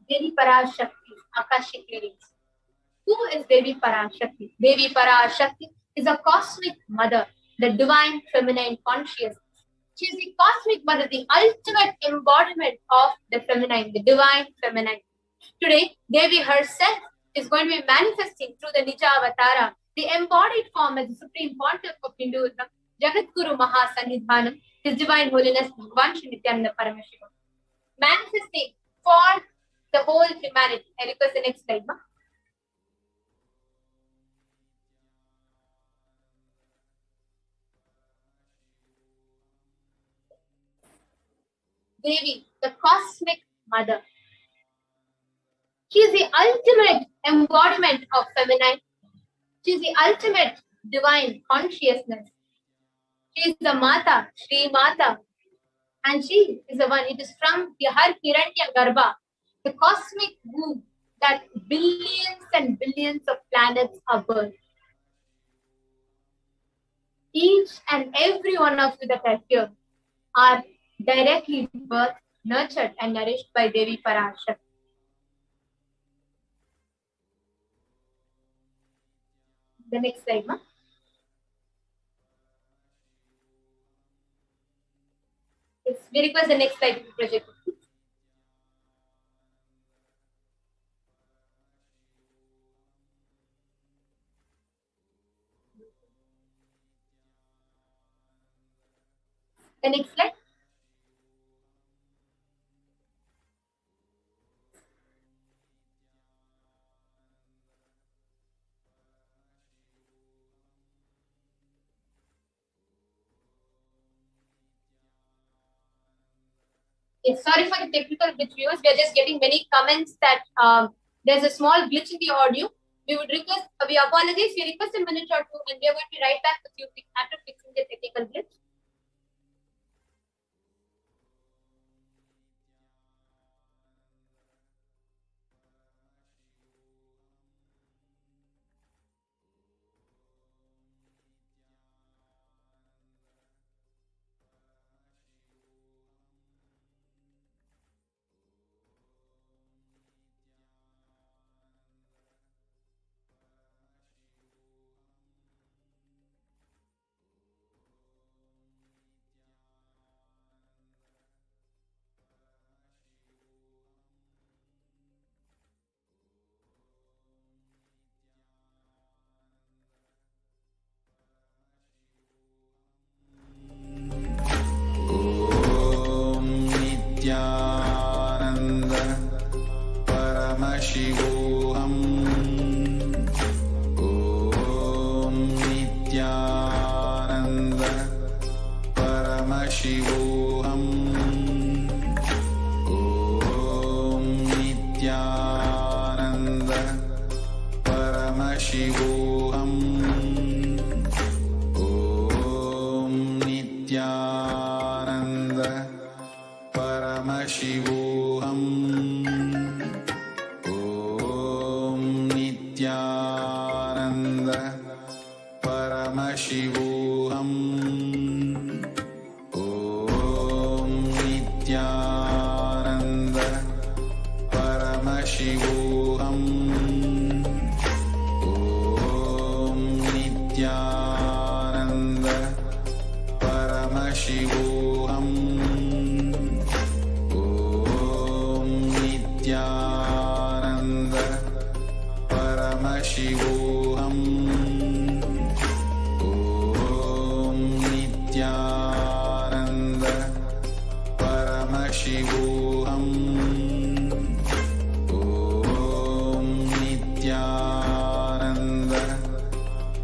Devi Parashakti, Akashic readings. Who is Devi Parashakti? Devi Parashakti is a cosmic mother, the divine feminine consciousness. She is the cosmic mother, the ultimate embodiment of the feminine, the divine feminine. Today, Devi herself is going to be manifesting through the Nija Avatara, the embodied form as the Supreme Pontiff of Hinduism, Jagadguru Mahasanidhanam, His Divine Holiness Bhagavan Shri Nithyananda Paramashivam, manifesting for the whole humanity. I request the next slide, ma. Devi, the cosmic mother. She is the ultimate embodiment of feminine. She is the ultimate divine consciousness. She is the Mata, Shri Mata. And she is the one, it is from the Har Hiranya Garbha, the cosmic womb that billions and billions of planets are birthed. Each and every one of you that are here are directly birthed, nurtured and nourished by Devi Parashakti. The next slide, ma. Yes, we request the next slide to be projected. The next slide. Yes, sorry for the technical glitch, viewers. We are just getting many comments that there's a small glitch in the audio. We would request, we apologize, we request a minute or two and we are going to be right back with you after fixing the technical glitch. Nithyananda Paramashivoham. Om Nithyananda Paramashivoham. Om Nithyananda Paramashivoham. Om Nithyananda Paramashivoham. Om Nithyananda Paramashivoham. Om Nithyananda Paramashivoham. Om Nithyananda Paramashivoham. Om Nithyananda Paramashivoham. Om Nithyananda Paramashivoham. Om Nithyananda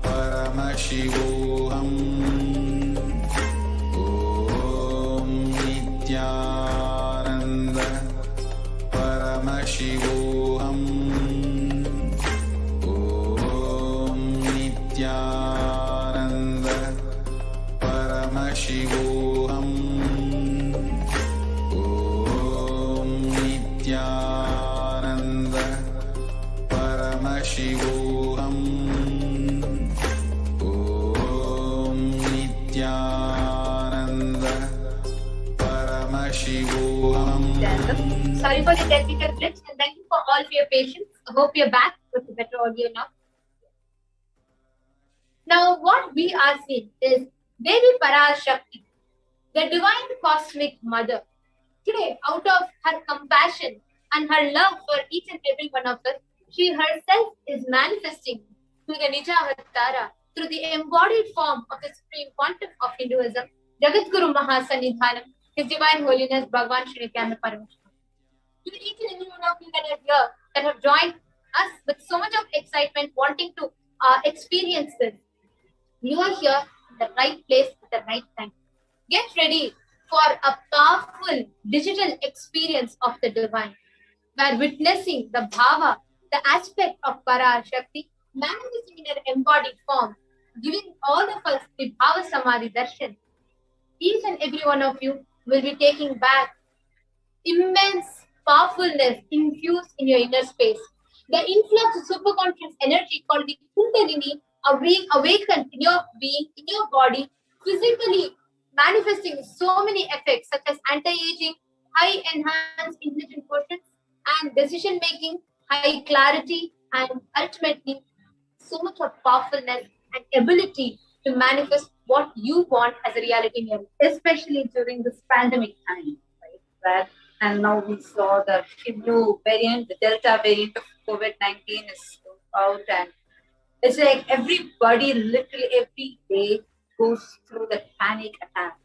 Paramashivoham. Om Nithyananda Paramashivoham. Om Nithyananda Paramashivoham. Om Nithyananda Paramashivoham. Om Nithyananda Paramashivoham. Sorry for the technical glitch and thank you all for your patience. I hope you're back with a better audio now. Now, what we are seeing is Devi Parashakti, the divine cosmic mother. Today, out of her compassion and her love for each and every one of us, she herself is manifesting through the Nija Avatara, through the embodied form of the Supreme Pontiff of Hinduism, Jagadguru Mahasanidhanam, His Divine Holiness Bhagavan Shri Nithyananda Paramashivam. To each and every one of you that are here, that have joined us with so much of excitement, wanting to experience this, you are here in the right place at the right time. Get ready for a powerful digital experience of the divine, where witnessing the bhava, the aspect of Parashakti, manifesting in an embodied form, giving all of us the bhava samadhi darshan. Each and every one of you will be taking back immense powerfulness infused in your inner space. The influx of superconscious energy called the Kundalini awakened in your being, in your body, physically manifesting so many effects such as anti-aging, high enhanced intelligent quotient, and decision making, high clarity, and ultimately so much of powerfulness and ability to manifest what you want as a reality in your life. Especially during this pandemic time, right? And now we saw the new variant, the Delta variant of COVID-19 is out, and it's like everybody literally every day goes through the panic attack.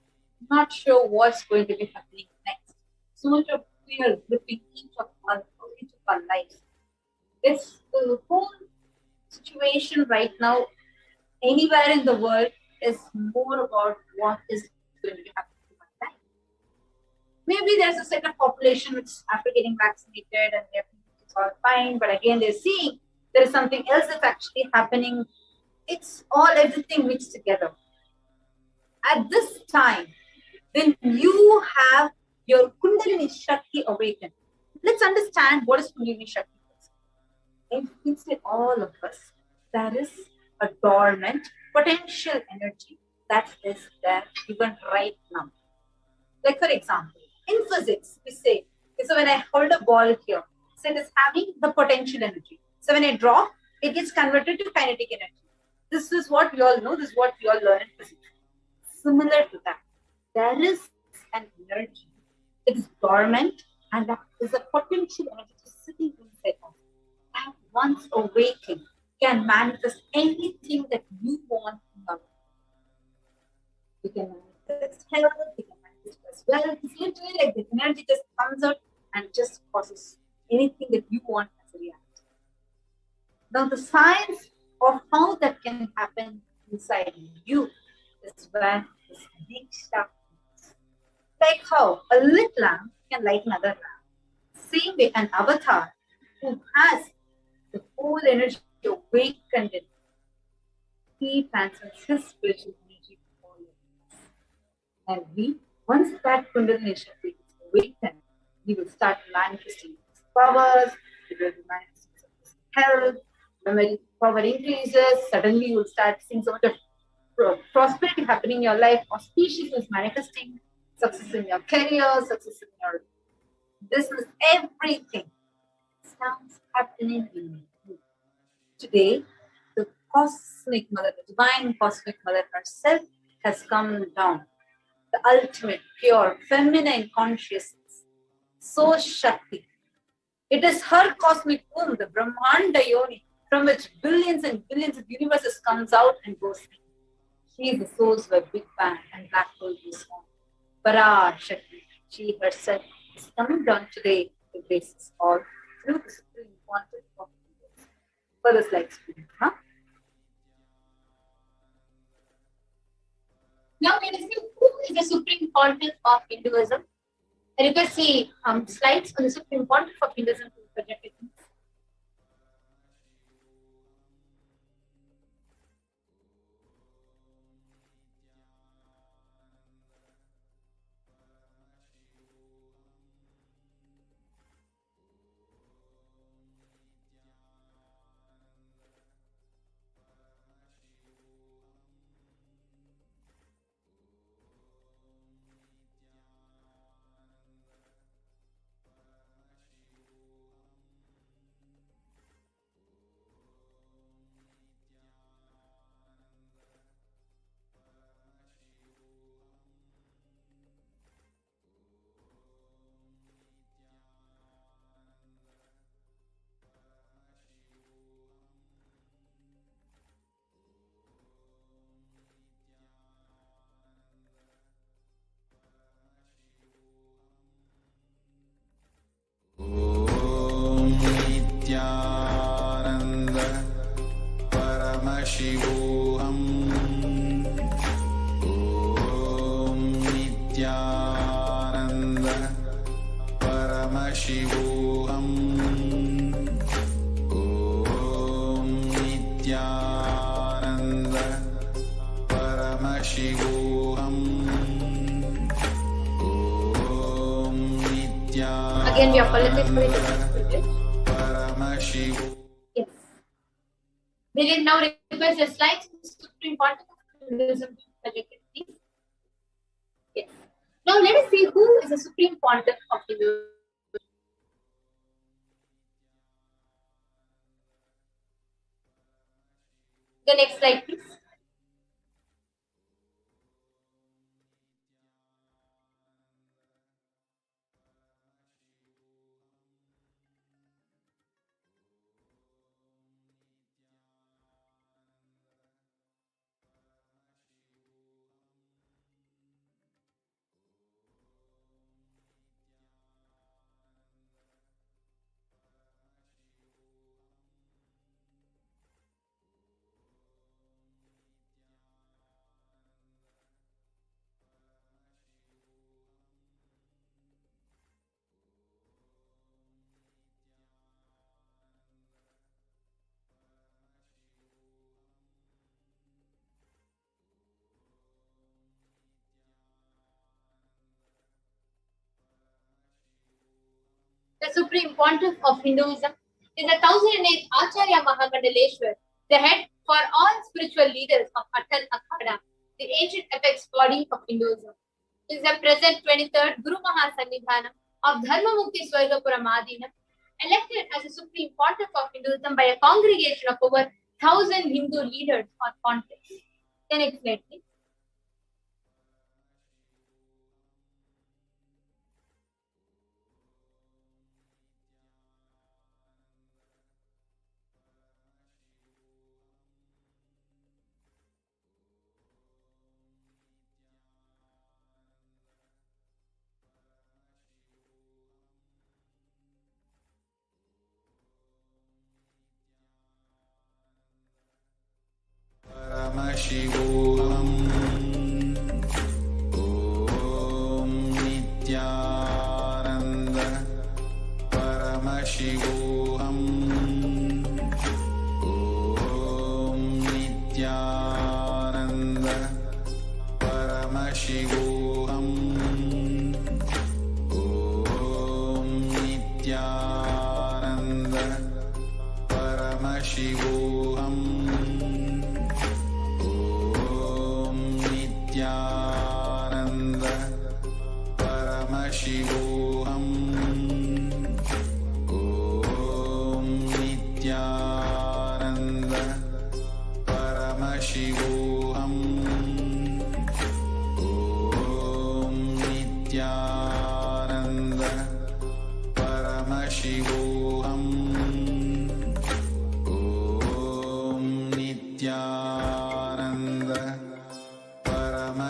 Not sure what's going to be happening next. So much of fear gripping each of our lives. It's the whole situation right now, anywhere in the world, is more about what is going to happen to my life. Maybe there's a set of population which after getting vaccinated and it's all fine, but again they're seeing there is something else that's actually happening. It's all everything mixed together. At this time, when you have your Kundalini Shakti awakened, let's understand what is Kundalini Shakti. Inside all of us, there is a dormant potential energy that is there even right now. Like for example, in physics, we say, okay, so when I hold a ball here, so it is having the potential energy. So when I drop, it gets converted to kinetic energy. This is what we all know, this is what we all learn in physics. Similar to that, there is an energy that is dormant and that is a potential energy just sitting inside us. That once awakened can manifest anything that you want in your life. You can manifest health, you can manifest as well. It's literally like the energy just comes out and just causes anything that you want as a reality. Now the science of how that can happen inside you is when this Diksha happens. Like how a lit lamp can light another lamp. Same way an avatar who has the whole energy awakened in, he transfers his spiritual energy to all of us. And we, once that Kundalini Shakti is awakened, we will start manifesting his powers, we will be manifesting his health, when power increases, suddenly you will start seeing so much of prosperity happening in your life, auspiciousness manifesting, success in your career, success in your business, everything sounds happening in you. Today, the cosmic mother, the divine cosmic mother herself has come down. The ultimate, pure, feminine consciousness, so Shakti. It is her cosmic womb, the Brahmanda Yoni, from which billions and billions of universes comes out and goes in. She is the source where Big Bang and Black Hole is formed. Parashakti, she herself is coming down today to grace us all through the Supreme Quantum of universe. For this light experience, huh? Now let us see who is the Supreme Pontiff of Hinduism. And you can see slides on the Supreme Pontiff of Hinduism projected. Nithyananda Paramashivoham. Om Nithyananda Paramashivoham. Om Nithyananda Again, we apologize for the privilege. Paramashivoham. Yes. Will you now request the slides to the Supreme Pontiff of Hinduism to be projected, please? Yes. Now let us see who is the Supreme Pontiff of Hinduism. The next slide, please. The Supreme Pontiff of Hinduism is the 1008th Acharya Mahamandaleshwar, the head for all spiritual leaders of Atal Akhada, the ancient apex body of Hinduism. He is the present 23rd Guru Mahasannidhanam of Dharmamukti Swargapura Madinam, elected as the Supreme Pontiff of Hinduism by a congregation of over 1,000 Hindu leaders or pontiffs. The next slide, please. Paramashivoham. Om Nithyananda Paramashivoham. Om Nithyananda Paramashivoham. Om Nithyananda Paramashivoham. Nithyananda Paramashivoham. Om Nithyananda Paramashivoham. Om Nithyananda Paramashivoham. Om Nithyananda Paramashivoham. Om Nithyananda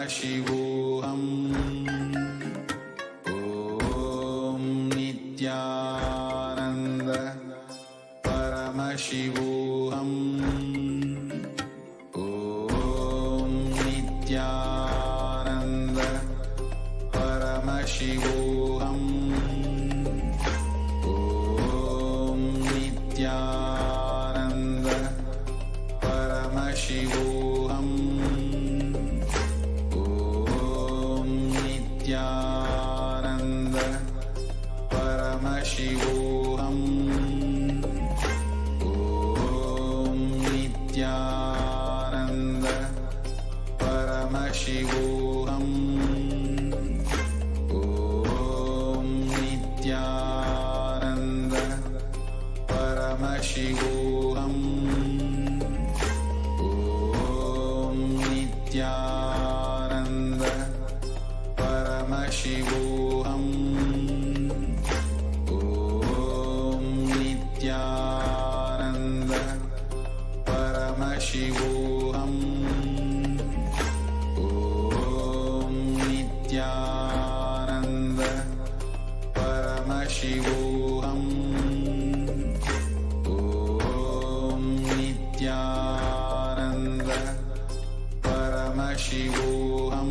Paramashivoham. Om Nithyananda Paramashivoham. Om Nithyananda Paramashivoham. Om Nithyananda Paramashivoham. Om Nithyananda Paramashivoham. Om Nithyananda Paramashivoham. Om Nithyananda Paramashivoham. Om Nithyananda Paramashivoham. Om Nithyananda Paramashivoham. Om Nithyananda Paramashivoham.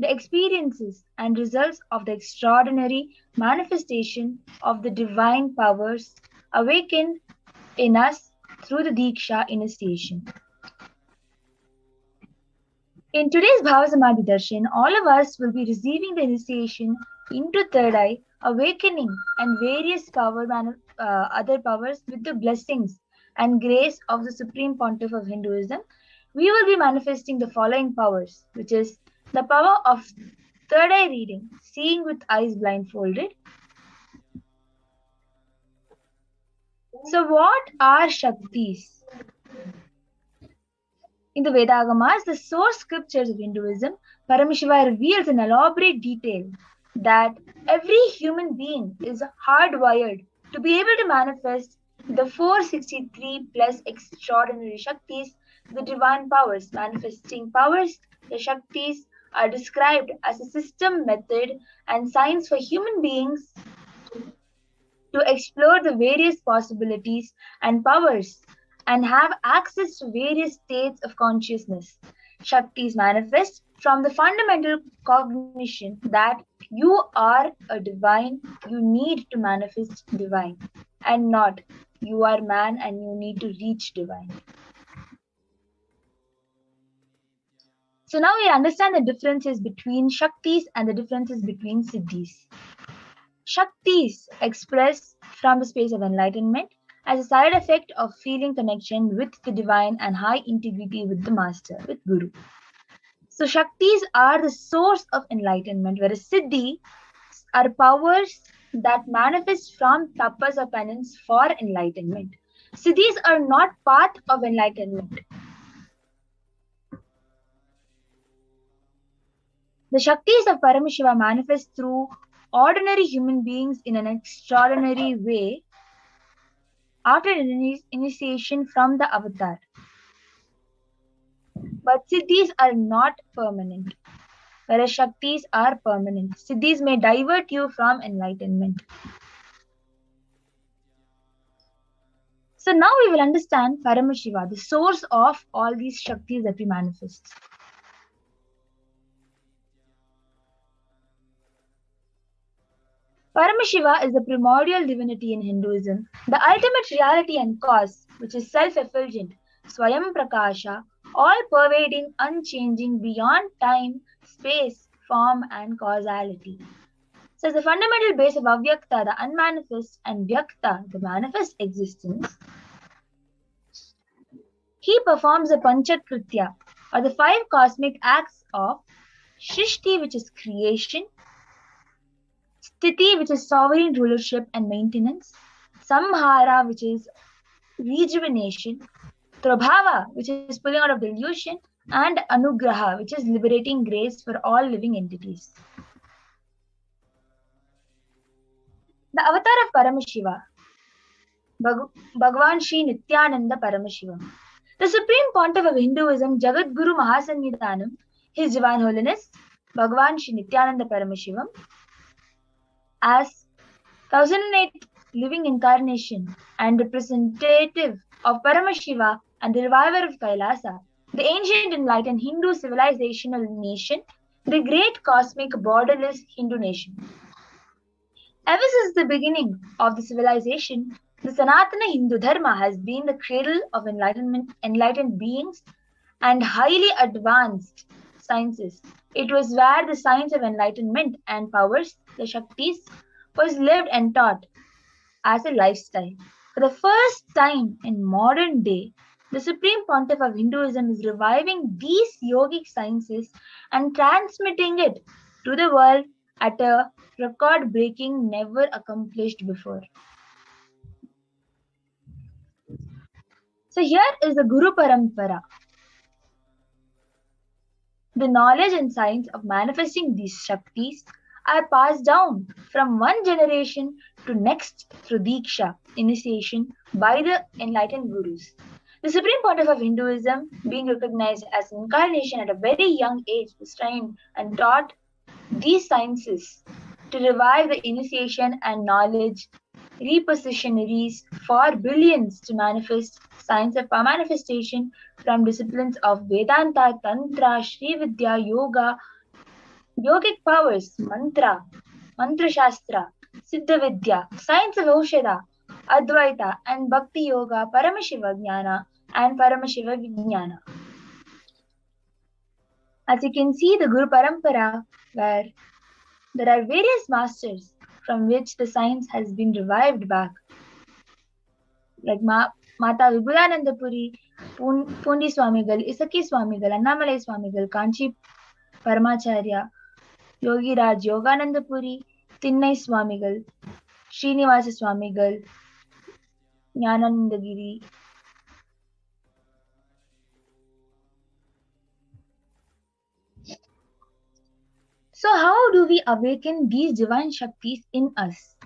the experiences and results of the extraordinary manifestation of the divine powers awakened in us through the Diksha initiation. In today's Bhavasamadhi Darshan, all of us will be receiving the initiation into third eye, awakening, and various other powers with the blessings and grace of the Supreme Pontiff of Hinduism. We will be manifesting the following powers, which is the power of third eye reading, seeing with eyes blindfolded. So, what are Shaktis? In the Vedagamas, the source scriptures of Hinduism, Paramashiva reveals in elaborate detail that every human being is hardwired to be able to manifest the 463 plus extraordinary Shaktis, the divine powers. Manifesting powers, the Shaktis, are described as a system, method, and science for human beings to explore the various possibilities and powers and have access to various states of consciousness. Shaktis manifest from the fundamental cognition that you are a divine, you need to manifest divine, and not you are man and you need to reach divine. So now we understand the differences between Shaktis and the differences between Siddhis. Shaktis express from the space of enlightenment as a side effect of feeling connection with the divine and high integrity with the master, with Guru. So Shaktis are the source of enlightenment, whereas Siddhis are powers that manifest from tapas or penance for enlightenment. Siddhis are not part of enlightenment. The Shaktis of Paramashiva manifest through ordinary human beings in an extraordinary way after initiation from the avatar. But Siddhis are not permanent, whereas Shaktis are permanent. Siddhis may divert you from enlightenment. So now we will understand Paramashiva, the source of all these Shaktis that we manifest. Paramashiva is the primordial divinity in Hinduism, the ultimate reality and cause, which is self-effulgent, Swayam Prakasha, all-pervading, unchanging, beyond time, space, form, and causality. So as the fundamental base of Avyakta, the unmanifest, and Vyakta, the manifest existence, he performs the Panchakritya, or the 5 cosmic acts of Shrishti, which is creation, Sthiti, which is sovereign rulership and maintenance, Samhara, which is rejuvenation, Prabhava, which is pulling out of delusion, and Anugraha, which is liberating grace for all living entities. The avatar of Paramashiva, Bhagavan Sri Nithyananda Paramashivam. The Supreme Pontiff of Hinduism, Jagat Guru Mahasannidhanam, His Divine Holiness, Bhagavan Sri Nithyananda Paramashivam, as 1008th living incarnation and representative of Paramashiva and the reviver of Kailasa, the ancient enlightened Hindu civilizational nation, the great cosmic borderless Hindu nation. Ever since the beginning of the civilization, the Sanatana Hindu Dharma has been the cradle of enlightened beings and highly advanced sciences. It was where the science of enlightenment and powers, the Shaktis, was lived and taught as a lifestyle. For the first time in modern day, the Supreme Pontiff of Hinduism is reviving these yogic sciences and transmitting it to the world at a record-breaking, never accomplished before. So here is the Guru Parampara. The knowledge and science of manifesting these Shaktis are passed down from one generation to next through Diksha, initiation, by the enlightened Gurus. The Supreme Pontiff of Hinduism, being recognized as an incarnation at a very young age, was trained and taught these sciences to revive the initiation and knowledge repositionaries for billions to manifest science of manifestation from disciplines of Vedanta, Tantra, Sri Vidya, Yoga, yogic powers, mantra, mantra shastra, siddha vidya, science of Oshada, Advaita, and Bhakti Yoga, Paramashiva Jnana, and Paramashiva Vijnana. As you can see, the Guru Parampara, where there are various masters from which the science has been revived back, like Mata Vibhulanandapuri, Pundi Swamigal, Isaki Swamigal, Annamalai Swamigal, Kanchi Paramacharya, Yogi Raj Yoganandapuri, Tinnai Swamigal, Srinivasa Swamigal, Jnanandagiri. So how do we awaken these divine Shaktis in us?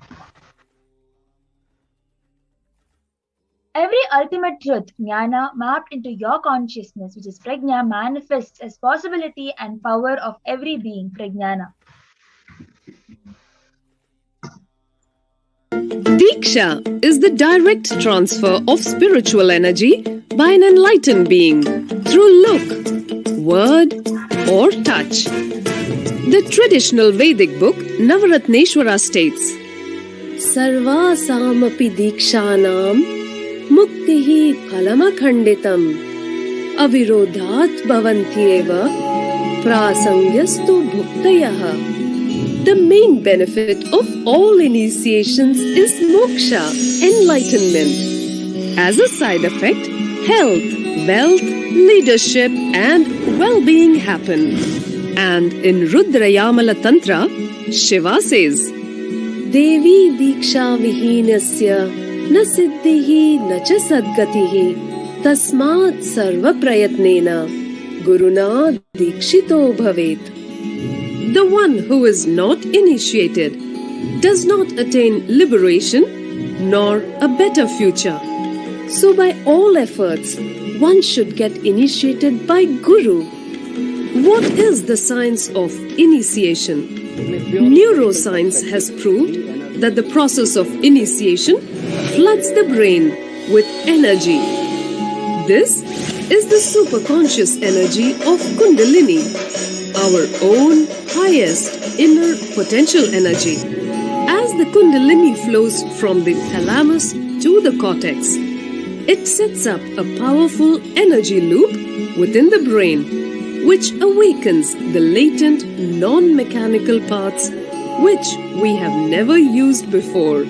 Every ultimate truth, jnana, mapped into your consciousness, which is prajna, manifests as possibility and power of every being, prajnana. Diksha is the direct transfer of spiritual energy by an enlightened being through look, word, or touch. The traditional Vedic book Navaratneshwara states, Sarva samapi dikshanam muktihi phalamakhanditam avirodhat bhavantyeva prasangyastu bhuktayah. The main benefit of all initiations is moksha, enlightenment. As a side effect, health, wealth, leadership, and well-being happen. And in Rudrayamala Tantra, Shiva says, Devi diksha vihinasya na siddhihi na cha sadgatihi tasmat sarva prayatnena guruna dikshito bhavet. The one who is not initiated does not attain liberation nor a better future. So by all efforts, one should get initiated by Guru. What is the science of initiation? Neuroscience has proved that the process of initiation floods the brain with energy. This is the superconscious energy of Kundalini, our own highest inner potential energy. As the Kundalini flows from the thalamus to the cortex, it sets up a powerful energy loop within the brain, which awakens the latent non-mechanical parts which we have never used before.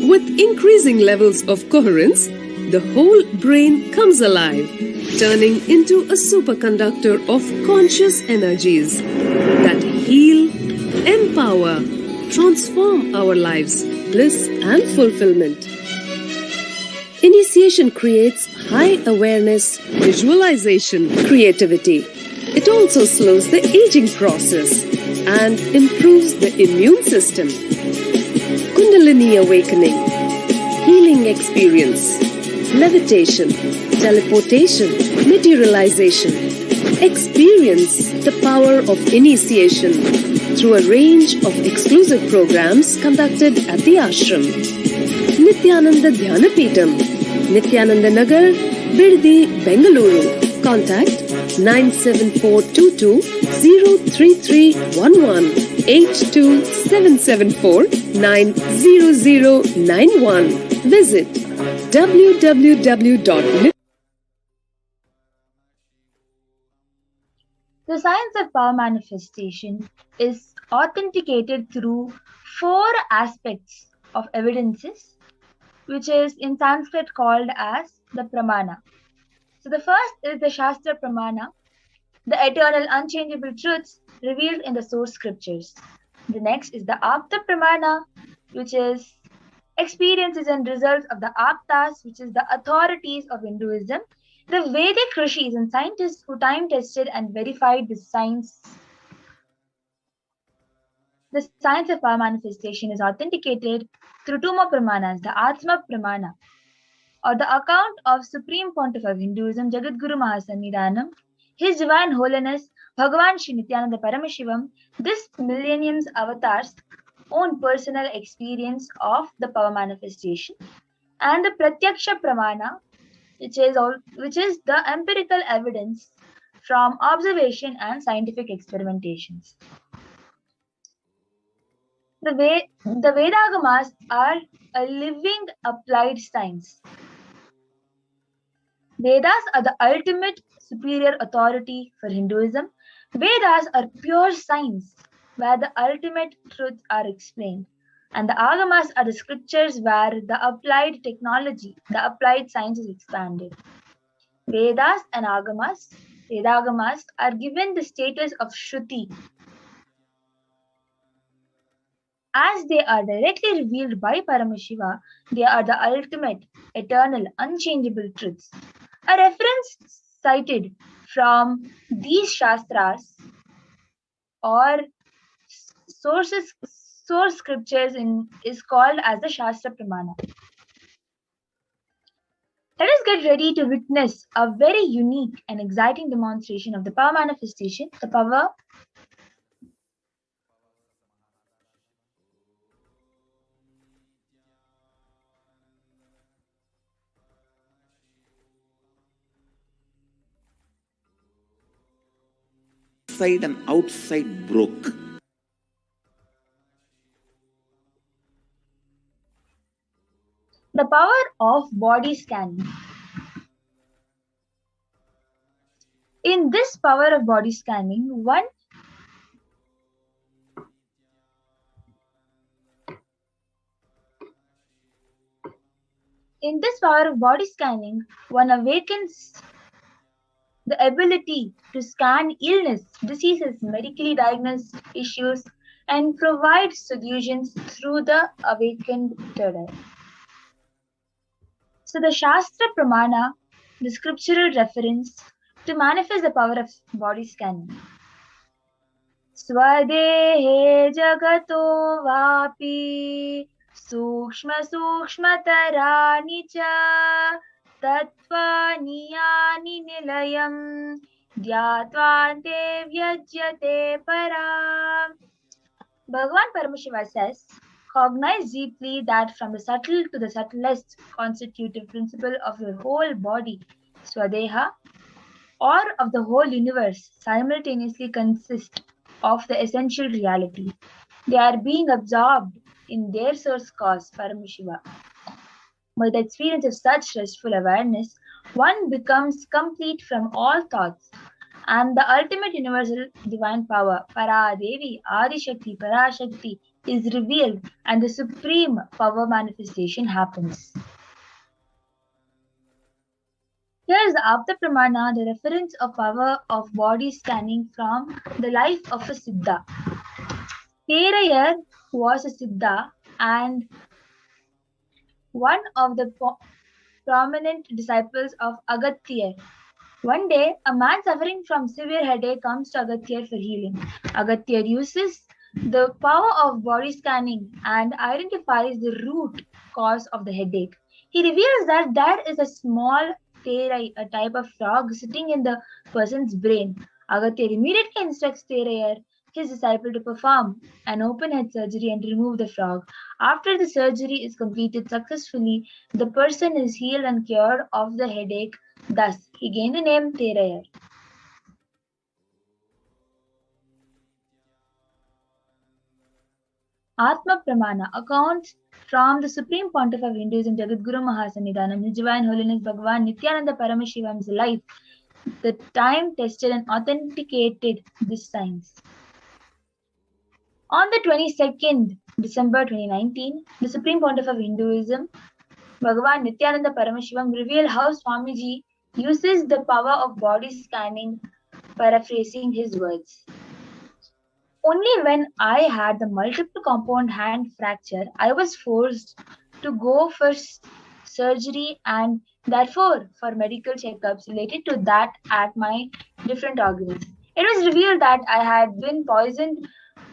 With increasing levels of coherence, the whole brain comes alive, turning into a superconductor of conscious energies that heal, empower, transform our lives, bliss and fulfillment. Initiation creates high awareness, visualization, creativity. It also slows the aging process and improves the immune system. Kundalini awakening, healing experience, levitation, teleportation, materialization. Experience the power of initiation through a range of exclusive programs conducted at the ashram. Nithyananda Dhyanapitham, Nithyananda Nagar, Birdi, Bengaluru. Contact 97422-03311 82774-90091. Visit www. The science of power manifestation is authenticated through 4 aspects of evidences, which is in Sanskrit called as the pramana. So the first is the Shastra Pramana, the eternal unchangeable truths revealed in the source scriptures. The next is the Apta Pramana, which is experiences and results of the Aptas, which is the authorities of Hinduism, the Vedic rishis and scientists who time tested and verified the science. The science of power manifestation is authenticated through 2 more Pramanas, the Atma Pramana, or the account of Supreme Pontiff of Hinduism, Jagadguru Mahasannidhanam, His Divine Holiness, Bhagavan Shri Nithyananda Paramashivam, this millennium's avatar's own personal experience of the power manifestation, and the Pratyaksha Pramana, which is the empirical evidence from observation and scientific experimentations. The Vedagamas are a living applied science. Vedas are the ultimate superior authority for Hinduism. Vedas are pure science where the ultimate truths are explained. And the Agamas are the scriptures where the applied technology, the applied science is expanded. Vedas and Vedagamas are given the status of Shruti as they are directly revealed by Paramashiva. They are the ultimate, eternal, unchangeable truths. A reference cited from these Shastras or source scriptures is called as the Shastra Pramana. Let us get ready to witness a very unique and exciting demonstration of the power manifestation, the power inside and outside broke. the power of body scanning. In this power of body scanning, one awakens the ability to scan illness, diseases, medically diagnosed issues, and provide solutions through the awakened third eye. So the Shastra Pramana, the scriptural reference to manifest the power of body scanning. Swadehe jagato vapi sukshma sukshmatarani cha tattvani yani nilayam dhyatvante vyajyate param. Bhagavan Paramashiva says, cognize deeply that from the subtle to the subtlest constitutive principle of your whole body, Swadeha, or of the whole universe, simultaneously consist of the essential reality. They are being absorbed in their source cause, Paramashiva. By the experience of such restful awareness, one becomes complete from all thoughts, and the ultimate universal divine power, Paradevi, Adishakti, Parashakti, is revealed, and the supreme power manifestation happens. Here is the Apta Pramana, the reference of power of body scanning from the life of a Siddha. Terayar was a Siddha and one of the prominent disciples of Agatyar. One day, a man suffering from severe headache comes to Agatyar for healing. Agatyar uses the power of body scanning and identifies the root cause of the headache. He reveals that there is a small Terai, a type of frog, sitting in the person's brain. Agatyar immediately instructs Terayar, his disciple, to perform an open head surgery and remove the frog. After the surgery is completed successfully, the person is healed and cured of the headache. Thus, he gained the name Terayar. Atma Pramana accounts from the Supreme Pontiff of Hinduism, Jagadguru Mahasannidhanam, His Divine Holiness Bhagavan Nithyananda Paramashivam's life, the time tested and authenticated this science. On the 22nd December 2019, the Supreme Pontiff of Hinduism, Bhagavan Nithyananda Paramashivam, revealed how Swamiji uses the power of body scanning, paraphrasing his words. Only when I had the multiple compound hand fracture, I was forced to go for surgery and therefore for medical checkups related to that at my different organs. It was revealed that I had been poisoned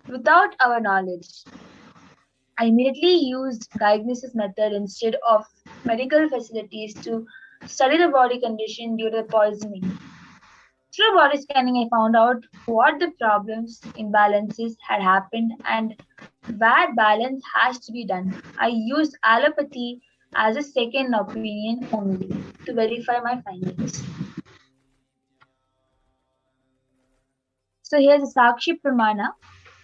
without our knowledge. I immediately used diagnosis method instead of medical facilities to study the body condition due to the poisoning. Through body scanning, I found out what the problems, imbalances had happened and where balance has to be done. I used allopathy as a second opinion only to verify my findings. So here's a Sakshi Pramana,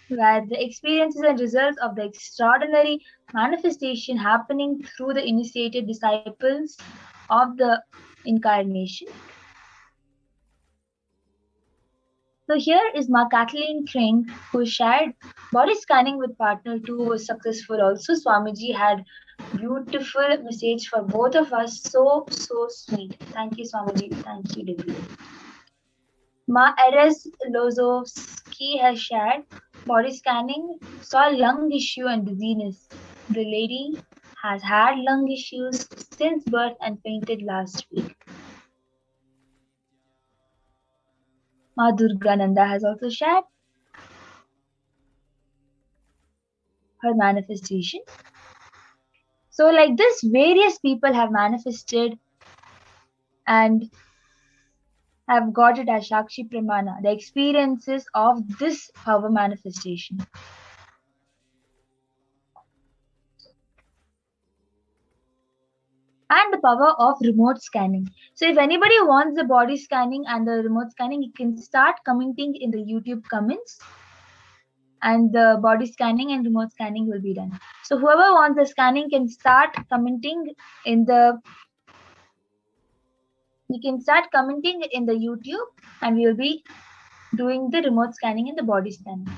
where the experiences and results of the extraordinary manifestation happening through the initiated disciples of the incarnation. So here is Ma Kathleen Crane, who shared body scanning with partner 2 was successful. Also, Swamiji had beautiful message for both of us. So sweet. Thank you, Swamiji. Thank you, Devi. Ma Eres Lozovsky has shared body scanning, saw lung issue and dizziness. The lady has had lung issues since birth and fainted last week. Ma Durgananda has also shared her manifestation. So like this, various people have manifested and have got it as Shakshi Pramana, the experiences of this power manifestation. And the power of remote scanning. So if anybody wants the body scanning and the remote scanning, you can start commenting in the YouTube comments, and the body scanning and remote scanning will be done. So whoever wants the scanning can start commenting in the YouTube, and we will be doing the remote scanning and the body scanning.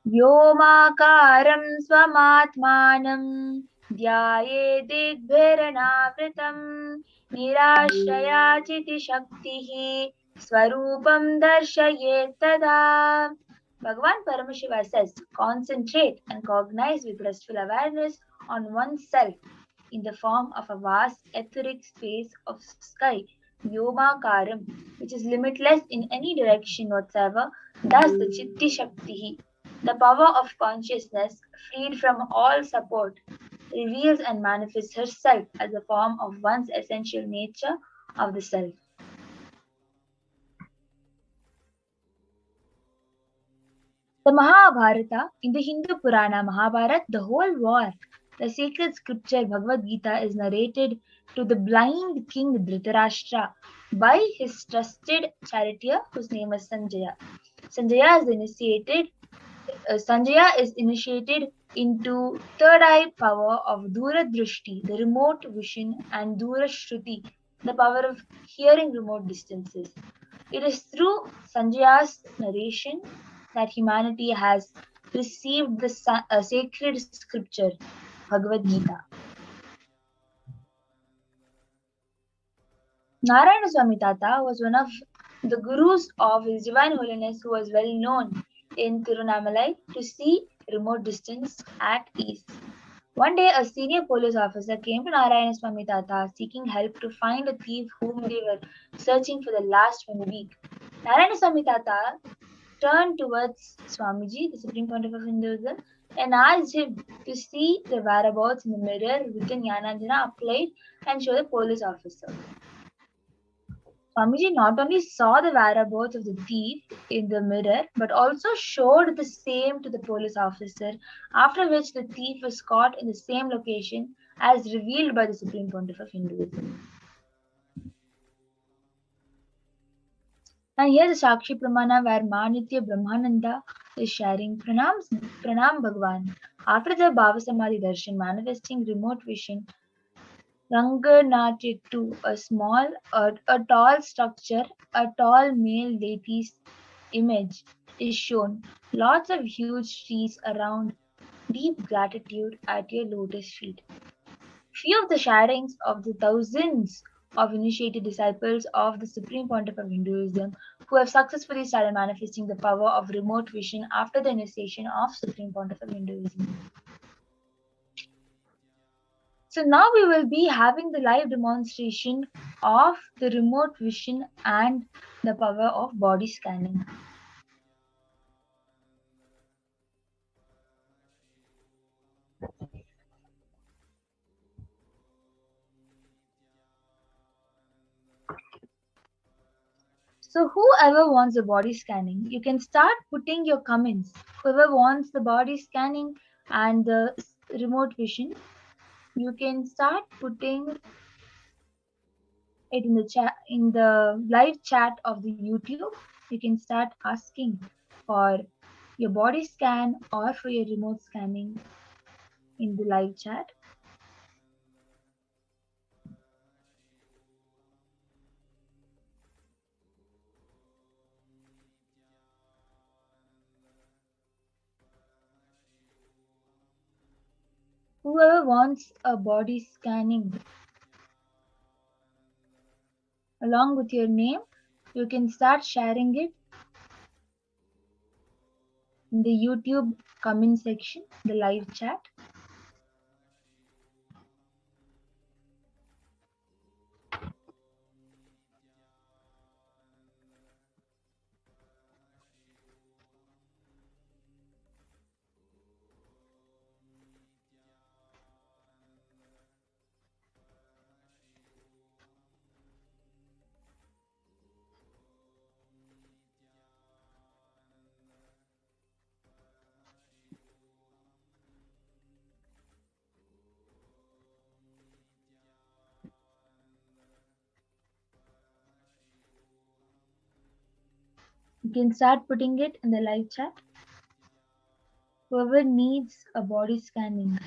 व्योमाकारं स्वमात्मानं ध्यायेदिग्भिरनावृतं निराश्रयाचितिशक्तिः स्वरूपं दर्शयेत् तदा. Bhagavan Paramashiva says, concentrate and cognize with restful awareness on oneself in the form of a vast etheric space of sky, Vyomakaram, which is limitless in any direction whatsoever, thus the Chitti Shakti, the power of consciousness freed from all support, reveals and manifests herself as a form of one's essential nature of the self. The Mahabharata, in the Hindu Purana Mahabharata, the whole war, the sacred scripture Bhagavad Gita is narrated to the blind king Dhritarashtra by his trusted charioteer whose name is Sanjaya. Sanjaya is initiated into third eye power of Duradrishti, the remote vision, and Durashruti, the power of hearing remote distances. It is through Sanjaya's narration that humanity has received the sacred scripture, Bhagavad Gita. Narayana Swami Tata was one of the gurus of His Divine Holiness, who was well known in Tirunamalai to see remote distance at ease. One day, a senior police officer came to Narayana Swami Tata seeking help to find a thief whom they were searching for the last 1 week. Narayana Swami Tata turned towards Swamiji, the Supreme Pontiff of Hinduism, and asked him to see the whereabouts in the mirror with the Jnananjana applied and show the police officer. Swamiji not only saw the whereabouts of the thief in the mirror, but also showed the same to the police officer, after which the thief was caught in the same location as revealed by the Supreme Pontiff of Hinduism. And here's a Sakshi Pramana where Manitya Brahmananda is sharing Pranam Bhagwan. After the Bhava Samadhi Darshan manifesting remote vision, Ranganatya 2, a tall structure, a tall male deity's image is shown. Lots of huge trees around, deep gratitude at your lotus feet. Few of the sharings of the thousands of initiated disciples of the Supreme Pontiff of Hinduism who have successfully started manifesting the power of remote vision after the initiation of Supreme Pontiff of Hinduism. So now we will be having the live demonstration of the remote vision and the power of body scanning. So whoever wants the body scanning, you can start putting your comments. Whoever wants the body scanning and the remote vision, you can start putting it in the chat, in the live chat of the YouTube. You can start asking for your body scan or for your remote scanning in the live chat. Whoever wants a body scanning along with your name, you can start sharing it in the YouTube comment section, the live chat. You can start putting it in the live chat. Whoever needs a body scanning.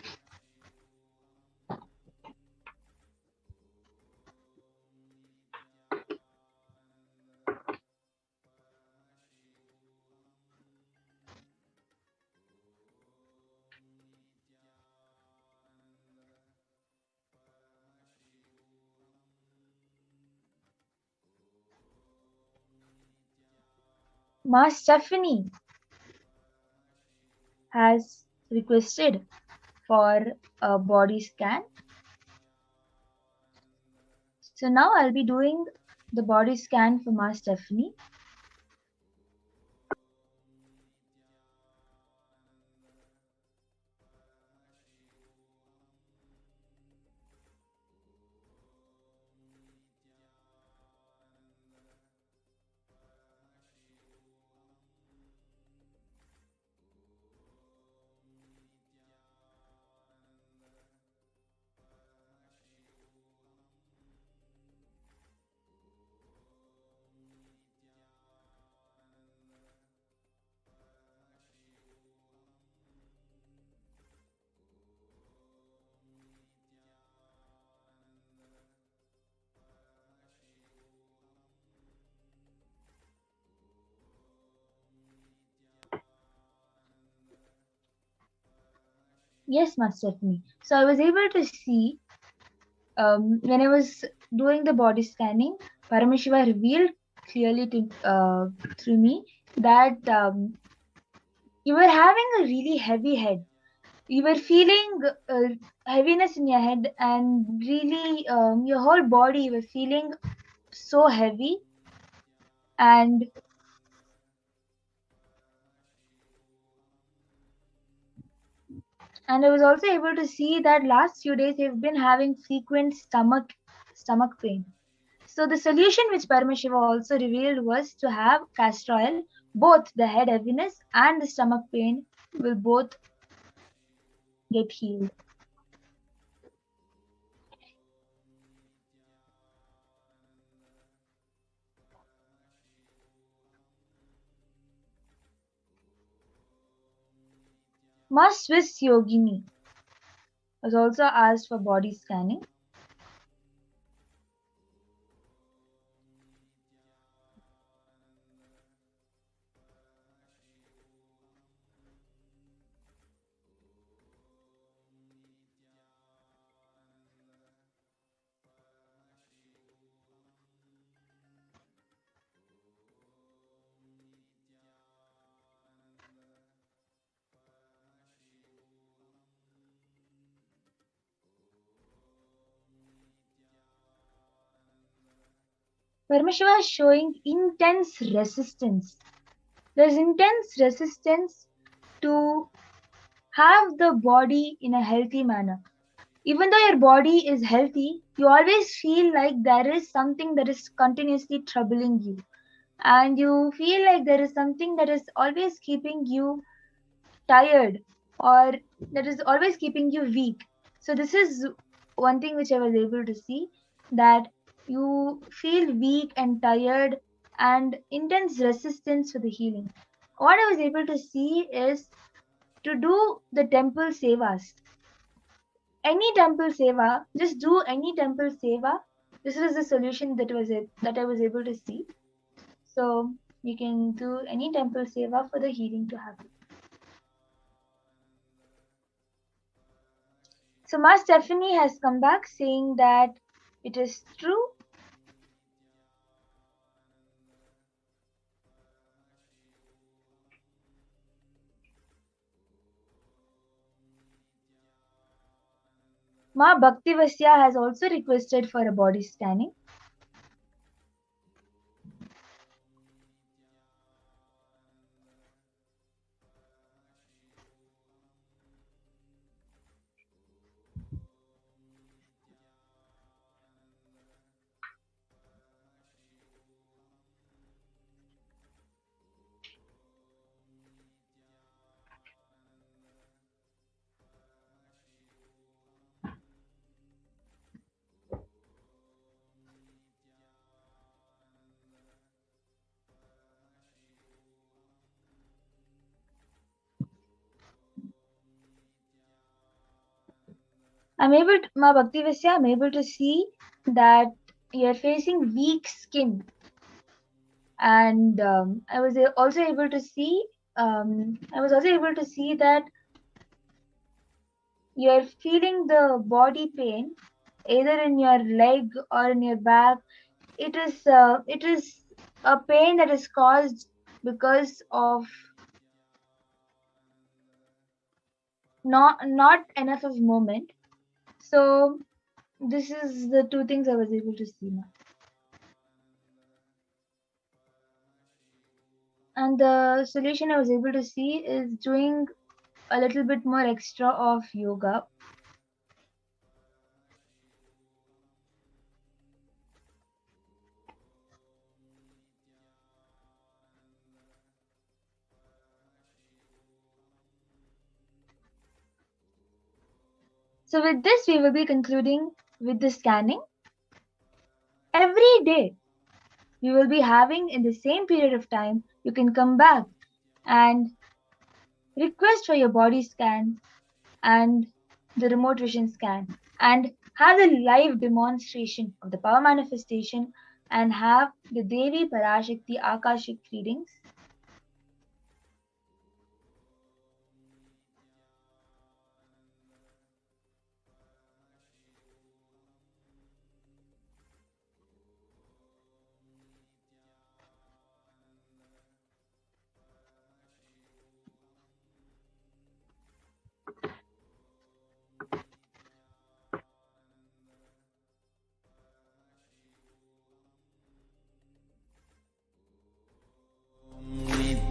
Ma Stephanie has requested for a body scan. So now I'll be doing the body scan for Ma Stephanie. Yes, Ma Stephanie. So I was able to see when I was doing the body scanning, Paramashiva revealed clearly through me that you were having a really heavy head. You were feeling heaviness in your head, and really your whole body, you were feeling so heavy. And I was also able to see that last few days you've been having frequent stomach pain. So the solution which Paramashiva also revealed was to have castor oil. Both the head heaviness and the stomach pain will both get healed. Ma Swiss Yogini was also asked for body scanning. Paramashiva is showing intense resistance. There's intense resistance to have the body in a healthy manner. Even though your body is healthy, you always feel like there is something that is continuously troubling you. And you feel like there is something that is always keeping you tired, or that is always keeping you weak. So this is one thing which I was able to see, that you feel weak and tired and intense resistance for the healing. What I was able to see is to do the temple sevas. Any temple seva, just do any temple seva. This was the solution that I was able to see. So you can do any temple seva for the healing to happen. So Ma Stephanie has come back saying that it is true. Ma Bhaktivasya has also requested for a body scanning. Ma Bhaktivasya, I'm able to see that you're facing weak skin. And I was also able to see that you're feeling the body pain either in your leg or in your back. It is a pain that is caused because of not enough of movement. So this is the two things I was able to see now. And the solution I was able to see is doing a little bit more extra of yoga. So with this, we will be concluding with the scanning. Every day, we will be having in the same period of time, you can come back and request for your body scan and the remote vision scan and have the live demonstration of the power manifestation and have the Devi Parashakti Akashic readings.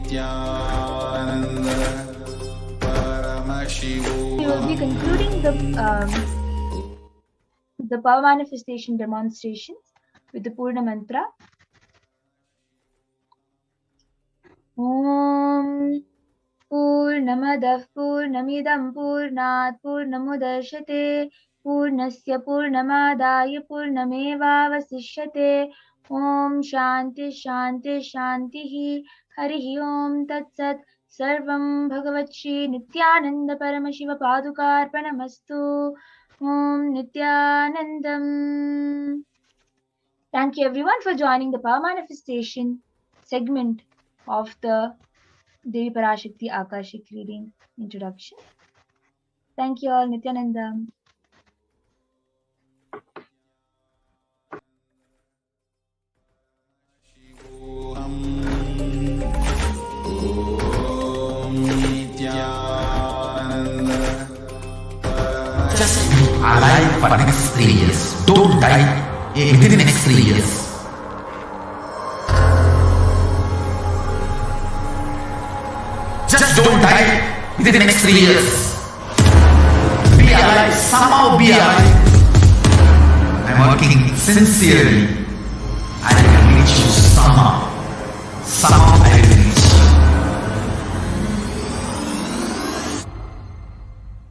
Nithyananda Paramashivoham. We will be concluding the power manifestation demonstrations with the Purna mantra. Om Purnamadah Purnamidam Purnat Purnamudachyate Purnasya Purnamadaya Purnamevavasishyate. Om Shanti Shanti Shantihi Harihi Om Tat Sat. Sarvam Bhagavat Shri Nithyananda Paramashiva Padukarpanamastu. Om Nithyanandam. Thank you everyone for joining the power manifestation segment of the Devi Parashakti Akashic reading introduction. Thank you all. Nithyanandam. Just be alive for the next 3 years. Don't die within the next 3 years. Just don't die within the next 3 years. Be alive, somehow be alive. I'm working sincerely. I will reach you somehow. Somehow I will reach you.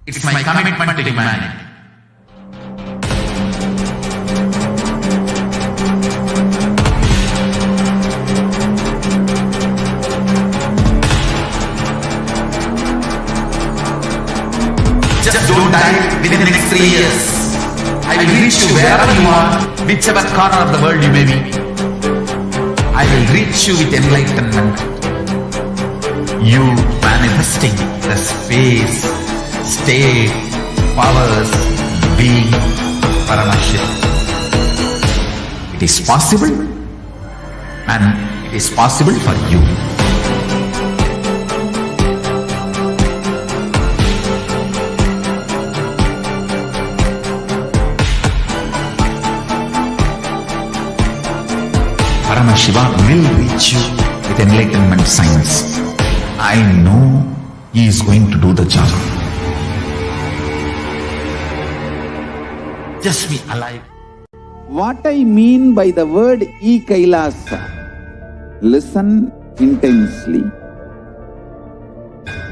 It's my commitment to humanity. wherever you are, whichever corner of the world you may be, I will reach you with enlightenment. You manifesting the space, state, powers, being Paramashivoham. It is possible, and it is possible for you. Paramashiva will reach you with enlightenment science. I know he is going to do the job. Just be alive. What I mean by the word Kailasa, listen intensely.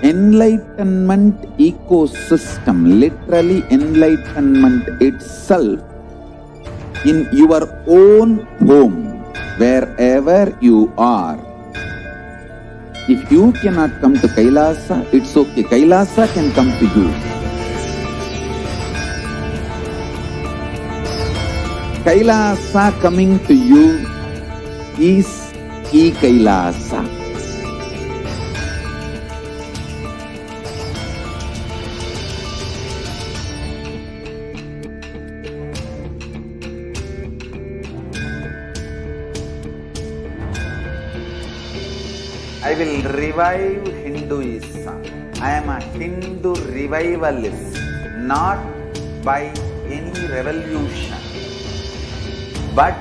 Enlightenment ecosystem, literally enlightenment itself, in your own home, wherever you are. If you cannot come to Kailasa, it's okay. Kailasa can come to you. Kailasa coming to you is Kailasa. I will revive Hinduism. I am a Hindu revivalist, not by any revolution, but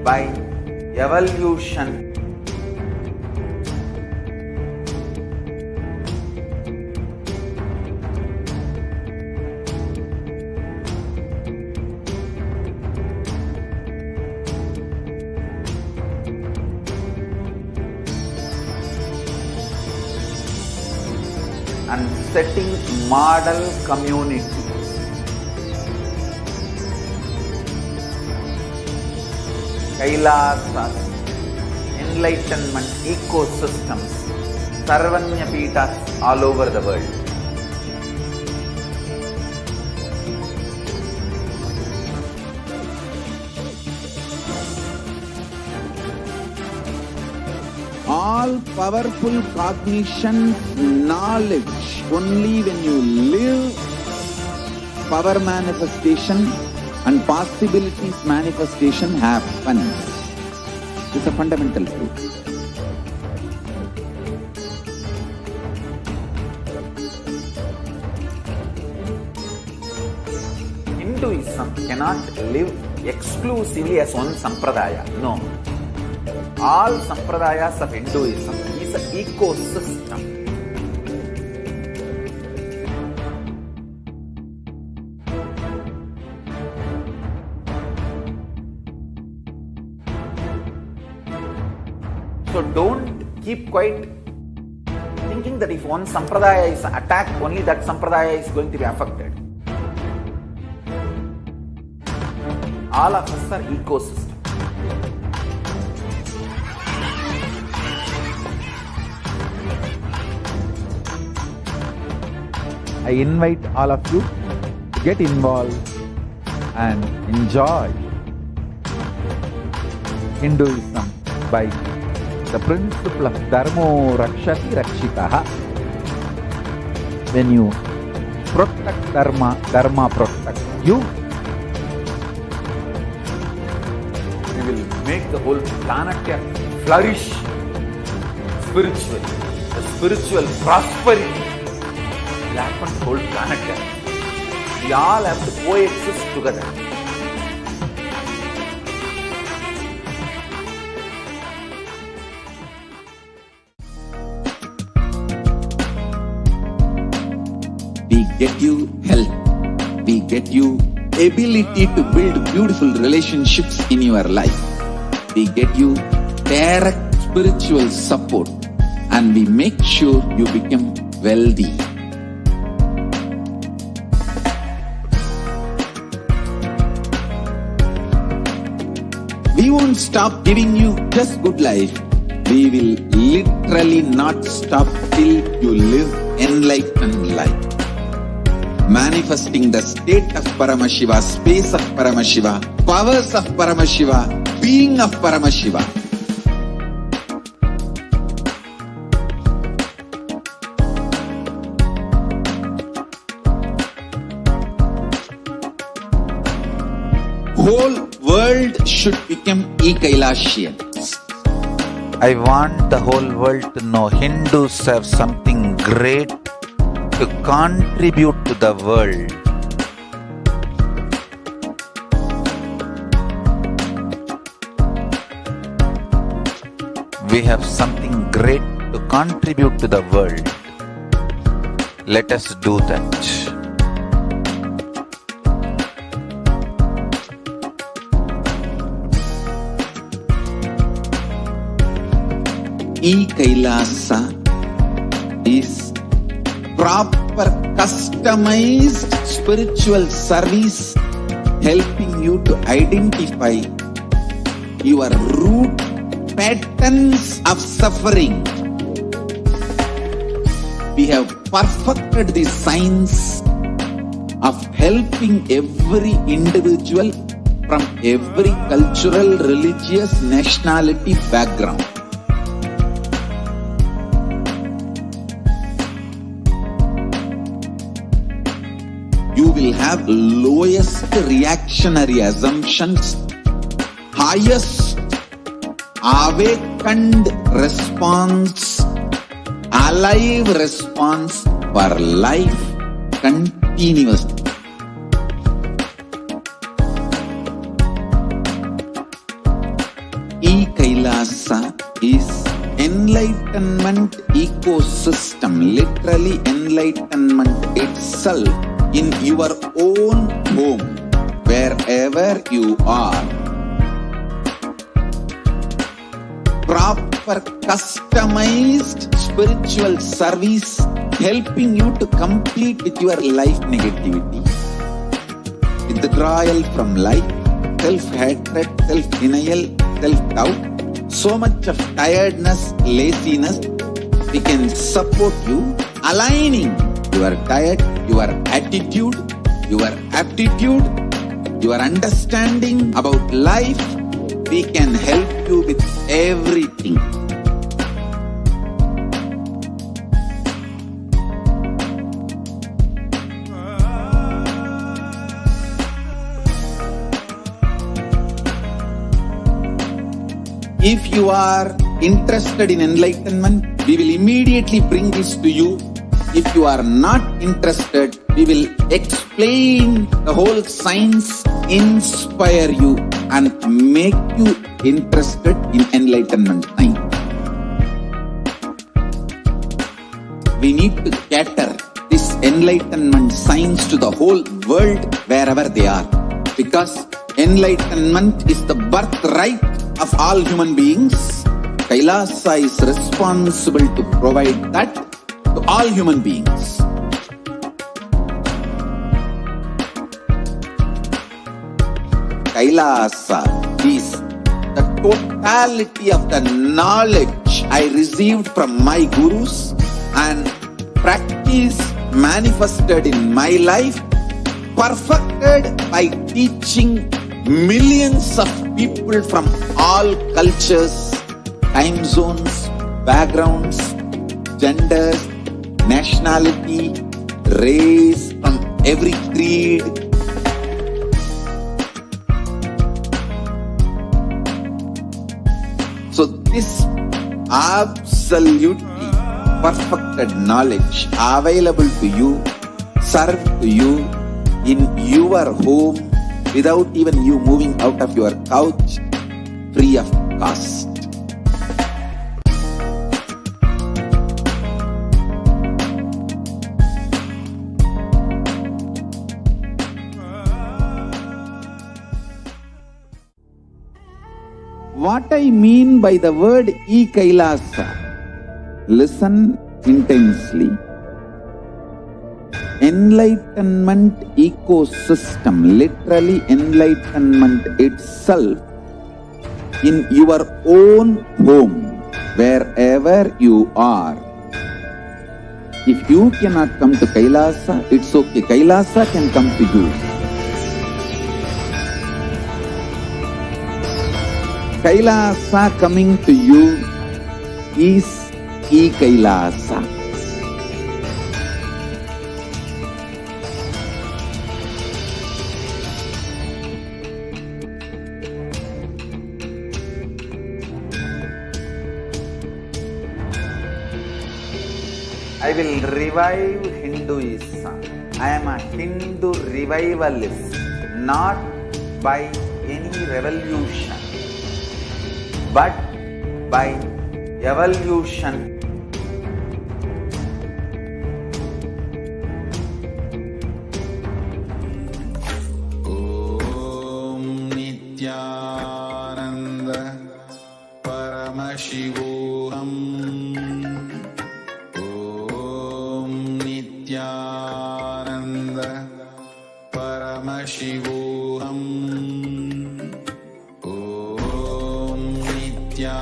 by evolution. And setting model community. Kailasa, enlightenment ecosystems, Sarvanya Pitas all over the world. All powerful cognition, knowledge, only when you live, power manifestation and possibilities manifestation happens. It's a fundamental truth. Hinduism cannot live exclusively as one sampradaya. No. All sampradayas of Hinduism is an ecosystem. So don't keep quiet thinking that if one sampradaya is attacked, only that sampradaya is going to be affected. All of us are ecosystem. I invite all of you to get involved and enjoy Hinduism by the principle of Dharmo Rakshati Rakshitaha. When you protect Dharma, Dharma protects you. We will make the whole planet flourish spiritually. The spiritual prosperity will happen to the whole planet. We all have to coexist together. We get you health. We get you ability to build beautiful relationships in your life. We get you direct spiritual support, and we make sure you become wealthy. We won't stop giving you just good life. We will literally not stop till you live enlightened life. manifesting the state of Paramashiva, space of Paramashiva, powers of Paramashiva, being of Paramashiva. Whole world should become Kailasians. I want the whole world to know Hindus have something great to contribute to the world. We have something great to contribute to the world. Let us do that. Kailasa is proper customized spiritual service helping you to identify your root patterns of suffering. We have perfected the science of helping every individual from every cultural, religious, nationality background. You will have lowest reactionary assumptions, highest awakened response, alive response for life continuously. Kailasa is enlightenment ecosystem, literally enlightenment itself in your own home, wherever you are. Proper customized spiritual service helping you to complete with your life negativity, withdrawal from life, self-hatred, self-denial, self-doubt, so much of tiredness, laziness. We can support you aligning your diet, your attitude, your aptitude, your understanding about life. We can help you with everything. If you are interested in enlightenment, we will immediately bring this to you. If you are not interested, we will explain the whole science, inspire you and make you interested in enlightenment science. We need to cater this enlightenment science to the whole world wherever they are, because enlightenment is the birthright of all human beings. Kailasa is responsible to provide that to all human beings. Kailasa is the totality of the knowledge I received from my gurus and practice manifested in my life, perfected by teaching millions of people from all cultures, time zones, backgrounds, genders, nationality, race, from every creed. So this absolutely perfected knowledge available to you, served to you in your home without even you moving out of your couch, free of cost. What I mean by the word Kailasa, listen intensely. Enlightenment ecosystem, literally enlightenment itself in your own home, wherever you are. If you cannot come to Kailasa, it's okay. Kailasa can come to you. Kailasa coming to you is E-Kailasa. I will revive Hinduism. I am a Hindu revivalist, not by any revolution, but by evolution. Om Nithyananda Paramashivoham. Om Nithyananda Paramashivoham. Om Nithyananda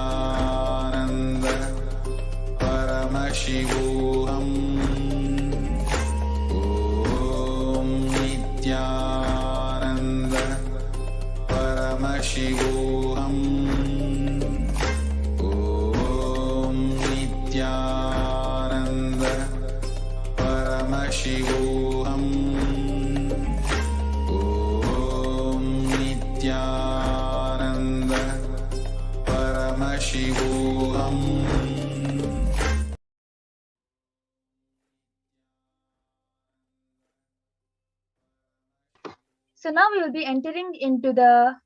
Paramashivoham. Om Nithyananda Paramashivoham. Om Nithyananda Paramashivoham. Om Nithyananda Paramashivoham. So now we will be entering into the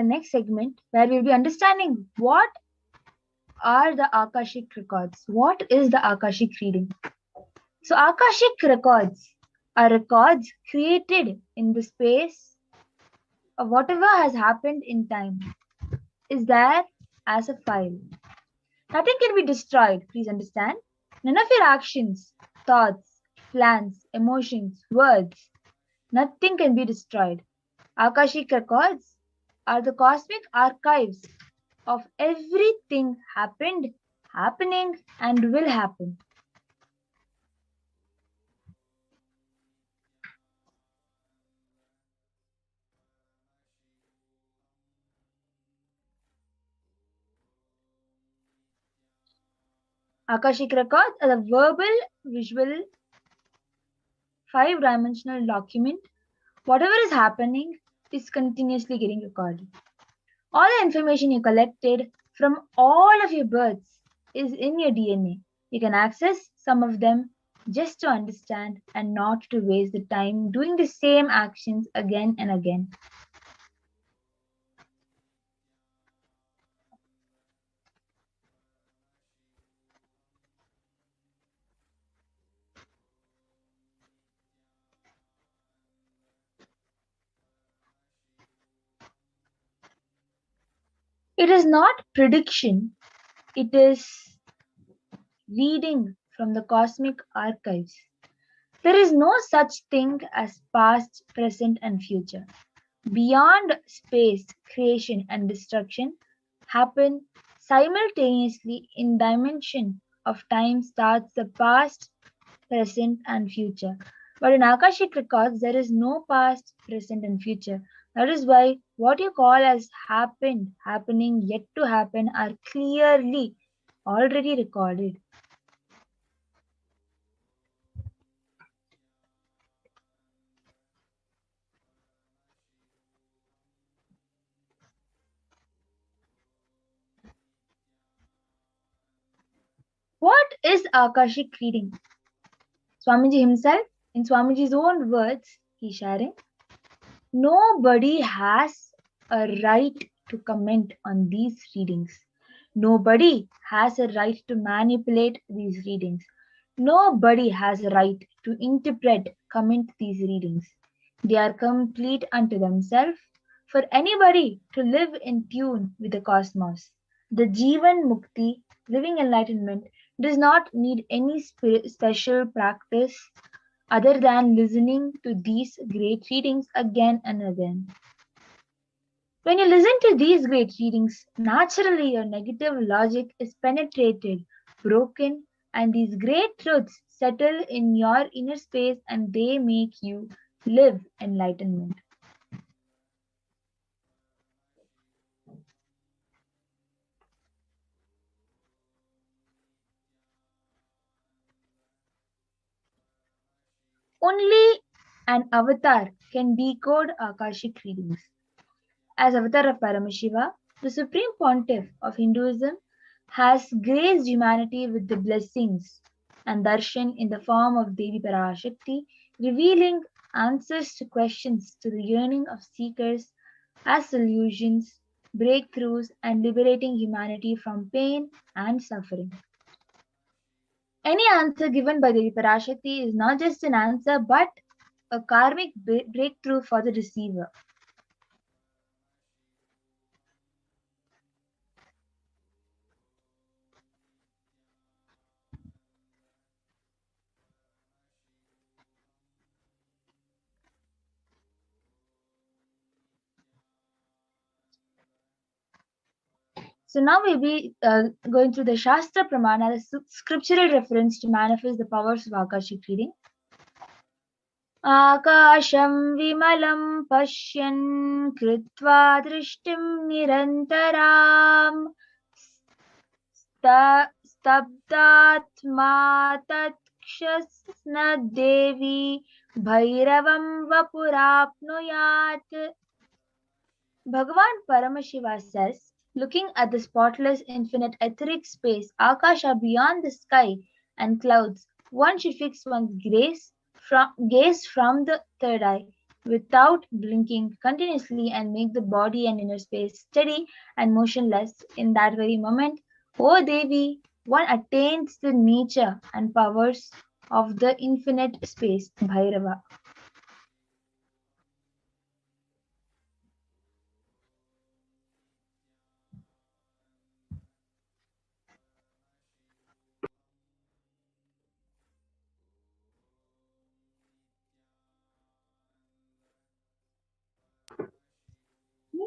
next segment where we'll be understanding what are the Akashic records. What is the Akashic reading? So Akashic records are records created in the space of whatever has happened in time is there as a file. Nothing can be destroyed, please understand. None of your actions, thoughts, plans, emotions, words, nothing can be destroyed. Akashic records are the cosmic archives of everything happened, happening, and will happen. Akashic records are the verbal, visual, 5-dimensional document. Whatever is happening is continuously getting recorded. All the information you collected from all of your births is in your DNA. You can access some of them just to understand and not to waste the time doing the same actions again and again. It is not prediction, it is reading from the cosmic archives. There is no such thing as past, present, and future. Beyond space, creation and destruction happen simultaneously in dimension of time starts the past, present, and future. But in Akashic records, there is no past, present, and future. That is why what you call as happened, happening, yet to happen are clearly already recorded. What is Akashic reading? Swamiji himself, in Swamiji's own words, he's sharing, nobody has a right to comment on these readings. Nobody has a right to manipulate these readings. Nobody has a right to interpret, comment these readings. They are complete unto themselves for anybody to live in tune with the cosmos. The Jivan Mukti, living enlightenment, does not need any special practice other than listening to these great readings again and again. When you listen to these great readings, naturally your negative logic is penetrated, broken, and these great truths settle in your inner space and they make you live enlightenment. Only an avatar can decode Akashic readings. As avatar of Paramashiva, the supreme pontiff of Hinduism has graced humanity with the blessings and darshan in the form of Devi Parashakti, revealing answers to questions to the yearning of seekers as solutions, breakthroughs, and liberating humanity from pain and suffering. Any answer given by Devi Parashakti is not just an answer but a karmic breakthrough for the receiver. So now we'll be going through the Shastra Pramana, the scriptural reference to manifest the powers of Akashic reading. Akasham vimalam pashyan kritva drishtim nirantaram stabdatma tatksasna devi bhairavam vapurapnuyat. Bhagavan Paramashiva says, looking at the spotless infinite etheric space, Akasha beyond the sky and clouds, one should fix one's gaze from the third eye without blinking continuously and make the body and inner space steady and motionless. In that very moment, O Devi, one attains the nature and powers of the infinite space, Bhairava.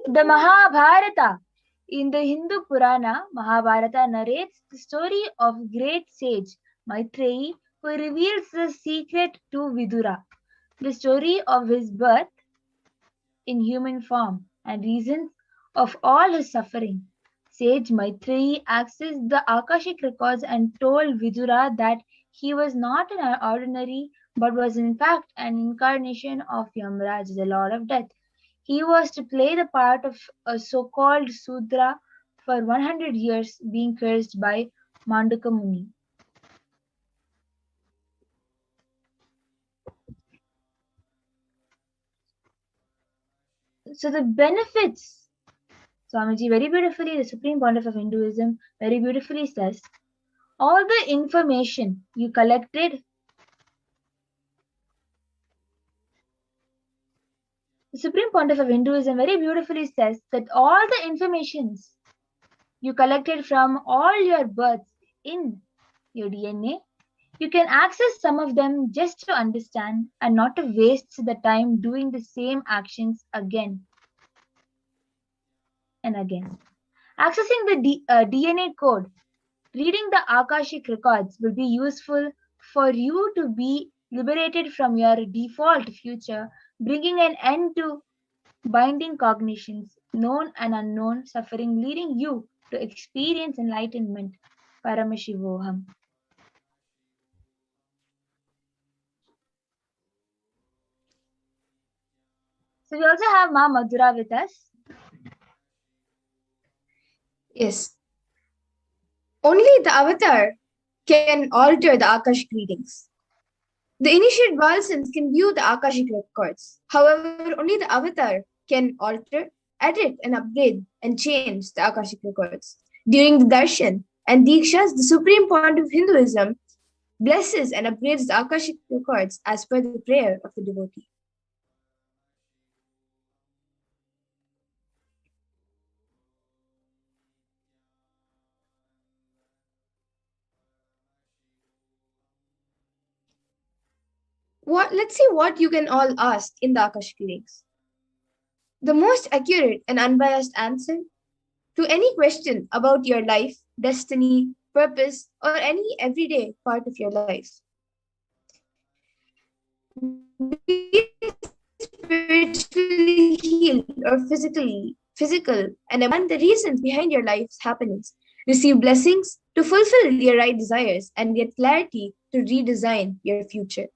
The Mahabharata. In the Hindu Purana, Mahabharata narrates the story of great sage Maitreyi who reveals the secret to Vidura, the story of his birth in human form and reasons of all his suffering. Sage Maitreyi accessed the Akashic records and told Vidura that he was not an ordinary but was in fact an incarnation of Yamraj, the Lord of Death. He was to play the part of a so-called Sudra for 100 years, being cursed by Mandaka Muni. So the benefits, Swamiji very beautifully, the Supreme Pontiff of Hinduism, very beautifully says, all the information you collected, the Supreme Pontiff of Hinduism very beautifully says that all the informations you collected from all your births in your DNA, you can access some of them just to understand and not to waste the time doing the same actions again and again. Accessing the DNA code, reading the Akashic records will be useful for you to be liberated from your default future, bringing an end to binding cognitions, known and unknown suffering, leading you to experience enlightenment. Paramashivoham. So we also have Ma Madhura with us. Yes. Only the avatar can alter the Akashic readings. The initiate Valsans can view the Akashic records. However, only the avatar can alter, edit, and upgrade and change the Akashic records. During the darshan and dikshas, the supreme point of Hinduism blesses and upgrades the Akashic records as per the prayer of the devotee. Let's see what you can all ask in the Akashic readings. The most accurate and unbiased answer to any question about your life, destiny, purpose, or any everyday part of your life. Be it spiritually healed or physical, and the reasons behind your life's happenings. Receive blessings to fulfill your right desires and get clarity to redesign your future.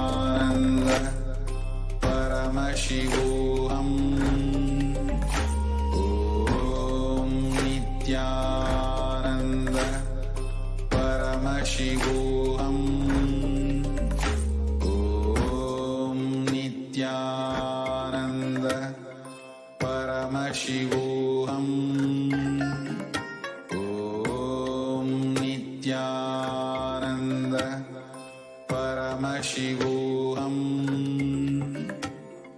Nithyananda Paramashivoham. Om Nithyananda Paramashivoham. Om Nithyananda Paramashivoham. Om Nithyananda Paramashivoham.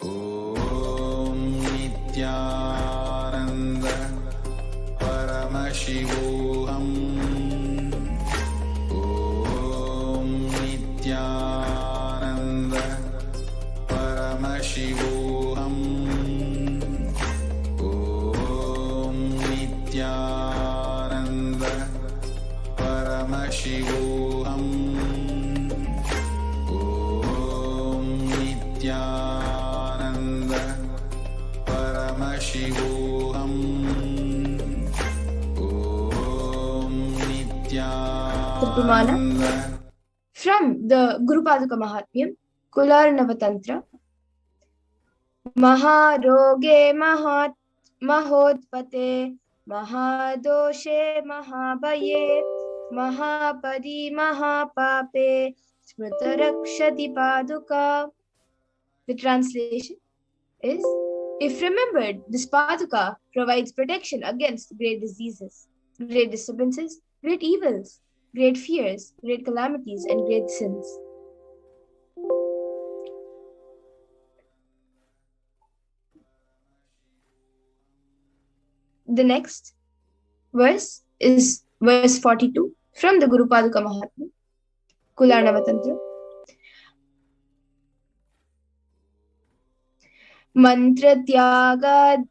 Om Nithyananda Paramashivoham. Om Nithyananda Paramashivoham. Om Nithyananda Paramashivoham. Om Nithyananda Paramashivoham. Om Pramana Nithyananda. from the Guru Paduka Mahatmyam, Kularnava Tantra. Maharoge mahodpate, mahadoshe mahabhaye, mahapadi mahapape, smritarakshati paduka. The translation is, if remembered, this paduka provides protection against great diseases, great disturbances, great evils, great fears, great calamities, and great sins. The next verse is verse 42 from the Guru Paduka Mahatmya, Kularnava Tantra. Mantra tyagad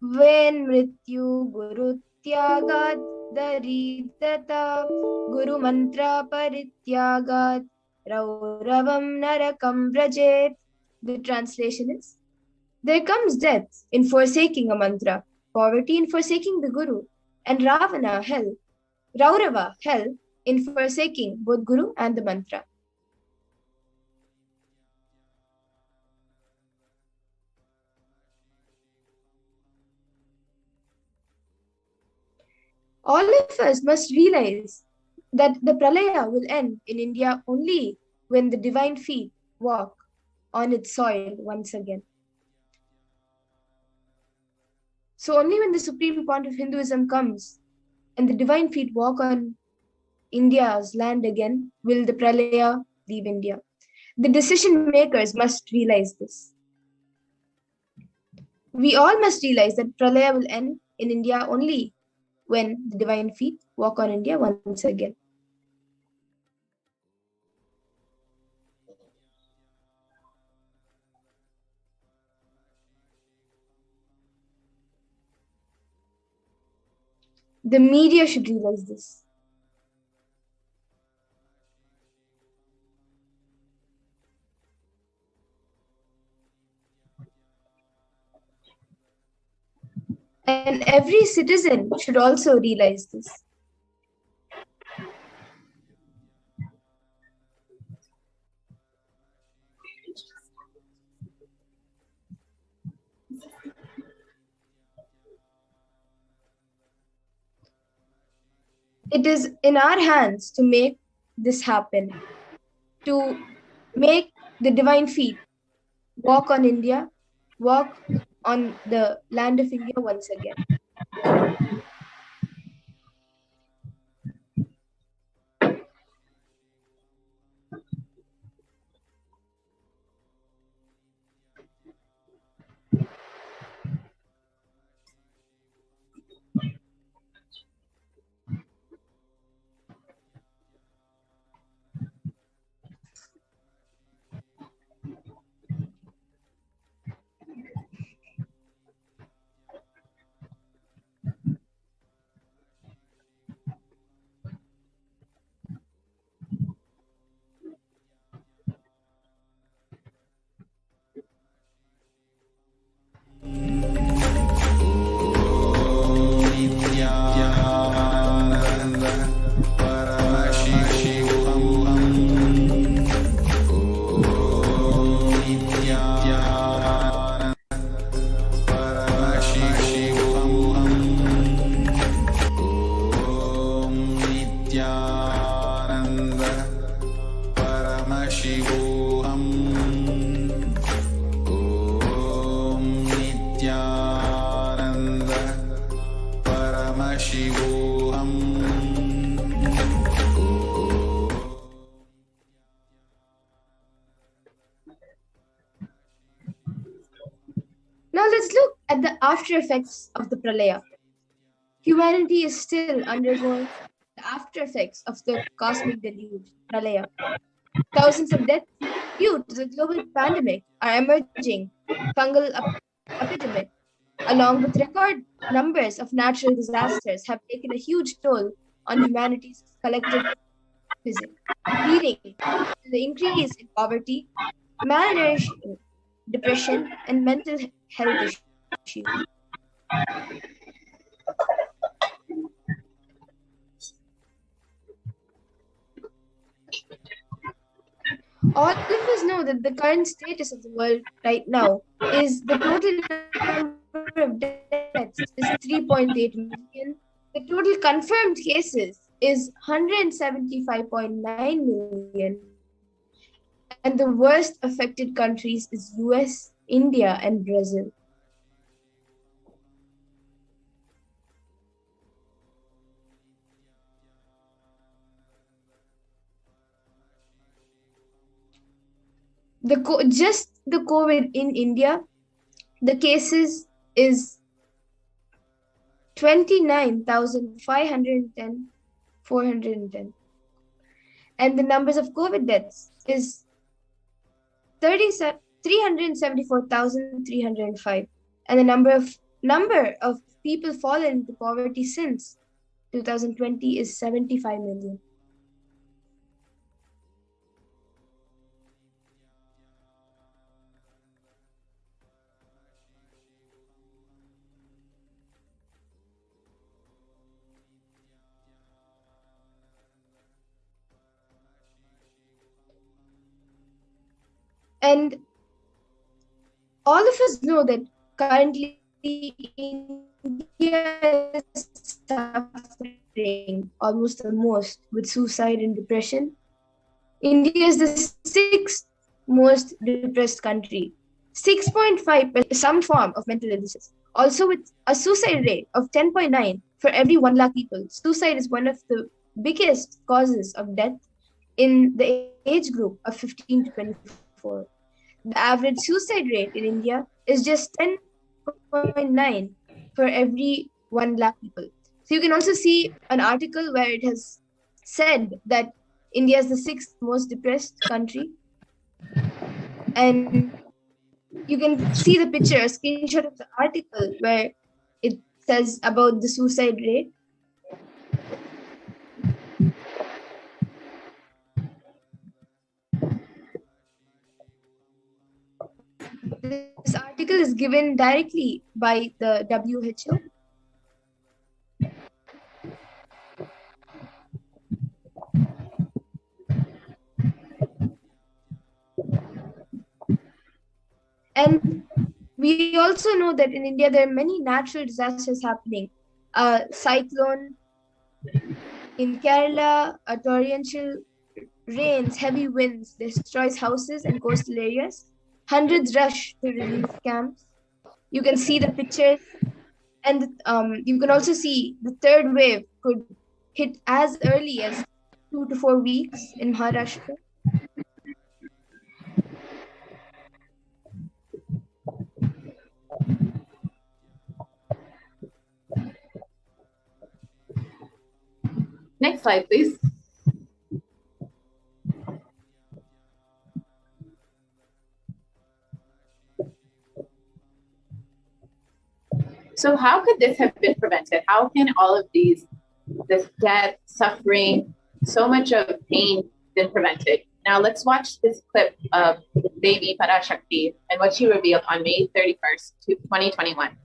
ven mrityu guru tyagad daridata guru mantra parityagad rauravam narakam vrajet. The translation is, there comes death in forsaking a mantra, poverty in forsaking the Guru, and Ravana, hell, Raurava, hell, in forsaking both Guru and the mantra. All of us must realize that the pralaya will end in India only when the divine feet walk on its soil once again. So only when the supreme point of Hinduism comes and the divine feet walk on India's land again will the pralaya leave India. The decision makers must realize this. We all must realize that pralaya will end in India only when the divine feet walk on India once again. The media should realize this. And every citizen should also realize this. it is in our hands to make this happen, to make the divine feet walk on India, walk on the land of India once again. Nithyananda Paramashivoham. Om Nithyananda Paramashivoham. Om Nithyananda Paramashivoham. Om Nithyananda Paramashivoham. Now let's look at the after effects of the Pralaya. Humanity is still undergoing the after effects of the cosmic deluge, Pralaya. Thousands of deaths due to the global pandemic are emerging, fungal epidemic, along with record numbers of natural disasters, have taken a huge toll on humanity's collective physics, leading to the increase in poverty, malnourishment, depression, and mental health issues. All of us know that the current status of the world right now is the total number of deaths is 3.8 million. The total confirmed cases is 175.9 million. And the worst affected countries is US, India, and Brazil. Just the COVID in India, the cases is 29,510, 410. And the numbers of COVID deaths is 374,305. And the number of people fallen into poverty since 2020 is 75 million. And all of us know that currently India is suffering almost the most with suicide and depression. India is the 6th most depressed country. 6.5% some form of mental illnesses. Also with a suicide rate of 10.9 for every 1 lakh people. Suicide is one of the biggest causes of death in the age group of 15 to 24. The average suicide rate in India is just 10.9 for every 1 lakh people. So you can also see an article where it has said that India is the 6th most depressed country. And you can see the picture, a screenshot of the article where it says about the suicide rate. This article is given directly by the WHO. And we also know that in India there are many natural disasters happening. Cyclone, In Kerala, a torrential rains, heavy winds destroys houses and coastal areas. Hundreds rush to relief camps. You can see the pictures, and you can also see the third wave could hit as early as 2 to 4 weeks in Maharashtra. Next slide, please. So how could this have been prevented? How can all of this death, suffering, so much of pain been prevented? Now let's watch this clip of Devi Parashakti and what she revealed on May 31st, 2021.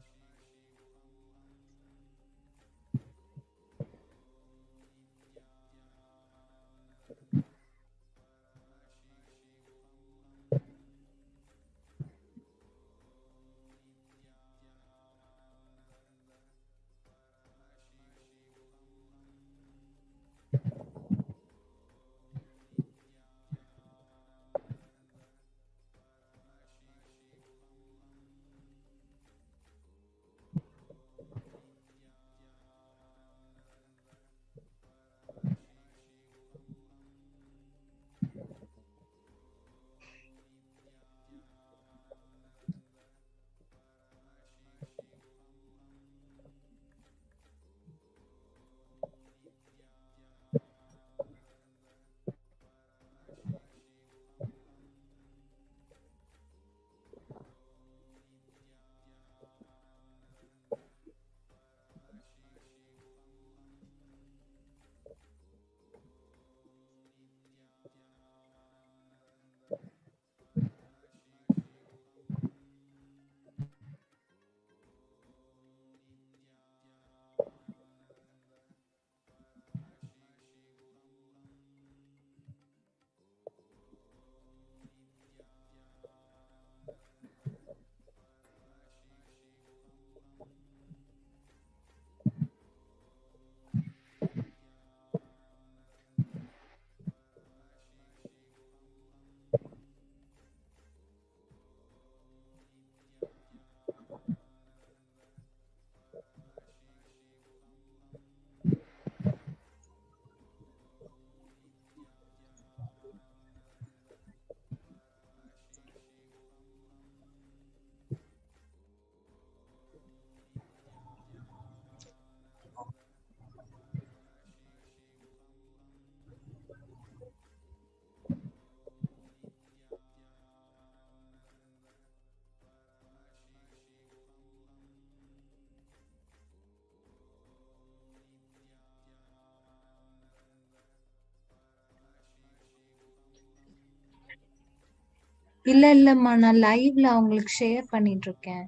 இல்லம்மா நான் லைவ்ல அவங்களுக்கு share பண்ணிட்டு இருக்கேன்.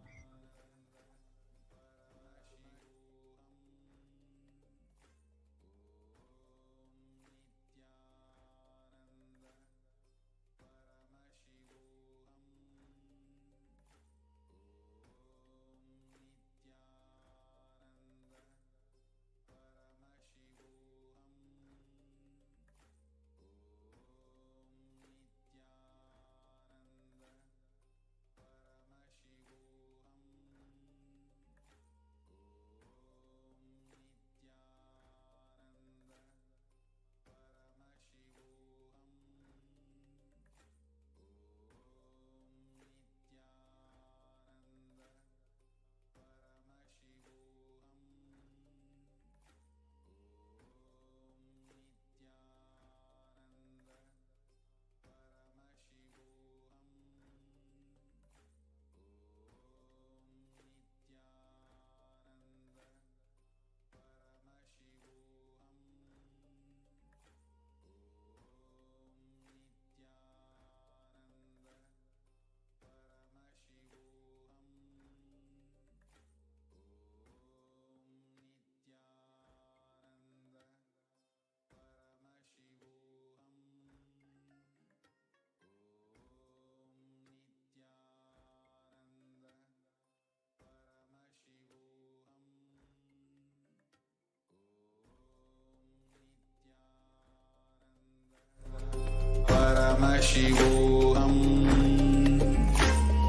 Paramashivoham.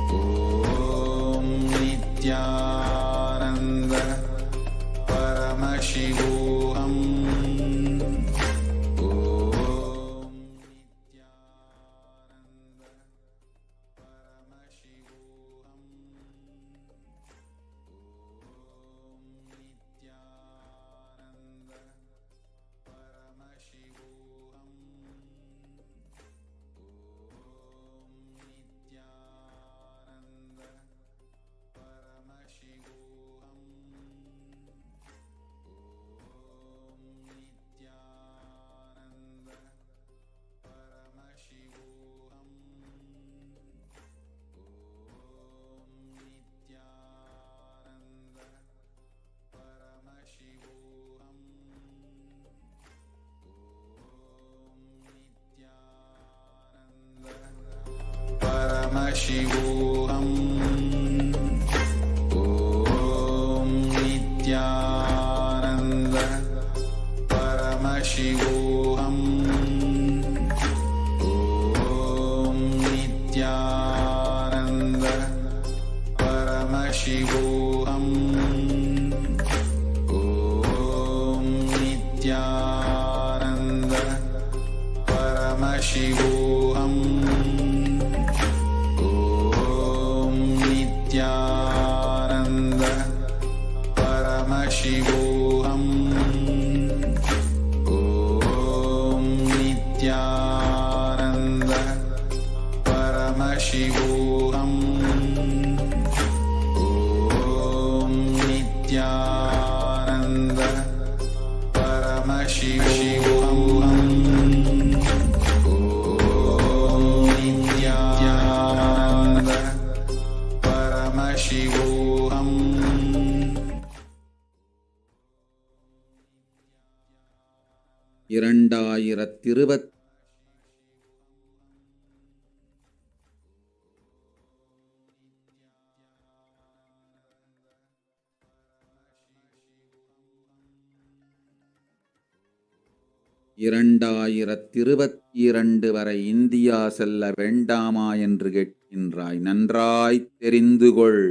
Om Nithyananda Paramashivoham. Paramashivoham. Om Nithyananda Paramashivoham. Om Nithyananda Paramashivoham. Om Nithyananda Paramashivoham. Nithyananda Paramashivoham. Om Nithyananda Paramashivoham. Om Nithyananda Paramashivoham. Om Nithyananda Paramashivoham. இரண்டாயிரத்திருபத் இரண்டாயிரத்திருபத்திரண்டு வரை India செல்ல வேண்டாமா என்று கேட்கின்றாய். நன்றாய் தெரிந்து கொள்,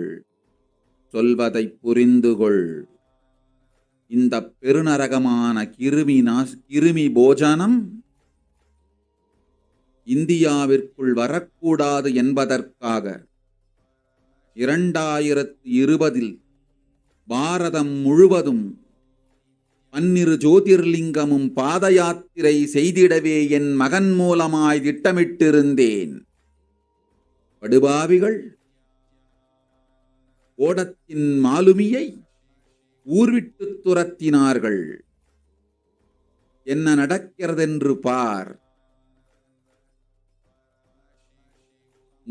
சொல்வதைப் புரிந்து கொள். இந்த பெருநரகமான கிருமி போஜனம் இந்தியாவிற்குள் வரக்கூடாது என்பதற்காக 2020 பாரதம் முழுவதும் 12 ஜோதிர்லிங்கமும் பாத யாத்திரை செய்திடவே என் மகன் மூலமாய் திட்டமிட்டிருந்தேன். படுபாவிகள் ஓடத்தின் மாலுமியை ஊர்விட்டு துரத்தினார்கள். என்ன நடக்கிறதென்று பார்.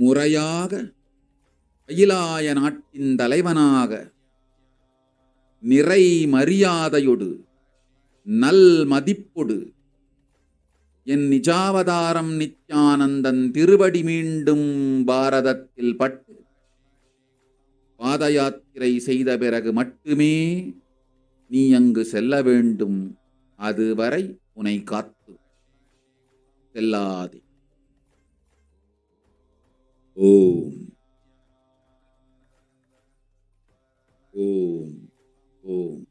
முறையாக கைலாய நாட்டின் தலைவனாக நிறை மரியாதையொடு நல் மதிப்பொடு என் நிஜாவதாரம் நித்யானந்தன் திருவடி மீண்டும் பாரதத்தில் பட்டு பாத யாத்திரை செய்த பிறகு மட்டுமே நீ அங்கு செல்ல வேண்டும். அதுவரை உன்னை காத்து செல்லாதே. ஓம் ஓம் ஓம்.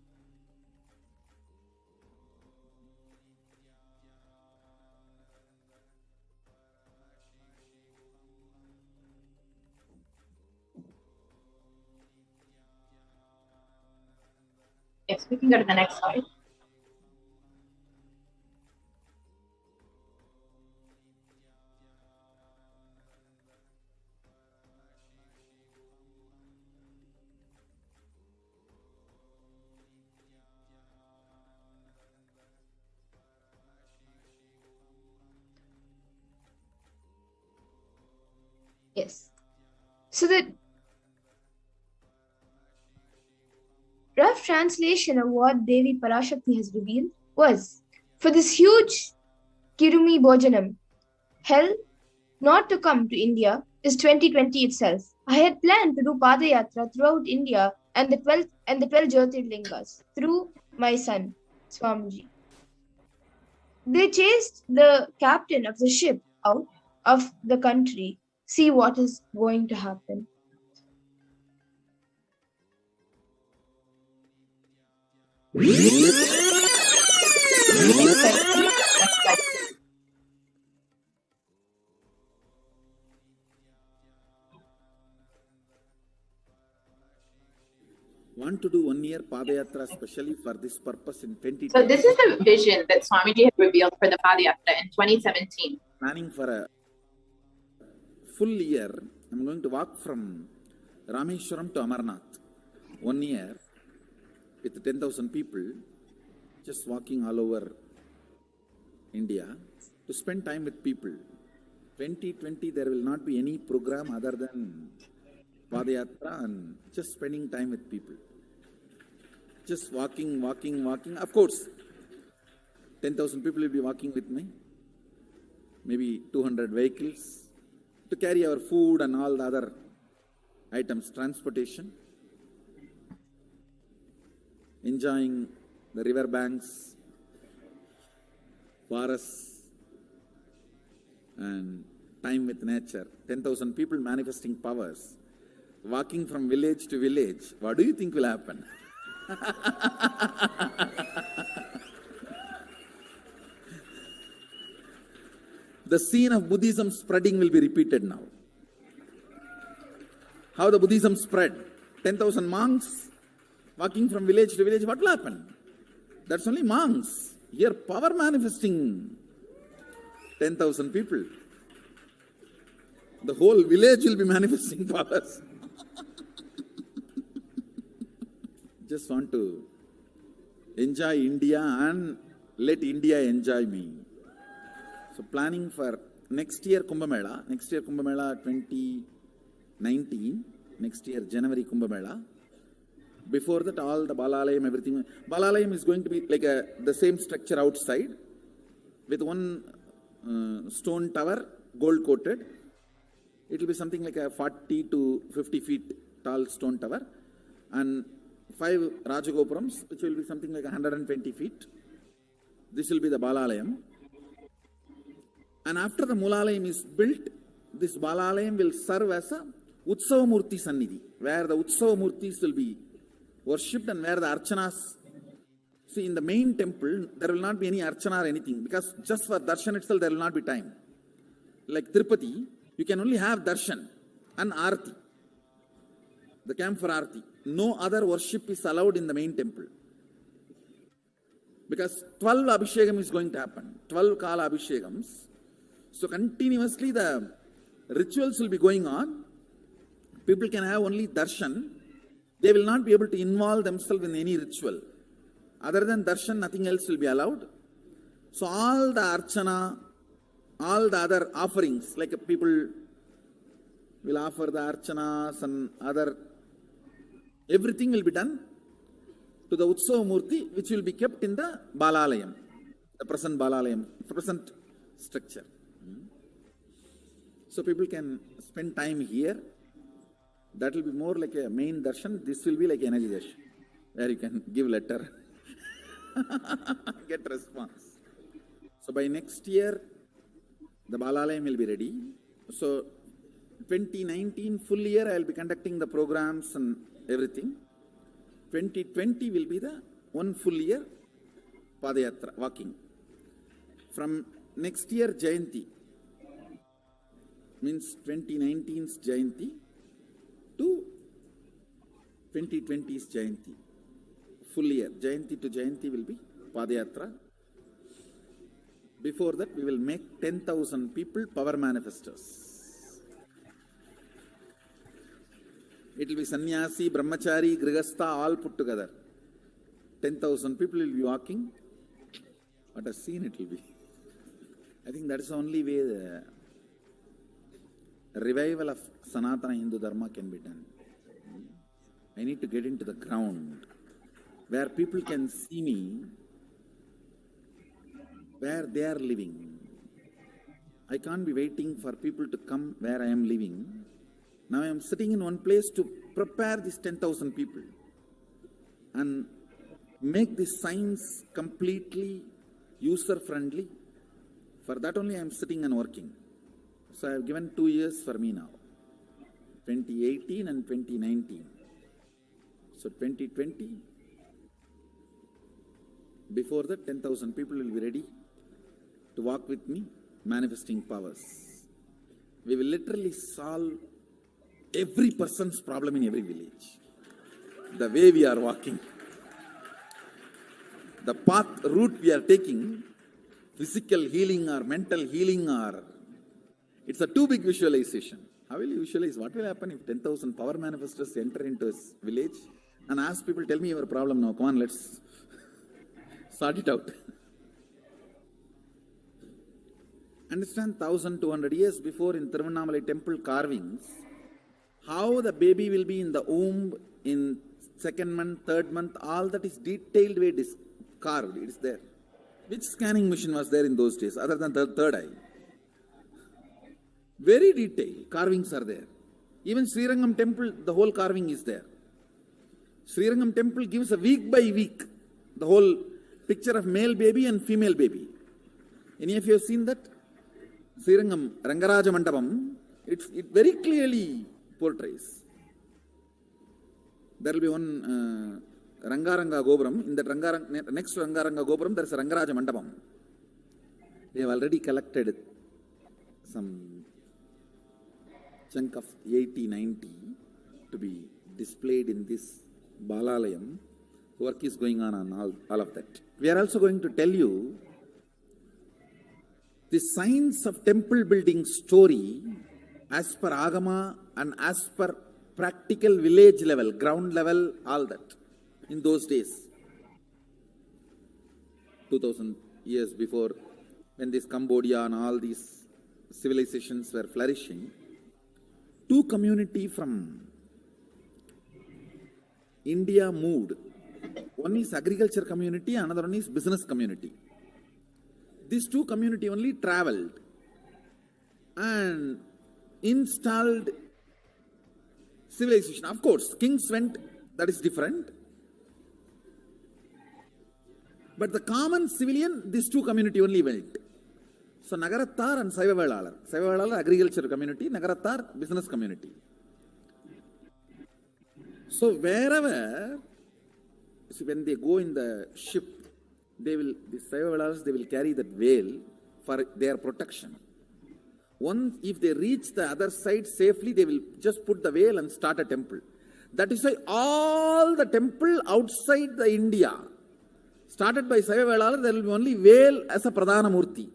Yes, we can go to the next slide. Yes. So the rough translation of what Devi Parashakti has revealed was, for this huge Kirumi Bojanam, hell not to come to India is 2020 itself. I had planned to do Padayatra throughout India and the 12 Jyotirlingas through my son, Swamiji. They chased the captain of the ship out of the country, see what is going to happen. Next slide, please. Next slide, please. Want to do 1 year Padayatra specially for this purpose in 2020. So this is the vision that Swamiji had revealed for the Padayatra in 2017. Planning for a full year. I'm going to walk from Rameshwaram to Amarnath. 1 year with 10,000 people, just walking all over India to spend time with people. 2020 there will not be any program other than Padayatra and just spending time with people. Just walking. Of course, 10,000 people will be walking with me. Maybe 200 vehicles to carry our food and all the other items, transportation. Enjoying the river banks, forests, and time with nature. 10,000 people manifesting powers. Walking from village to village. What do you think will happen? The scene of Buddhism spreading will be repeated now. How the Buddhism spread. 10,000 monks walking from village to village. What will happen? That's only monks. Here power manifesting 10,000 people. The whole village will be manifesting powers. Just want to enjoy India and let India enjoy me. So planning for next year Kumbh Mela 2019, next year January Kumbh Mela. Before that all the Balalayam, everything. Balalayam is going to be like the same structure outside with one stone tower, gold coated. It will be something like a 40 to 50 feet tall stone tower and 5 Rajagopurams, which will be something like 120 feet. This will be the Balalayam. And after the Mulalayam is built, this Balalayam will serve as a Utsava Murti Sannidhi, where the Utsava Murtis will be worshipped and where the Archanas. See, in the main temple, there will not be any Archana or anything, because just for Darshan itself, there will not be time. Like Tirupati, you can only have Darshan and Arati, the camp for Arati. No other worship is allowed in the main temple. Because 12 Abhishekam is going to happen. 12 Kala Abhishekams. So continuously the rituals will be going on. People can have only darshan. They will not be able to involve themselves in any ritual. Other than darshan, nothing else will be allowed. So all the archana, all the other offerings, like people will offer the archanas and other, everything will be done to the Utsava Murti, which will be kept in the Balalayam, the present Balalayam, present structure. So people can spend time here. That will be more like a main darshan. This will be like energy darshan, where you can give letter, get response. So by next year, the Balalayam will be ready. So 2019 full year, I will be conducting the programs and everything. 2020 will be the one full year Padayatra, walking. From next year, Jayanti, means 2019's Jayanti to 2020's Jayanti. Full year, Jayanti to Jayanti will be Padayatra. Before that, we will make 10,000 people power manifestors. It will be sannyasi, brahmachari, grihastha, all put together. 10,000 people will be walking. What a scene it will be. I think that is the only way the revival of Sanatana Hindu Dharma can be done. I need to get into the ground where people can see me, where they are living. I can't be waiting for people to come where I am living. Now I am sitting in one place to prepare these 10,000 people and make this science completely user-friendly. For that only I am sitting and working. So I have given 2 years for me now, 2018 and 2019. So 2020, before that 10,000 people will be ready to walk with me, manifesting powers. We will literally solve every person's problem in every village. The way we are walking, the route we are taking, physical healing or mental healing, or it's a too big visualization. How will you visualize? What will happen if 10,000 power manifestors enter into a village and ask people, tell me your problem now, come on, let's sort it out. Understand, 1,200 years before in Tiruvannamalai temple carvings, how the baby will be in the womb in 2nd month, 3rd month, all that is detailed way carved, it is there. Which scanning machine was there in those days other than the third eye? Very detailed carvings are there. Even Srirangam temple, the whole carving is there. Srirangam temple gives a week by week the whole picture of male baby and female baby. Any of you have seen that? Srirangam Rangaraja Mandapam, it very clearly portrays. There will be one Rangaranga Gopuram. In that next to Rangaranga Gopuram, there is a Rangaraja Mandapam. They have already collected some chunk of 80-90 to be displayed in this Balalayam. Work is going on all of that. We are also going to tell you the science of temple building story as per Agama and as per practical village level, ground level, all that. In those days, 2000 years before, when this Cambodia and all these civilizations were flourishing, two communities from India moved. One is agriculture community, another one is business community. These two communities only traveled and installed civilization. Of course, kings went, that is different. But the common civilian, these two communities only went. So Nagarattar and Saivavalalar. Saivavalalar agriculture community, Nagarattar business community. So wherever, see, when they go in the ship, the Saivavalalars, they will carry that veil for their protection. Once, if they reach the other side safely, they will just put the veil and start a temple. That is why all the temple outside the India, started by Saivavalalar, there will be only veil as a Pradhana Murti.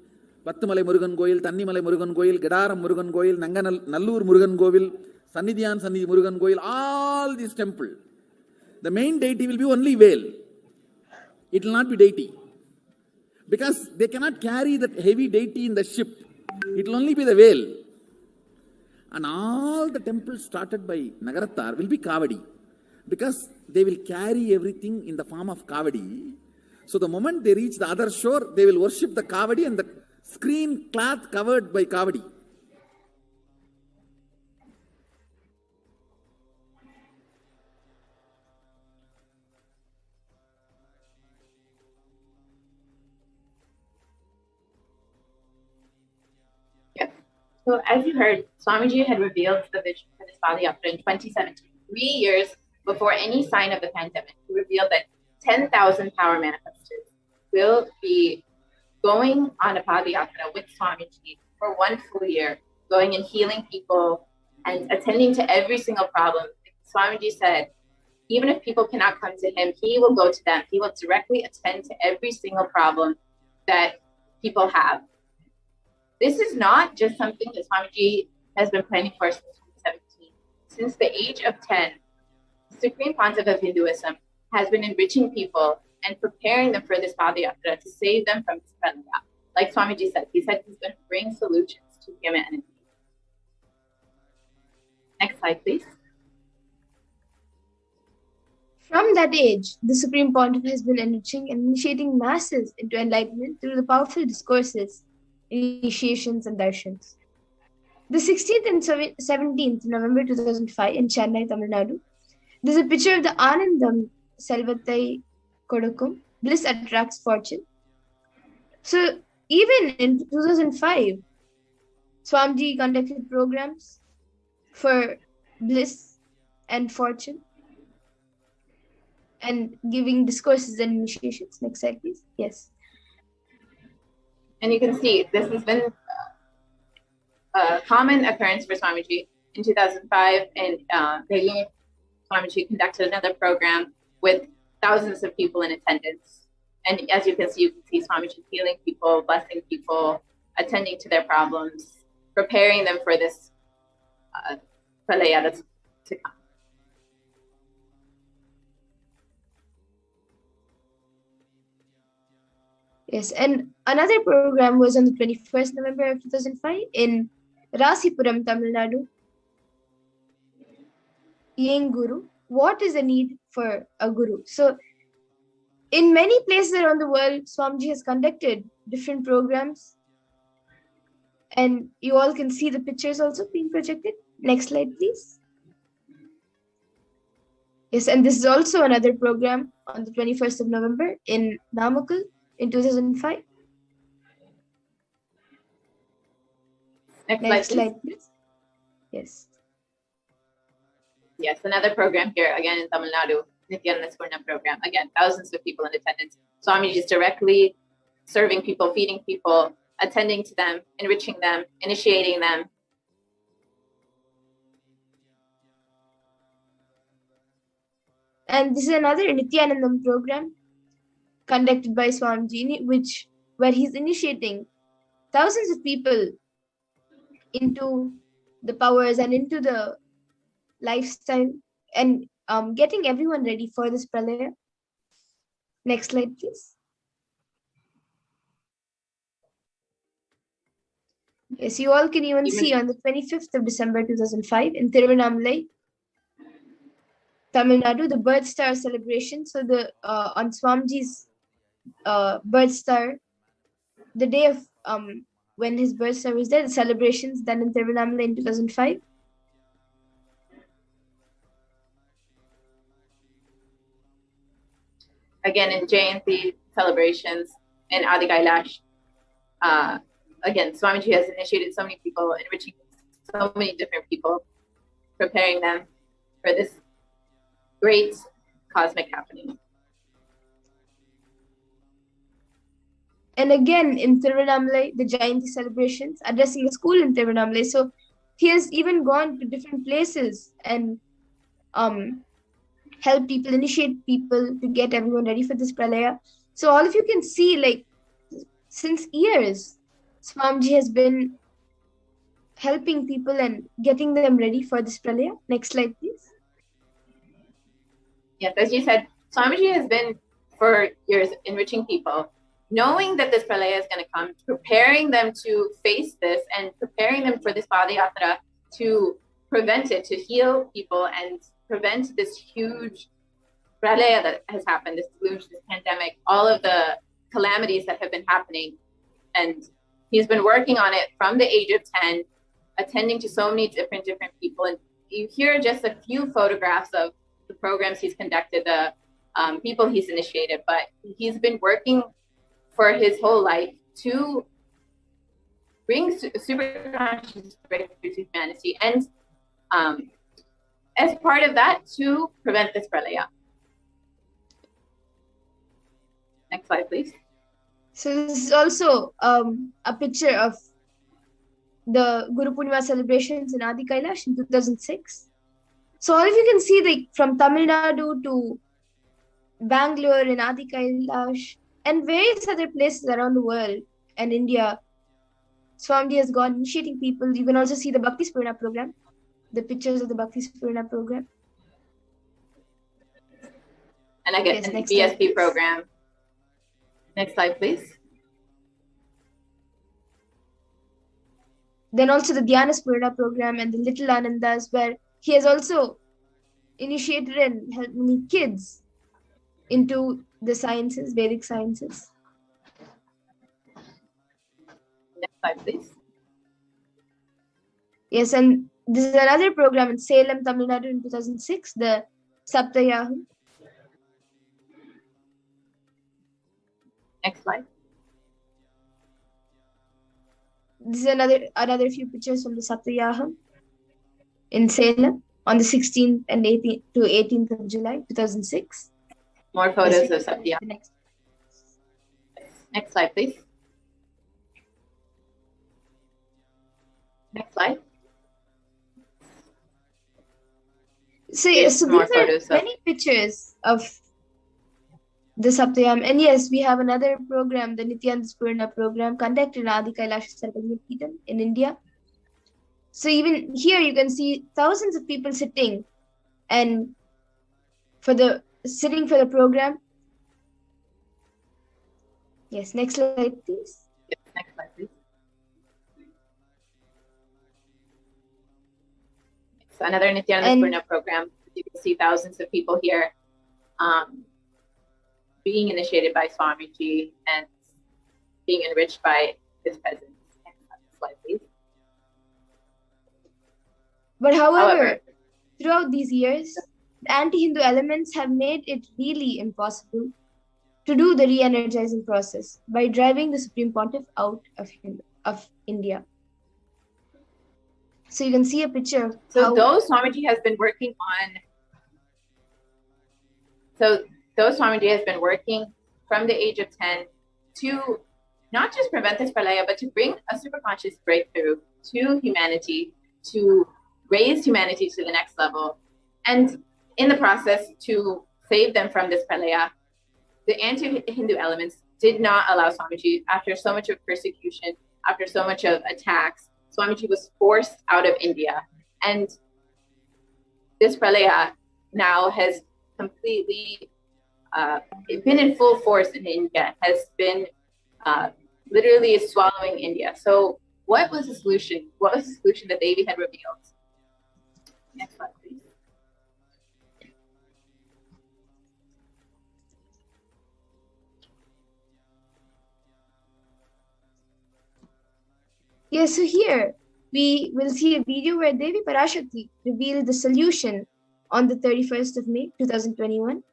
Pattumalai Murugan Goil, Tannimalai Murugan Goil, Gedaram Murugan Goil, Nallur Murugan Govil, Sannidhyan Sannidhi Murugan Goil, all these temples. The main deity will be only veil. It will not be deity. Because they cannot carry that heavy deity in the ship. It will only be the veil. And all the temples started by Nagarattar will be Kavadi. Because they will carry everything in the form of Kavadi. So the moment they reach the other shore, they will worship the Kavadi and the screen cloth covered by Kavadi. So as you heard, Swamiji had revealed the vision for this Padayatra in 2017, 3 years before any sign of the pandemic. He revealed that 10,000 power manifestors will be going on a Padayatra with Swamiji for 1 full year, going and healing people and attending to every single problem. Swamiji said, even if people cannot come to him, he will go to them. He will directly attend to every single problem that people have. This is not just something that Swamiji has been planning for since 2017. Since the age of 10, the Supreme Pontiff of Hinduism has been enriching people and preparing them for this Padayatra to save them from this pralaya. Like Swamiji said, he said he's going to bring solutions to humanity. Next slide, please. From that age, the Supreme Pontiff has been enriching and initiating masses into enlightenment through the powerful discourses, initiations, and darshans. The 16th and 17th November 2005 in Chennai, Tamil Nadu, there's a picture of the Anandam Selvathai Kodukum, bliss attracts fortune. So even in 2005, Swamiji conducted programs for bliss and fortune and giving discourses and initiations. Next slide, please. Yes. And you can see this has been a common occurrence for Swamiji. In 2005, in Bangalore, Swamiji conducted another program with thousands of people in attendance. And as you can see Swamiji healing people, blessing people, attending to their problems, preparing them for this pralaya that's to come. Yes, and another program was on the 21st November of 2005 in Rasipuram, Tamil Nadu. Yang Guru, what is the need for a guru? So, in many places around the world, Swamiji has conducted different programs, and you all can see the pictures also being projected. Next slide, please. Yes, and this is also another program on the 21st of November in Namakkal in 2005. Next slide, please. Yes. Yes, another program here, again in Tamil Nadu, Nithyananda program. Again, thousands of people in attendance. Swamiji is directly serving people, feeding people, attending to them, enriching them, initiating them. And this is another Nithyanandam program conducted by Swamiji, where he's initiating thousands of people into the powers and into the lifestyle and getting everyone ready for this pralaya. Next slide, please. Yes, you all can even see on the 25th of December 2005 in Tiruvannamalai, Tamil Nadu, the birth star celebration. So the on Swamiji's birth star, the day of when his birth star was there, the celebrations done in Tiruvannamalai in 2005. Again, in Jayanti celebrations in Adi Kailash, again, Swamiji has initiated so many people, enriching so many different people, preparing them for this great cosmic happening. And again, in Tiruvannamalai, the Jayanti celebrations, addressing a school in Tiruvannamalai. So he has even gone to different places and help people, initiate people to get everyone ready for this pralaya. So all of you can see, like, since years, Swamiji has been helping people and getting them ready for this pralaya. Next slide, please. Yes, as you said, Swamiji has been for years enriching people, knowing that this pralaya is going to come, preparing them to face this and preparing them for this Padayatra to prevent it, to heal people and prevent this huge pralaya that has happened, this deluge, this pandemic, all of the calamities that have been happening. And he's been working on it from the age of 10, attending to so many different people. And you hear just a few photographs of the programs he's conducted, the people he's initiated, but he's been working for his whole life to bring super conscious breakthrough to humanity, and as part of that, to prevent this pralaya. Next slide, please. So this is also a picture of the Guru Purnima celebrations in Adi Kailash in 2006. So all of you can see, like, from Tamil Nadu to Bangalore in Adi Kailash and various other places around the world and India, Swamiji has gone initiating people. You can also see the Bhakti Spurna program, the pictures of the Bhakti Spurna program. And again, the BSP program. Next slide, please. Then also the Dhyana Spurna program and the Little Anandas, where he has also initiated and helped many kids into the sciences, Vedic sciences. Next slide, please. Yes, and this is another program in Salem, Tamil Nadu in 2006, the Saptayaham. Next slide. This is another few pictures from the Satyayaham in Salem on the 16th and 18th to 18th of July 2006. More photos of Satya. Next slide, please. Next slide. So these more are photos of- many pictures of the Saptayam. And yes, we have another program, the Nithyananda program, conducted in Adi Kailasa Sarvagya in India. So even here you can see thousands of people sitting and sitting for the program. Yes, next slide, please. Yes, next slide, please. So another Nithyananda program. You can see thousands of people here being initiated by Swamiji and being enriched by his presence. Next slide, please. But however, throughout these years, the anti-Hindu elements have made it really impossible to do the re-energizing process by driving the Supreme Pontiff out of India. So you can see a picture. So those Swamiji has been working on. So those Swamiji has been working from the age of 10 to not just prevent this pralaya, but to bring a superconscious breakthrough to humanity, to raise humanity to the next level, and in the process to save them from this pralaya. The anti-Hindu elements did not allow Swamiji, after so much of persecution, after so much of attacks, Swamiji was forced out of India. And this pralaya now has completely been in full force in India, has been literally swallowing India. So what was the solution? What was the solution that Devi had revealed? Next slide, please. Yes, so here we will see a video where Devi Parashakti revealed the solution on the 31st of May 2021.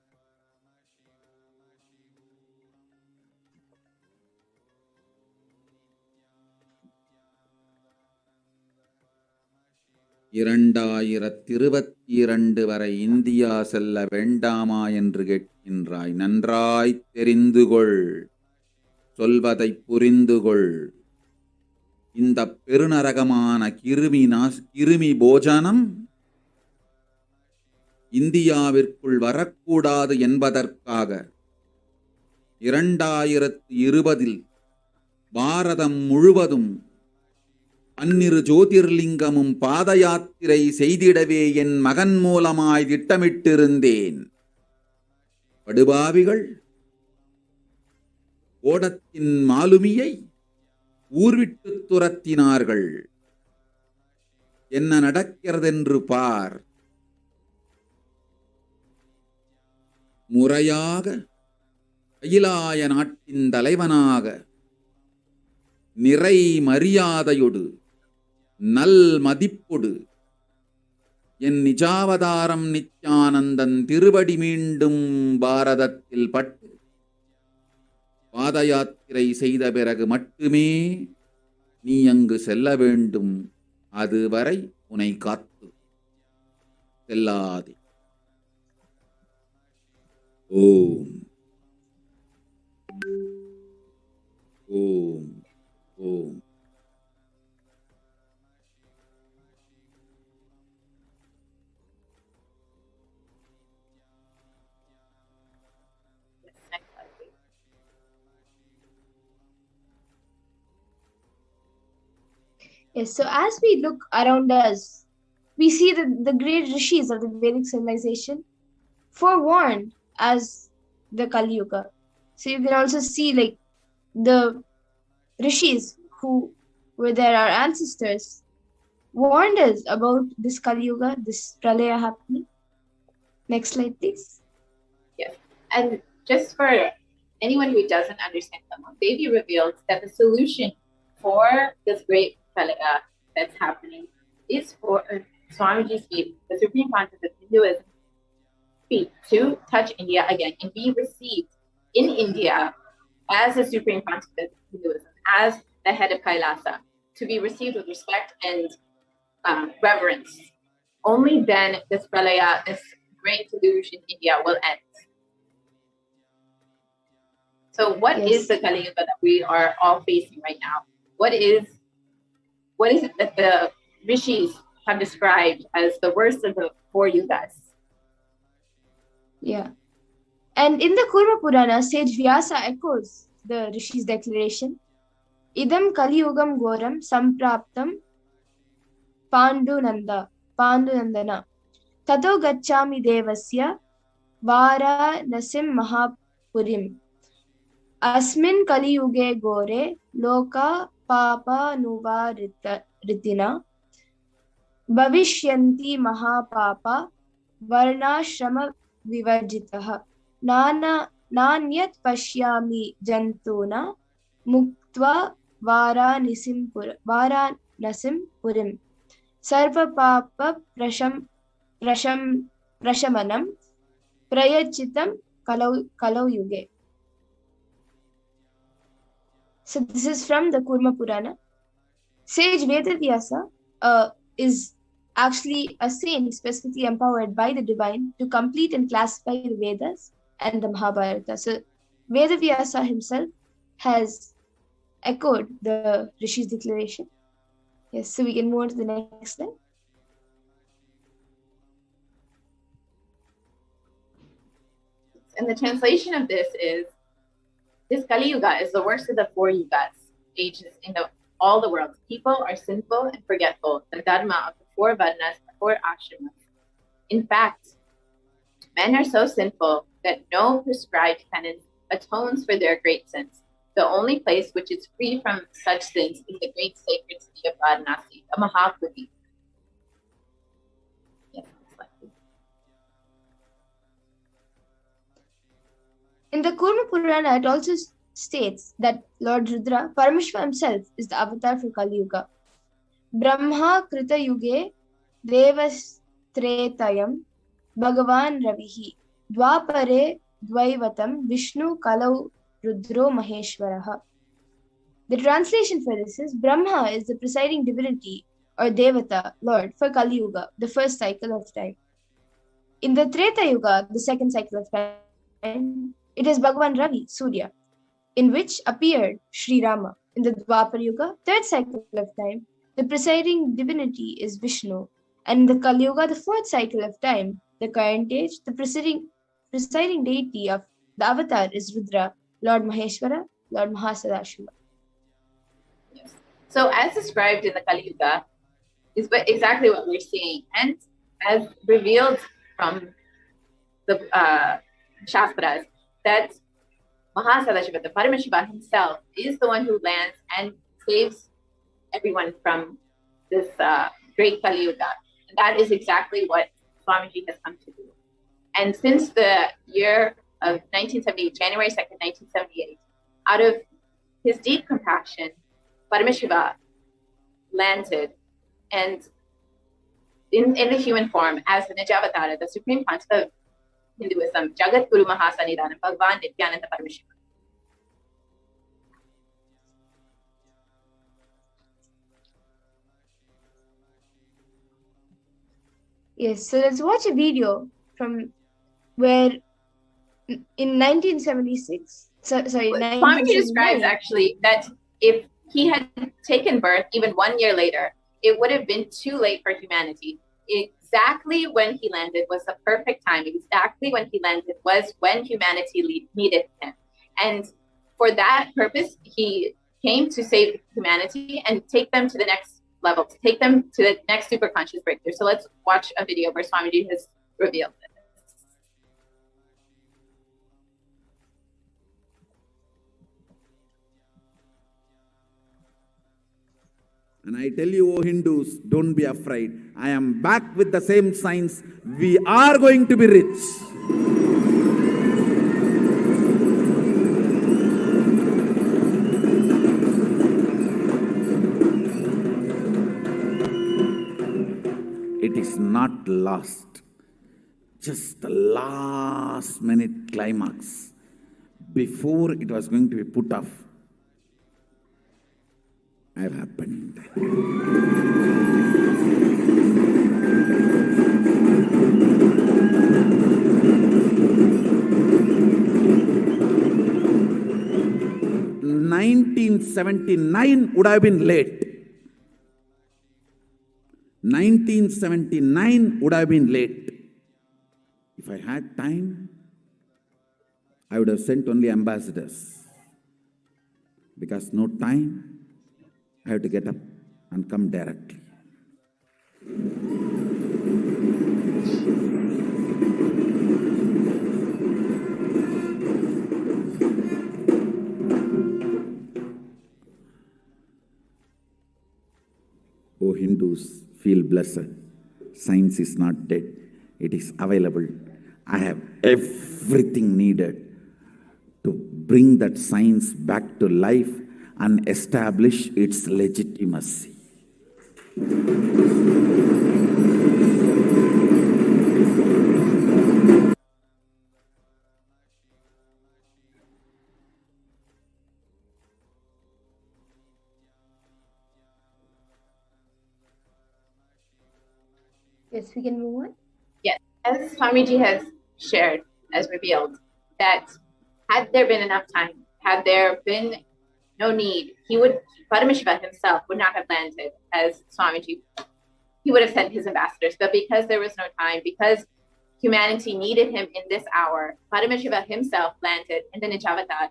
வரை India செல்ல வேண்டாமா என்று கேட்கின்றாய். நன்றாய் தெரிந்துகொள், சொல்வதைப் புரிந்துகொள். இந்த பெருநரகமான கிருமி போஜனம் இந்தியாவிற்குள் வரக்கூடாது என்பதற்காக 2020 பாரதம் முழுவதும் 12 ஜோதிர்லிங்கமும் பாத யாத்திரை செய்திடவே என் மகன் மூலமாய் திட்டமிட்டிருந்தேன். படுபாவிகள் ஓடத்தின் மாலுமியை ஊர்விட்டு துரத்தினார்கள். என்ன நடக்கிறதென்று பார். முறையாக கைலாய நாட்டின் தலைவனாக நிறை மரியாதையொடு நல் மதிப்பொடு என் நிஜாவதாரம் நித்யானந்தன் திருவடி மீண்டும் பாரதத்தில் பட்டு பாத யாத்திரை செய்த பிறகு மட்டுமே நீ அங்கு செல்ல வேண்டும். அதுவரை உன்னை காத்து செல்லாதே. ஓம் ஓம் ஓம். Yes, so as we look around us, we see the great rishis of the Vedic civilization forewarned as the Kali Yuga. So you can also see like the rishis who were there, our ancestors, warned us about this Kali Yuga, this pralaya happening. Next slide, please. Yes, and just for anyone who doesn't understand Tamil, Devi revealed that the solution for this great pralaya that's happening is for Swamiji's feet, the Supreme Pontiff of Hinduism, feet to touch India again and be received in India as the Supreme Pontiff of Hinduism, as the head of Kailasa, to be received with respect and reverence. Only then this pralaya, this great deluge in India, will end. So what is the Kali Yuga that we are all facing right now? What is it that the rishis have described as the worst of the 4 yugas? Yeah. And in the Kurma Purana, sage Vyasa echoes the Rishi's declaration, Idam Kali Yugam Goram Sampraptam Pandunandana Tato Gacchami Devasya Vara Nasim Mahapurim Asmin Kali Yuge Gore Loka Papa Nuva Ritina Bhavishyanti Mahapapa Varnashrama Vivajitaha Nanyat Pashyami Jantuna Muktva Varanasim Purim Sarva Papa Prashamanam Prayachitam Kalau Yuge. So this is from the Kurma Purana. Sage Vedavyasa is actually a saint specifically empowered by the divine to complete and classify the Vedas and the Mahabharata. So Vedavyasa himself has echoed the Rishi's declaration. Yes, so we can move on to the next slide. And the translation of this is, this Kali Yuga is the worst of the 4 yugas, ages in all the world. People are sinful and forgetful, the dharma of the 4 varnas, the 4 ashramas. In fact, men are so sinful that no prescribed penance atones for their great sins. The only place which is free from such sins is the great sacred city of Varanasi, a Mahapuri. Yes, in the Kurma Purana, it also states that Lord Rudra, Paramashiva himself, is the avatar for Kali Yuga. Brahma Krita Yuge Devastretayam Bhagavan Ravihi Dwapare Dvaivatam Vishnu Kalau Rudro Maheshwara. The translation for this is, Brahma is the presiding divinity or Devata, Lord, for Kali Yuga, the first cycle of time. In the Treta Yuga, the second cycle of time, it is Bhagavan Ravi, Surya, in which appeared Sri Rama. In the Dwapar Yuga, third cycle of time, the presiding divinity is Vishnu. And in the Kali Yuga, the fourth cycle of time, the current age, the presiding deity of the avatar is Rudra, Lord Maheshwara, Lord Mahasadashiva. Yes. So as described in the Kali Yuga is exactly what we're seeing. And as revealed from the Shastras, that Mahasadashiva, the Paramashiva himself, is the one who lands and saves everyone from this great Kali Yuga. And that is exactly what Swamiji has come to do. And since the year of 1978, January 2nd, 1978, out of his deep compassion, Paramashiva landed and in the human form as the Nijavatara, the supreme concept of Hinduism, Jagat Guru Mahasannidhanam, Bhagavan Nithyananda Paramashivam. Yes, so let's watch a video from where in 1976, Swamiji describes actually that if he had taken birth even 1 year later, it would have been too late for humanity. Exactly when he landed was the perfect time. Exactly when he landed was when humanity needed him. And for that purpose, he came to save humanity and take them to the next level, to take them to the next super conscious breakthrough. So let's watch a video where Swamiji has revealed this. And I tell you, O Hindus, don't be afraid. I am back with the same signs. We are going to be rich. It is not lost. Just the last minute climax before it was going to be put off. have happened. "1979 would have been late. 1979 would have been late. If I had time, I would have sent only ambassadors. Because no time, I have to get up and come directly. Oh Hindus, feel blessed. Science is not dead. It is available. I have everything needed to bring that science back to life and establish its legitimacy. Yes, we can move on. Yes, as Swamiji has shared, as revealed, that had there been enough time, had there been no need, Paramashiva himself would not have landed as Swamiji. He would have sent his ambassadors, but because there was no time, because humanity needed him in this hour, Paramashiva himself landed in the Nijavatar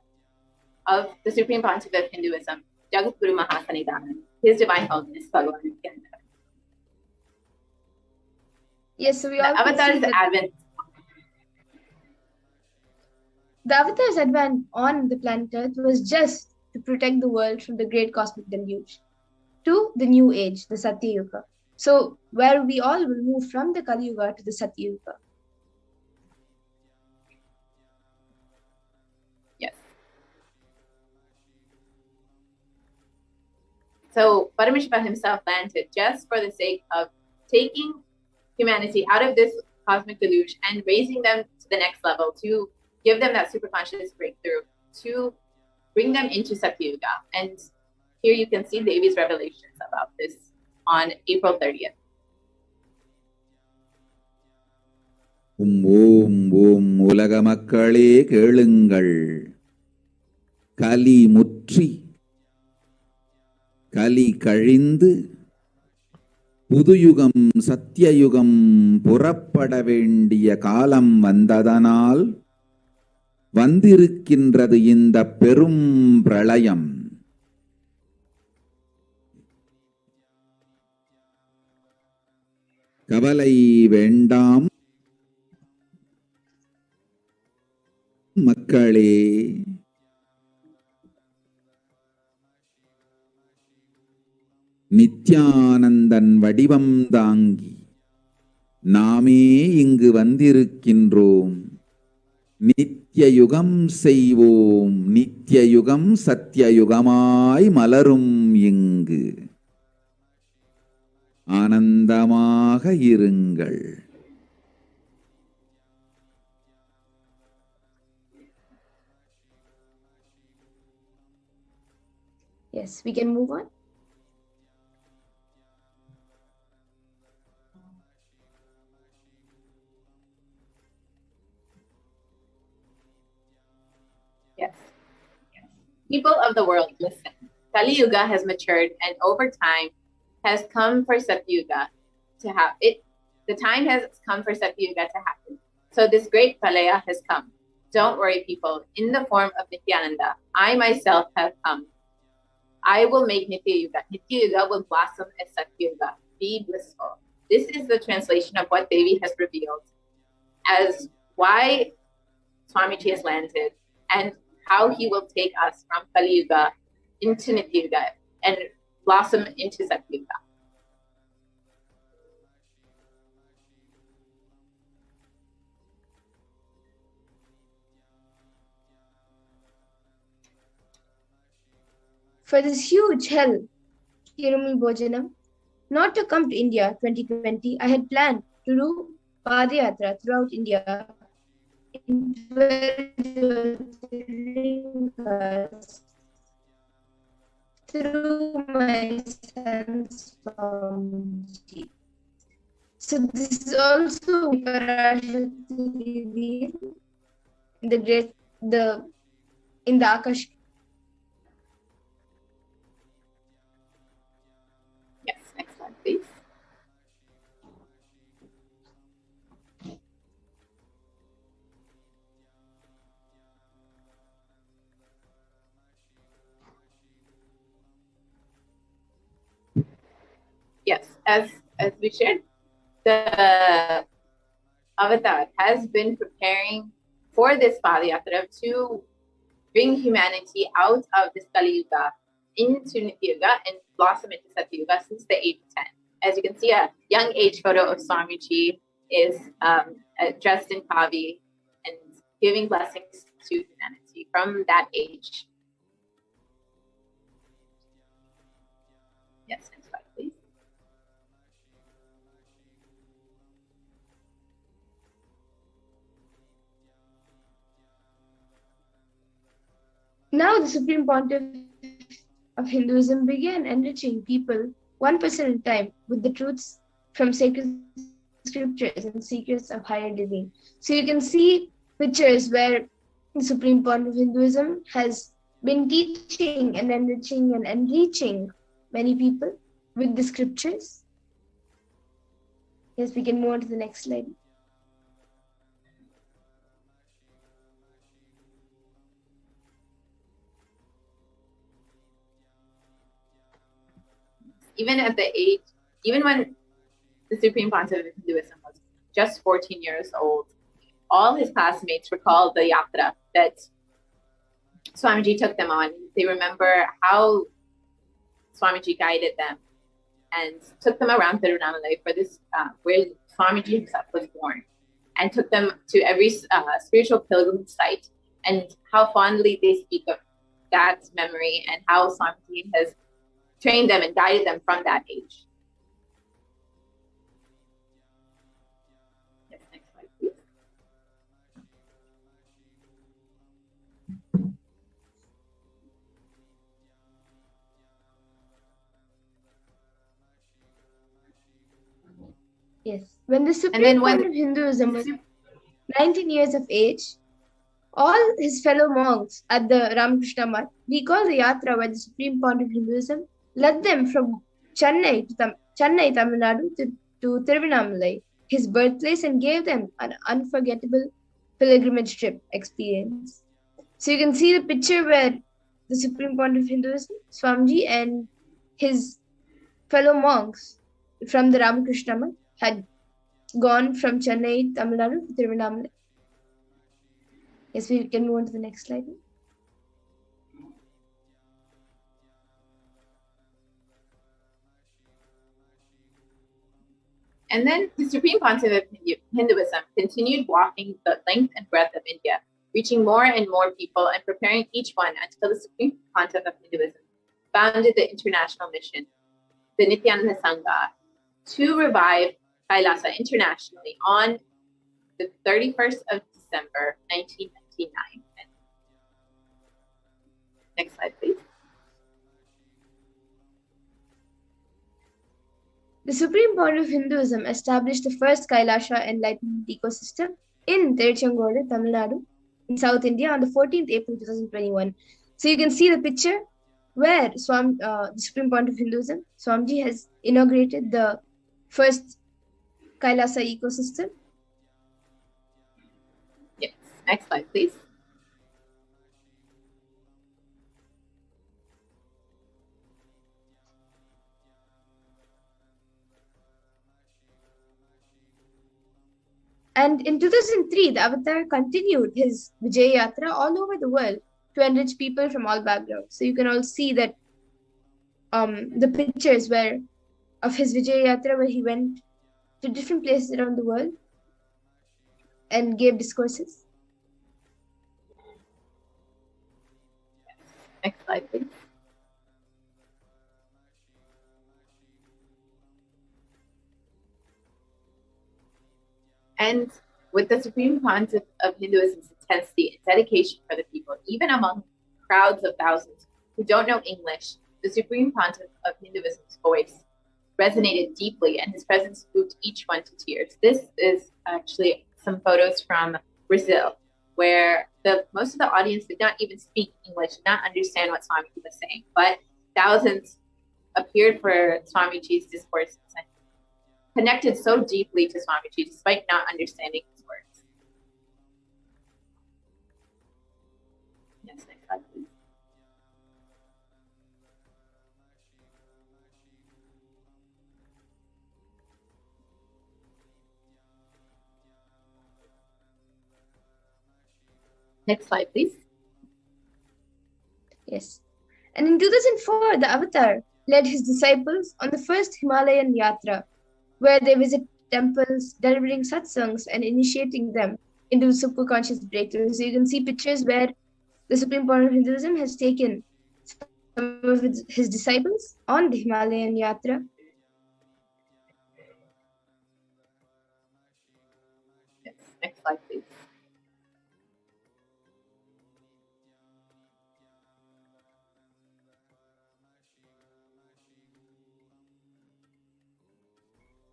of the Supreme Pontiff of Hinduism, Jagat Guru Mahasannidhanam, His Divine Holiness Bhagavan Nithyananda. Yes, so we The all can see Avatar's that advent. the Avatar's advent on the planet Earth was just to protect the world from the great cosmic deluge to the new age, the Satya Yuga. So, where we all will move from the Kali Yuga to the Satya Yuga. Yes. So Paramashiva himself landed just for the sake of taking humanity out of this cosmic deluge and raising them to the next level, to give them that superconscious breakthrough, to bring them into Satya Yuga. And here you can see Devi's revelations about this on April 30th. ஓம் ஓம் உலக மக்களே கேளுங்கள், கலி முற்றி கலி கழிந்து புதுயுகம் சத்தியயுகம் புறப்பட வேண்டிய காலம் வந்ததனால் வந்திருக்கின்றது இந்த பெரும் பிரளயம். கவலை வேண்டாம் மக்களே, நித்யானந்தன் வடிவம் தாங்கி நாமே இங்கு வந்திருக்கின்றோம். நித்யயுகம் செய்வோம், நித்யயுகம் சத்யயுகமாய் மலரும் இங்கு. ஆனந்தமாக இருங்கள். Yes, we can move on. Yes. People of the world, listen. Kali Yuga has matured and over time has come for Satya Yuga to have it. The time has come for Satya Yuga to happen. So this great Pralaya has come. Don't worry, people. In the form of Nithyananda, I myself have come. I will make Nitya Yuga. Nitya Yuga will blossom as Satya Yuga. Be blissful. This is the translation of what Devi has revealed as why Swamiji has landed and how he will take us from Kali Yuga into Nitya Yuga and blossom into Satya Yuga. For this huge hell, Kirumul Bojanam, not to come to India 2020, I had planned to do Padayatra throughout India in 12 through my son Swamiji. So this is also Parashakti revealed in the Akash. Yes, next slide, please. Yes, as we shared, the Avatar has been preparing for this Padayatra to bring humanity out of this Kali Yuga into Nitya Yuga and blossom into Satya Yuga since the age of 10. As you can see, a young age photo of Swamiji is dressed in Kavi and giving blessings to humanity from that age. Yes, next slide, please. Now the Supreme Pontiff of Hinduism began enriching people 1% at a time with the truths from sacred scriptures and secrets of higher living. So you can see pictures where the Supreme Pontiff of Hinduism has been teaching and enriching and enriching many people with the scriptures. Yes, we can move on to the next slide. Even when the Supreme Pontiff of Hinduism was just 14 years old, all his classmates recalled the yatra that Swamiji took them on. They remember how Swamiji guided them and took them around Tiruvannamalai for this, where Swamiji himself was born, and took them to every spiritual pilgrimage site, and how fondly they speak of that memory and how Swamiji has trained them and guided them from that age. Yes, next slide, please. Yes. When the Supreme Pontiff of Hinduism was 19 years of age, all his fellow monks at the Ramakrishna Math recall the yatra where the Supreme Pontiff of Hinduism led them from Chennai, Tamil Nadu to Tiruvannamalai, his birthplace, and gave them an unforgettable pilgrimage trip experience. So you can see the picture where the Supreme Pontiff of Hinduism, Swamiji, and his fellow monks from the Ramakrishna Math had gone from Chennai, Tamil Nadu to Tiruvannamalai. Yes, we can move on to the next slide. And then the Supreme Pontiff of Hinduism continued walking the length and breadth of India, reaching more and more people and preparing each one until the Supreme Pontiff of Hinduism founded the international mission, the Nithyananda Sangha, to revive Kailasa internationally on the 31st of December, 1999. Next slide, please. The Supreme Pontiff of Hinduism established the first Kailasa enlightenment ecosystem in Tiruchengodu, Tamil Nadu, in South India on the 14th April 2021. So you can see the picture where the Supreme Pontiff of Hinduism, Swamiji, has inaugurated the first Kailasa ecosystem. Yes, next slide, please. And in 2003, the Avatar continued his Vijay Yatra all over the world to enrich people from all backgrounds. So you can all see that the pictures of his Vijay Yatra where he went to different places around the world and gave discourses. Next slide, please. And with the Supreme Pontiff of Hinduism's intensity and dedication for the people, even among crowds of thousands who don't know English, the Supreme Pontiff of Hinduism's voice resonated deeply, and his presence moved each one to tears. This is actually some photos from Brazil, where most of the audience did not even speak English, did not understand what Swamiji was saying, but thousands appeared for Swamiji's discourses and connected so deeply to Swamiji despite not understanding his words. Yes, next slide, please. Next slide, please. Yes. And in 2004, the Avatar led his disciples on the first Himalayan Yatra, where they visit temples, delivering satsangs and initiating them into superconscious breakthrough. So you can see pictures where the Supreme Pontiff of Hinduism has taken some of his disciples on the Himalayan Yatra. Yes, next slide, please.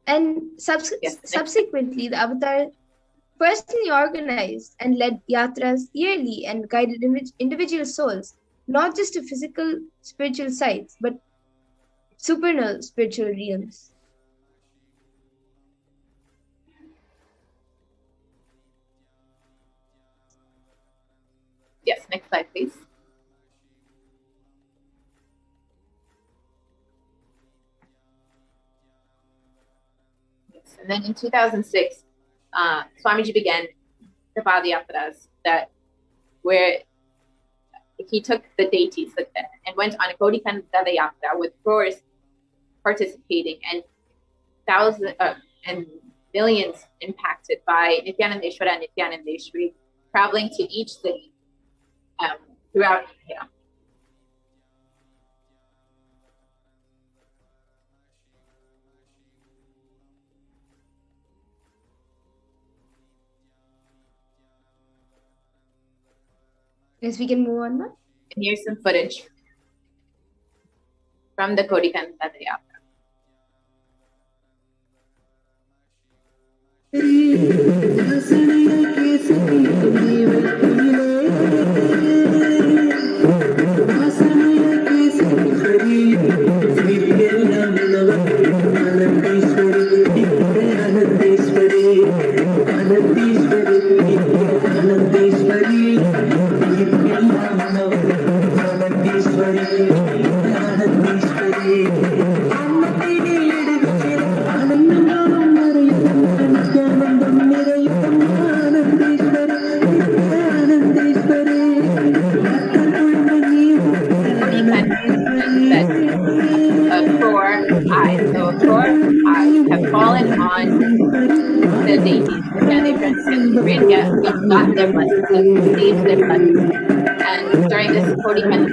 And subsequently, the Avatar personally organized and led yatras yearly and guided individual souls, not just to physical spiritual sites, but supernal spiritual realms. Yes, next slide, please. And then in 2006, Swamiji began the Padayatras where he took the deities and went on a Gaudikanda Yatra with crores participating and thousands and millions impacted by Nithyanandeshwara and Nithyanandeshwari traveling to each city throughout India. Yes, we can move on now. And here's some footage from the Gaudikanda Yatra. Have fallen on the deities. Yeah, they've gotten their blessings, they've received their blessings. And during this Gaudikanda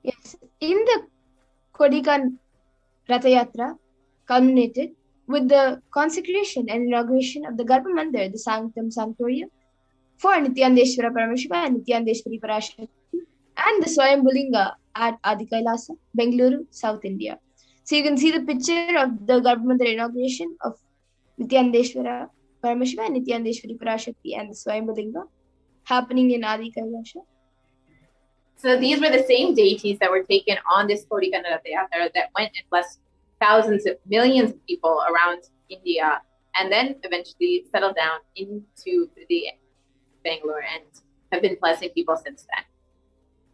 Yes, in the Gaudikanda Ratha Yatra culminated with the consecration and inauguration of the Garbha Mandir, the Sanctum Sanctorium, for Nithyanandeshwara Paramashivam and Nithyanandeshwari Parashakti, and the Swayambhulinga at Adi Kailasa, Bengaluru, South India. So you can see the picture of the Garbha Mandir inauguration of Nithyanandeshwara Paramashivam and Nithyanandeshwari Parashakti and the Swayambhulinga happening in Adi Kailasa. So these were the same deities that were taken on this Gaudikanda Yatra that went and blessed thousands of millions of people around India, and then eventually settled down into the Bangalore and have been blessing people since then.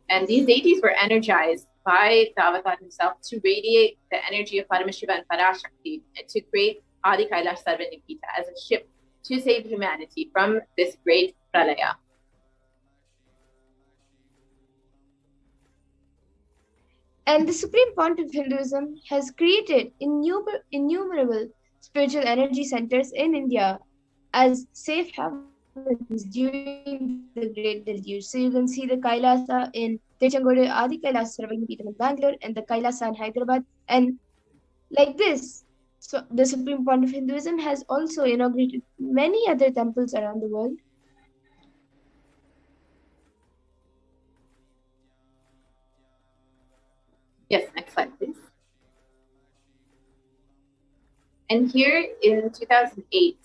And these deities were energized by the avatar himself to radiate the energy of Paramashiva and Parashakti and to create Adi Kailash Sarvanipita as a ship to save humanity from this great pralaya. And the Supreme Pontiff of Hinduism has created innumerable spiritual energy centers in India as safe havens during the Great Deluge. So you can see the Kailasa in Tiruchengodu, Adi Kailasa Sarvanipita in Bangalore, and the Kailasa in Hyderabad. And like this, so the Supreme Pontiff of Hinduism has also inaugurated many other temples around the world. Yes, next slide, please. And here in 2008,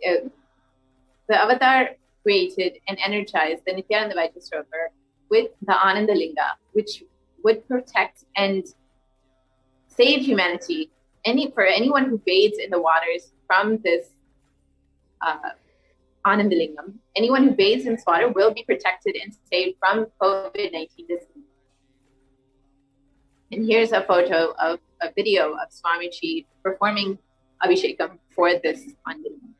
the avatar created and energized the Nithyananda Rover with the Ananda Linga, which would protect and save humanity. For anyone who bathes in the waters from this Ananda Lingam, anyone who bathes in this water will be protected and saved from COVID-19 disease. And here's a photo of a video of Swamiji performing Abhishekam for this Ananda Lingam.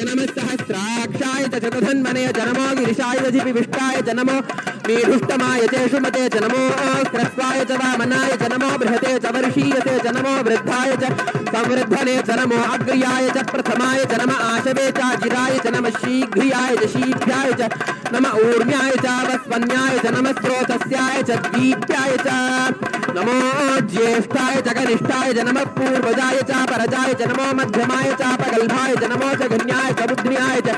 जनम सहस्राक्षाय च चतुधन्वने जनमो गिरिशाय विष्टाय जनमो मीढुष्टमाय च सुमते जनमो क्रस्वाय च वामनाय जनमो बृहते च वर्षीयते जनमो वृद्धाय च संवृद्धने जनमो अग्र्याय च प्रथमाय जनम आशवे च जिराय जनम शीघ्रियाय च शीघ्राय च नम ऊर्म्याय च वस्वन्याय च नम स्रोतस्याय च दीप्याय च नमो ज्येष्ठाय च कनिष्ठाय च नमः पूर्वजाय च परजाय च नमो मध्यमाय च प्रगल्भाय च नमो च गण्याय च बुद्ध्याय च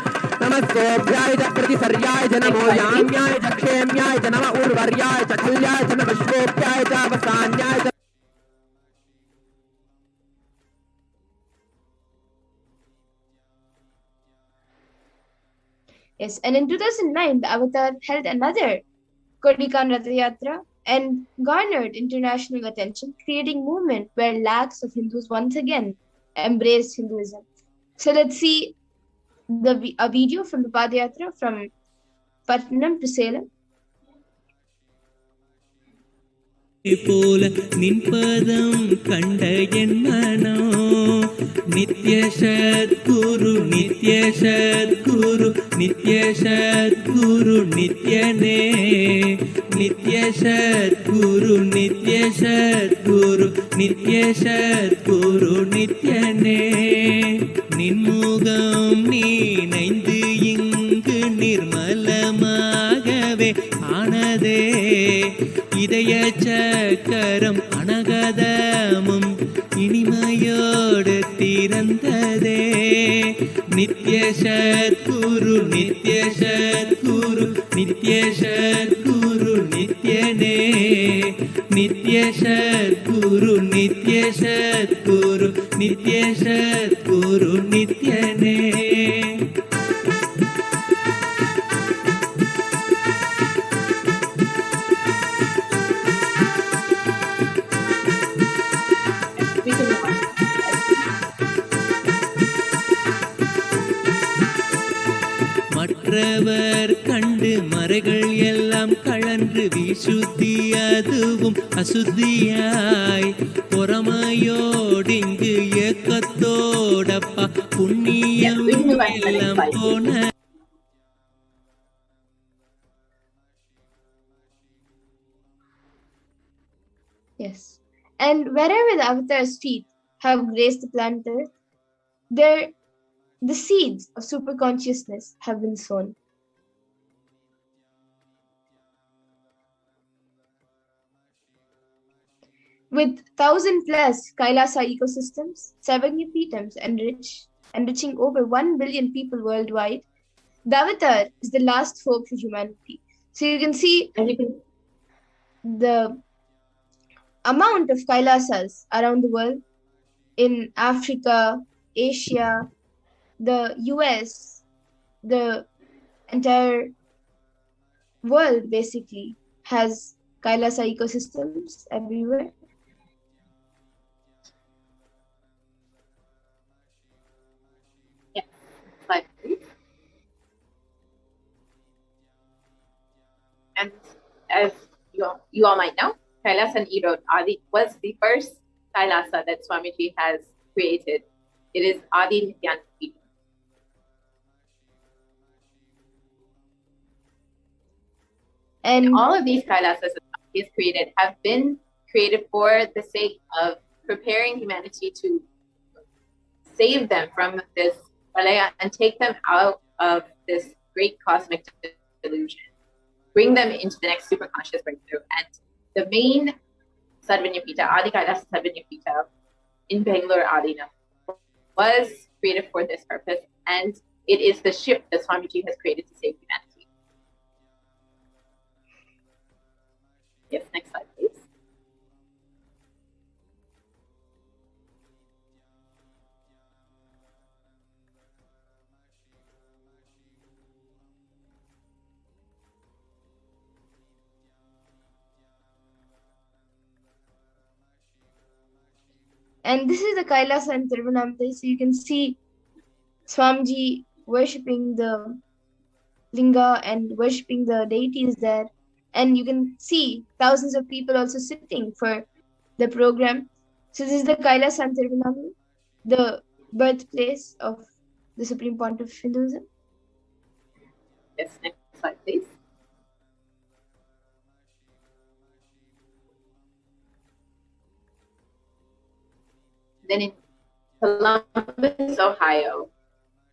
नमः सोभ्याय च प्रतिसर्याय च नमो याम्याय च क्षेम्याय च नमः उर्वर्याय च खल्याय च नमः श्लोक्याय च अवसान्याय च. Yes, and in 2009, the Avatar held another Kodikan Rath Yatra and garnered international attention, creating movement where lakhs of Hindus once again embraced Hinduism. So let's see a video from the Padayatra from Patnam to Salem. போல நின்பதம் கண்ட என் மனோ நித்ய சத்குரு நித்ய சத்குரு நித்ய சத்குரு நித்யனே நித்ய சத்குரு நித்ய சத்குரு நித்ய சத்குரு நித்யனே நின்முகம் நீனைந்து இங்கு நிர்மலமாகவே ஆனதே இதய சக்கரம் அனகதமும் இனிமையோடு திறந்ததே நித்ய சத்குரு நித்ய சத்குரு நித்ய சத்குரு நித்யனே நித்ய சத்குரு நித்ய சத்குரு நித்ய சத்குரு நித்யனே. மற்றவர் கண்டு மறைகள் எல்லாம் கழன்று விசுத்தி அதுவும் அசுத்தியாய் பொறாமையோடிங்கு ஏக்கத்தோடப்பா புண்ணியம் எல்லாம் போன. Yes, and wherever the Avatar's feet have graced the planet Earth, the seeds of superconsciousness have been sown. With 1,000+ Kailasa ecosystems, 7 Upitams enriching over 1 billion people worldwide, the Avatar is the last hope for humanity. So you can see the amount of Kailasas around the world in Africa, Asia, the US, the entire world basically has Kailasa ecosystems everywhere. Yeah, but And as you all might know, Kailasa and Erode Adi was the first Kailasa that Swamiji has created. It is Adi Nithyananda Paramashivam. And all of these Kailasas that Swamiji has created have been created for the sake of preparing humanity to save them from this pralaya and take them out of this great cosmic delusion, bring them into the next super conscious breakthrough. And the main Sadvanyapita, Adi Kailasa Sadvanyapita in Bangalore, Adina, was created for this purpose, and it is the ship that Swamiji has created to save humanity. Yes, next slide, please. And this is the Kailasa in Tiruvannamalai. So you can see Swamiji worshipping the linga and worshipping the deities there. And you can see thousands of people also sitting for the program. So this is the Kailasa in Tiruvannamalai, the birthplace of the Supreme Pontiff of Hinduism. Yes, next slide, please. Then in Columbus, Ohio,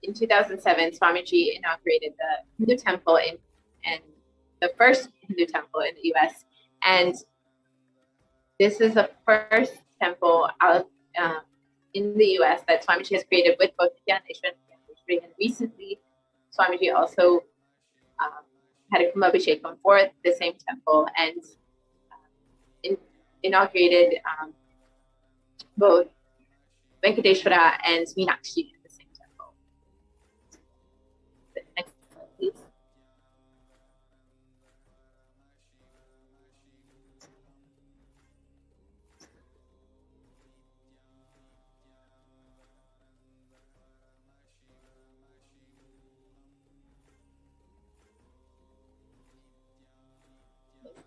in 2007, Swamiji inaugurated the Hindu temple and the first Hindu temple in the US. And this is the first temple out in the US that Swamiji has created with both Nithyaneshwara and Maheshwara. And recently, Swamiji also had a Kumbhabhishekam for the same temple and inaugurated both Venkateshwara and Meenakshi in the same temple. The next slide, please.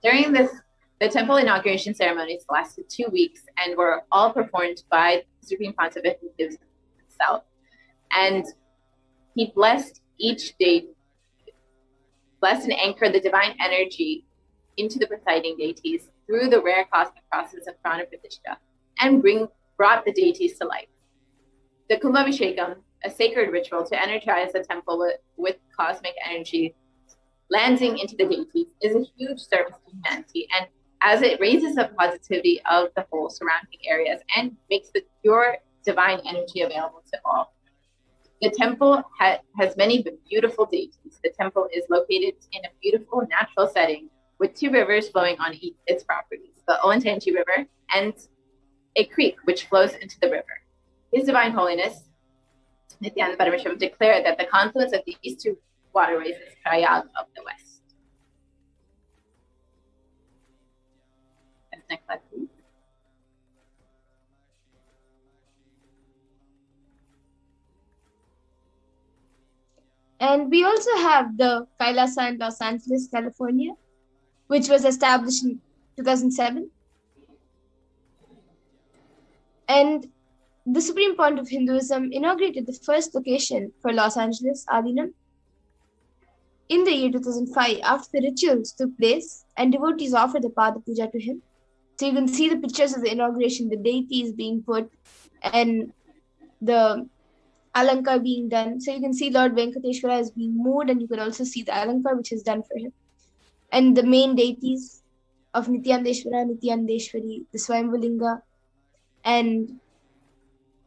During the temple inauguration ceremonies lasted 2 weeks and were all performed by the Supreme Pontiff himself. And he blessed each day, blessed and anchored the divine energy into the presiding deities through the rare cosmic process of Prana Pratishtha and brought the deities to life. The Kumbhabhishekam, a sacred ritual to energize the temple with cosmic energy landing into the deities, is a huge service to humanity, and as it raises the positivity of the whole surrounding areas and makes the pure divine energy available to all. The temple has many beautiful deities. The temple is located in a beautiful natural setting with 2 rivers flowing on its properties, the Olentangy River and a creek which flows into the river. His Divine Holiness, Nithyananda Paramashivam, declared that the confluence of these 2 waterways is Prayag of the West. Next slide, please. And we also have the Kailasa in Los Angeles, California, which was established in 2007. And the Supreme Pontiff of Hinduism inaugurated the first location for Los Angeles, Adinam, in the year 2005 after the rituals took place and devotees offered the Pada Puja to him. So you can see the pictures of the inauguration, the deities being put and the Alankar being done. So you can see Lord Venkateshwara is being moved and you can also see the Alankar which is done for him. And the main deities of Nithyanandeshwara, Nithyanandeshwari, the Swayambhulinga, and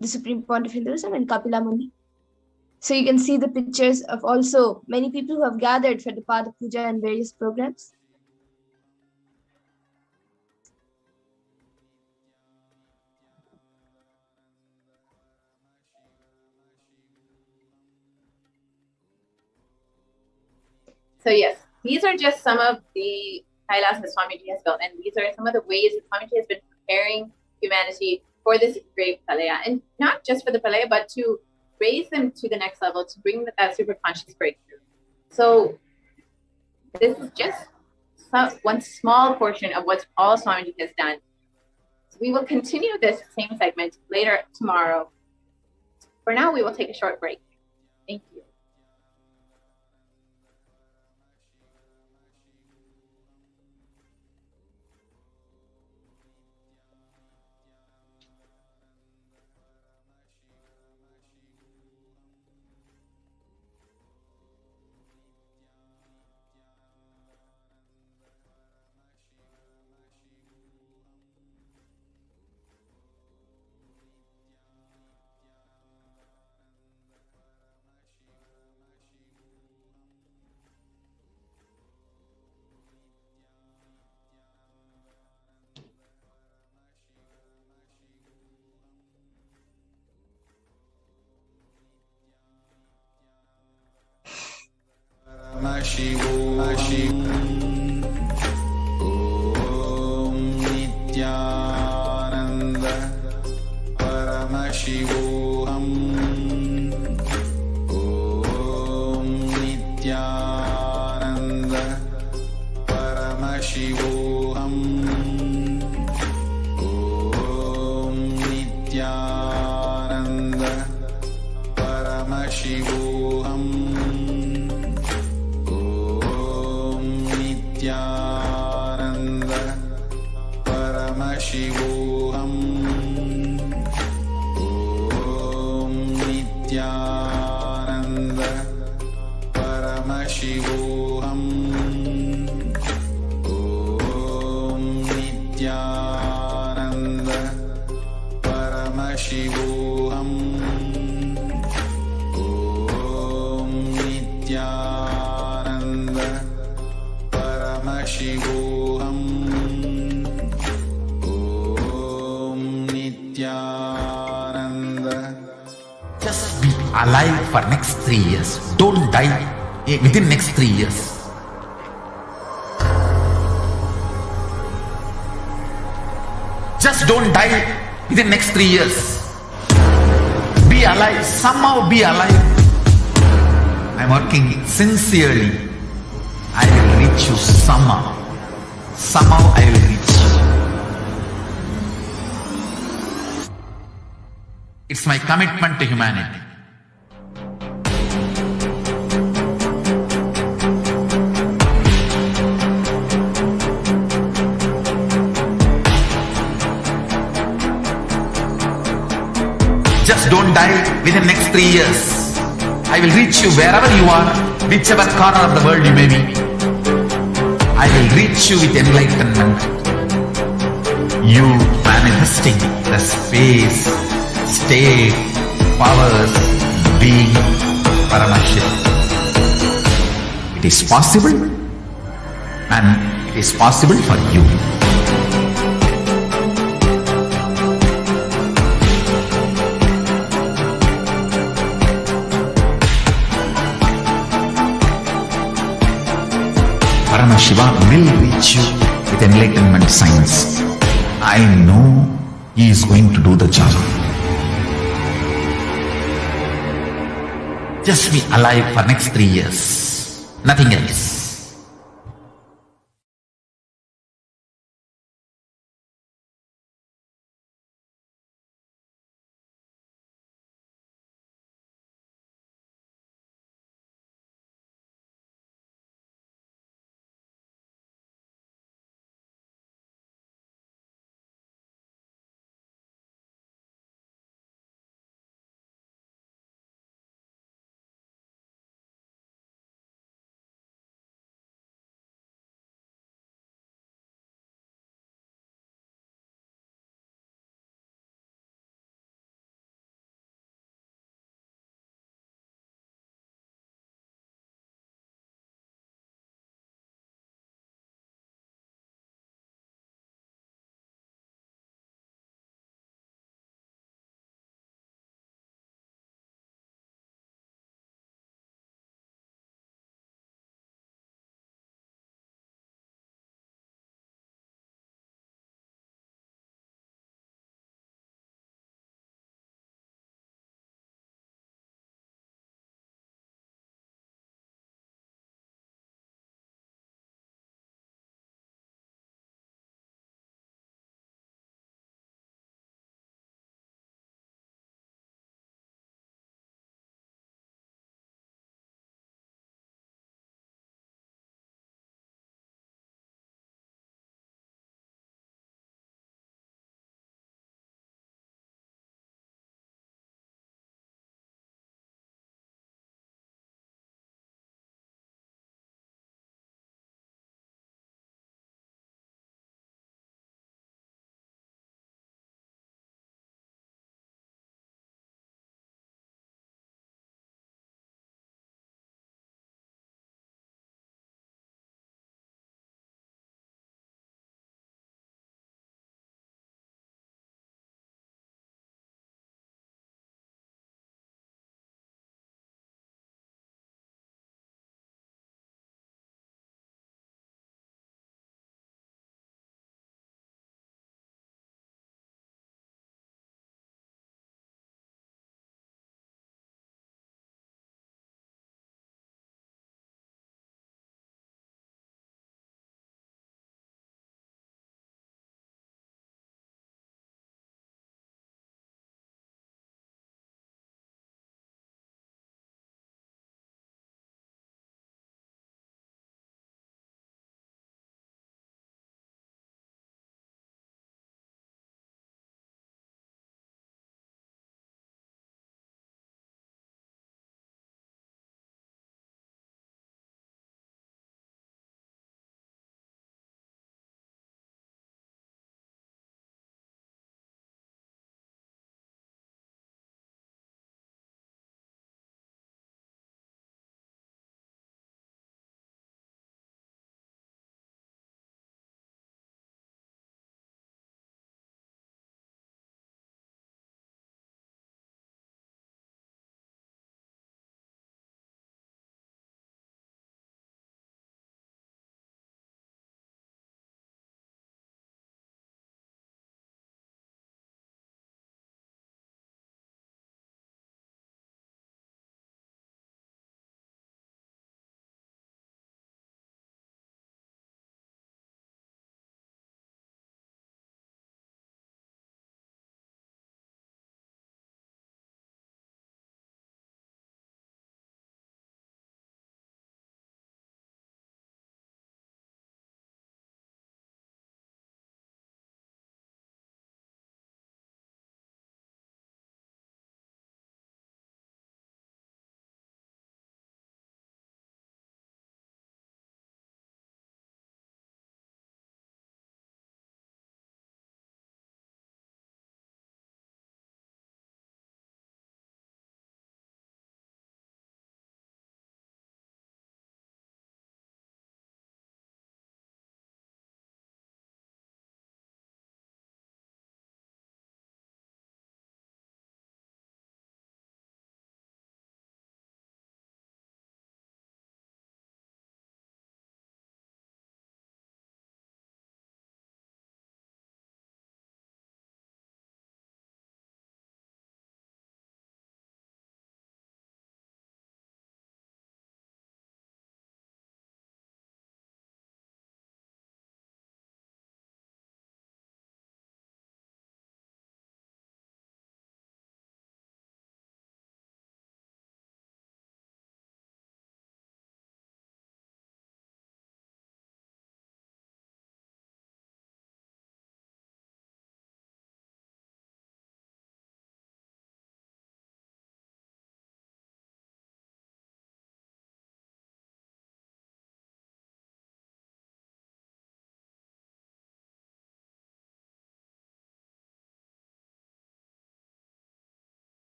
the Supreme Pontiff of Hinduism and Kapila Muni. So you can see the pictures of also many people who have gathered for the Pada Puja and various programs. So yes, these are just some of the Kailasas Swamiji has built, and these are some of the ways that Swamiji has been preparing humanity for this great pralaya, and not just for the pralaya, but to raise them to the next level, to bring that super conscious breakthrough. So this is just one small portion of what all Swamiji has done. We will continue this same segment later tomorrow. For now, we will take a short break. Thank you. Om Nithyananda Paramashivoham. Om Nithyananda Paramashivoham. Om Nithyananda Paramashivoham. Nithyananda Paramashivoham. Om Nithyananda Paramashivoham. Om Nithyananda Paramashivoham. Om Nithyananda Paramashivoham. Om Nithyananda. Just be alive for next 3 years. Don't die within next 3 years. Just don't die within next 3 years. Be alive. Somehow be alive. I'm working sincerely. I will reach you somehow. Somehow I will reach you. It's my commitment to humanity. Just don't die within next 3 years. I will reach you wherever you are, whichever corner of the world you may be. I will reach you with enlightenment. You manifesting the space, state, powers, being Paramashivam. It is possible, and it is possible for you. Paramashiva will reach you with enlightenment science. I know he is going to do the job. Just be alive for next 3 years. Nothing else.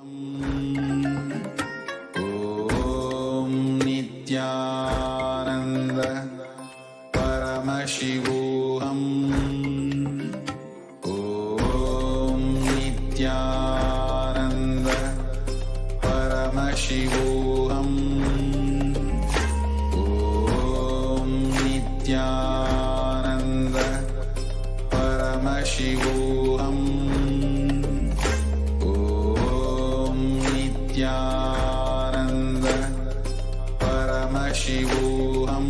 Om Nithyananda Paramashivoham. Om Nithyananda Paramashivoham. Om Nithyananda Paramashivoham. Om Nithyananda Paramashivoham.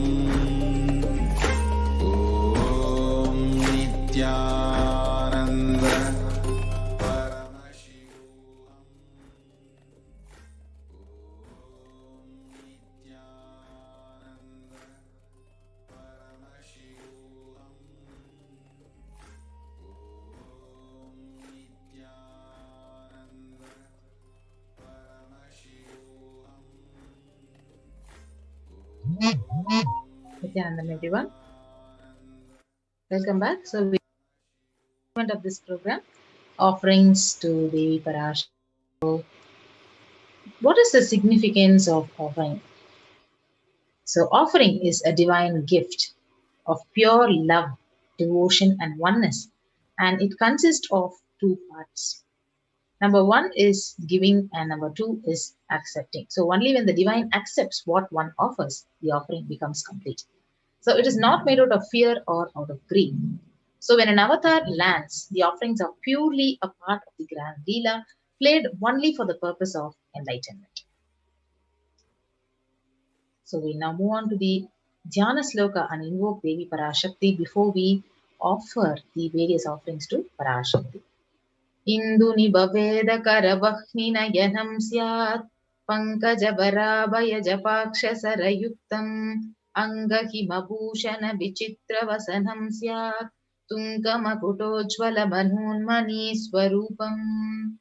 Om Nithyananda Nithyanandam, everyone. Welcome back. So, we of this program, offerings to Devi Parash. What is the significance of offering? So, offering is a divine gift of pure love, devotion, and oneness, and it consists of two parts. Number one is giving, and number two is accepting. So, only when the divine accepts what one offers, the offering becomes complete. So, it is not made out of fear or out of greed. So, when an avatar lands, the offerings are purely a part of the grand Leela, played only for the purpose of enlightenment. So, we now move on to the Dhyana Sloka and invoke Devi Parashakti before we offer the various offerings to Parashakti. Induni bhaveda karavahni nayanam syat pankaja varabhaya japaksha sarayuktam angahimabhushana vichitra vasanam syat tunkamakutojvala manunmani swarupam.